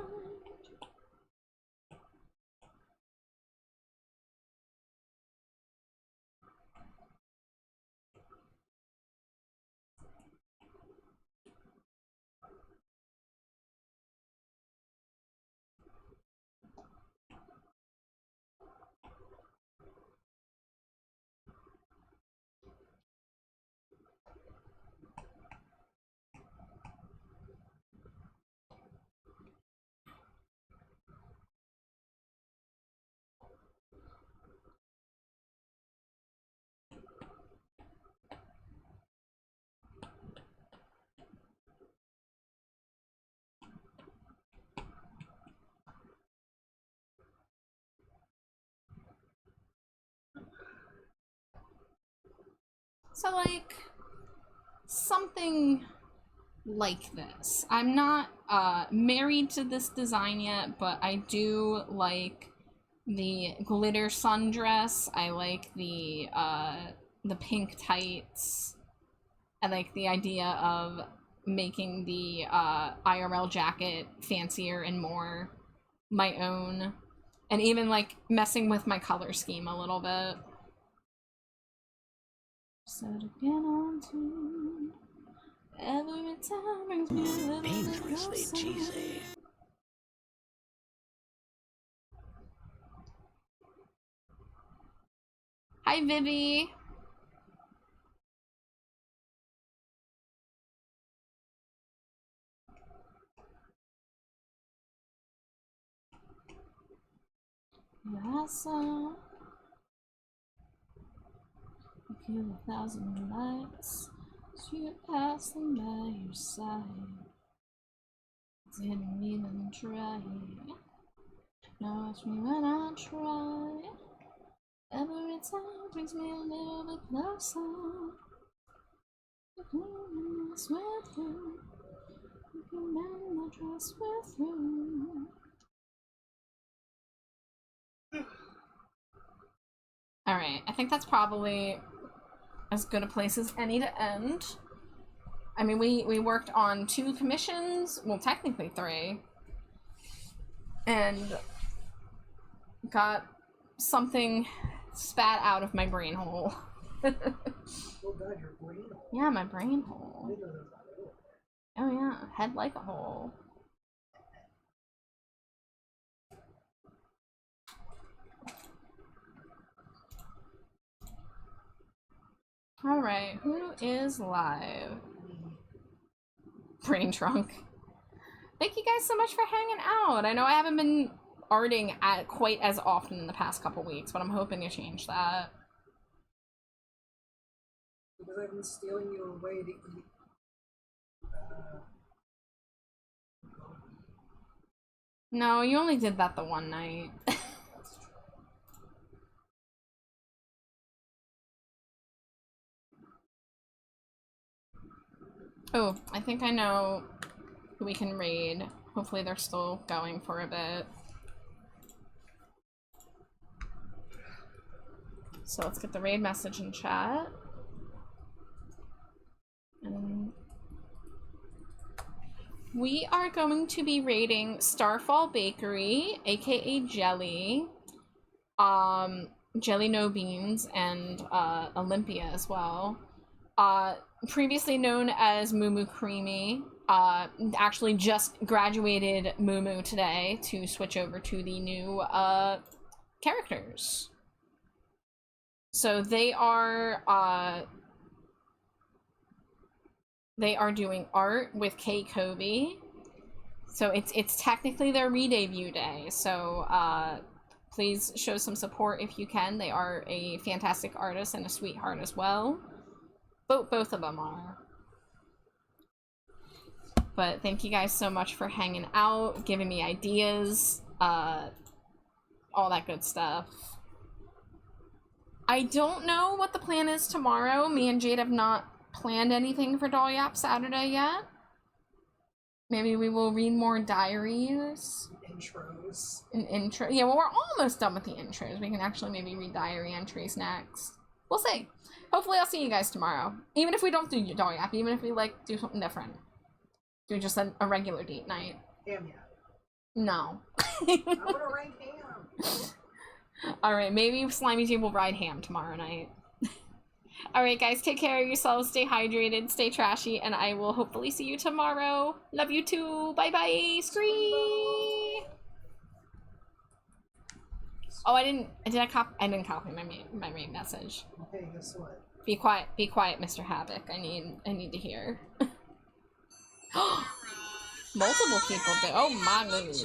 So, like, something like this. I'm not married to this design yet, but I do like the glitter sundress. I like the pink tights. I like the idea of making the IRL jacket fancier and more my own. And even, like, messing with my color scheme a little bit. So to get on to every time brings me a little Dangerously bit cheesy. Hi, Vivi. I saw you kill 1,000 lights, so you pass them by your side. Didn't even try. Now watch me when I try. Every time brings me a little bit closer. You can mess with you. You can mend the trust with you. Alright, I think that's probably as good a place as any to end. I mean, we worked on 2 commissions, well, technically 3, and got something spat out of my brain hole. Oh god, your brain hole. Yeah, my brain I hole. didn't know there was that hole. Oh yeah, head like a hole. Alright, who is live? Brain trunk. Thank you guys so much for hanging out. I know I haven't been arting quite as often in the past couple weeks, but I'm hoping to change that. Because I've been stealing you away to eat. No, you only did that the one night. Oh, I think I know who we can raid. Hopefully they're still going for a bit. So let's get the raid message in chat. And we are going to be raiding Starfall Bakery, aka Jelly, Jelly No Beans, and Olympia as well. Previously known as Moo Creamy, actually just graduated Moo today to switch over to the new characters. So they are doing art with K Kobe. So it's technically their re-debut day. So please show some support if you can. They are a fantastic artist and a sweetheart as well. Both of them are. But thank you guys so much for hanging out, giving me ideas, all that good stuff. I don't know what the plan is tomorrow. Me and Jade have not planned anything for Doll Yap Saturday yet. Maybe we will read more diaries. Intros. An intro. Yeah, well, we're almost done with the intros. We can actually maybe read diary entries next. We'll see. Hopefully I'll see you guys tomorrow. Even if we don't do Doll Yap, even if we, like, do something different. Do just a regular date night. Ham yap. No. I wanna rank ham. Alright, maybe Slimy Jade will ride ham tomorrow night. Alright guys, take care of yourselves, stay hydrated, stay trashy, and I will hopefully see you tomorrow. Love you too. Bye bye. Scree. Oh, I didn't copy my main message. Hey, guess what? Be quiet, Mr. Havoc. I need to hear. Multiple people did. Oh my god.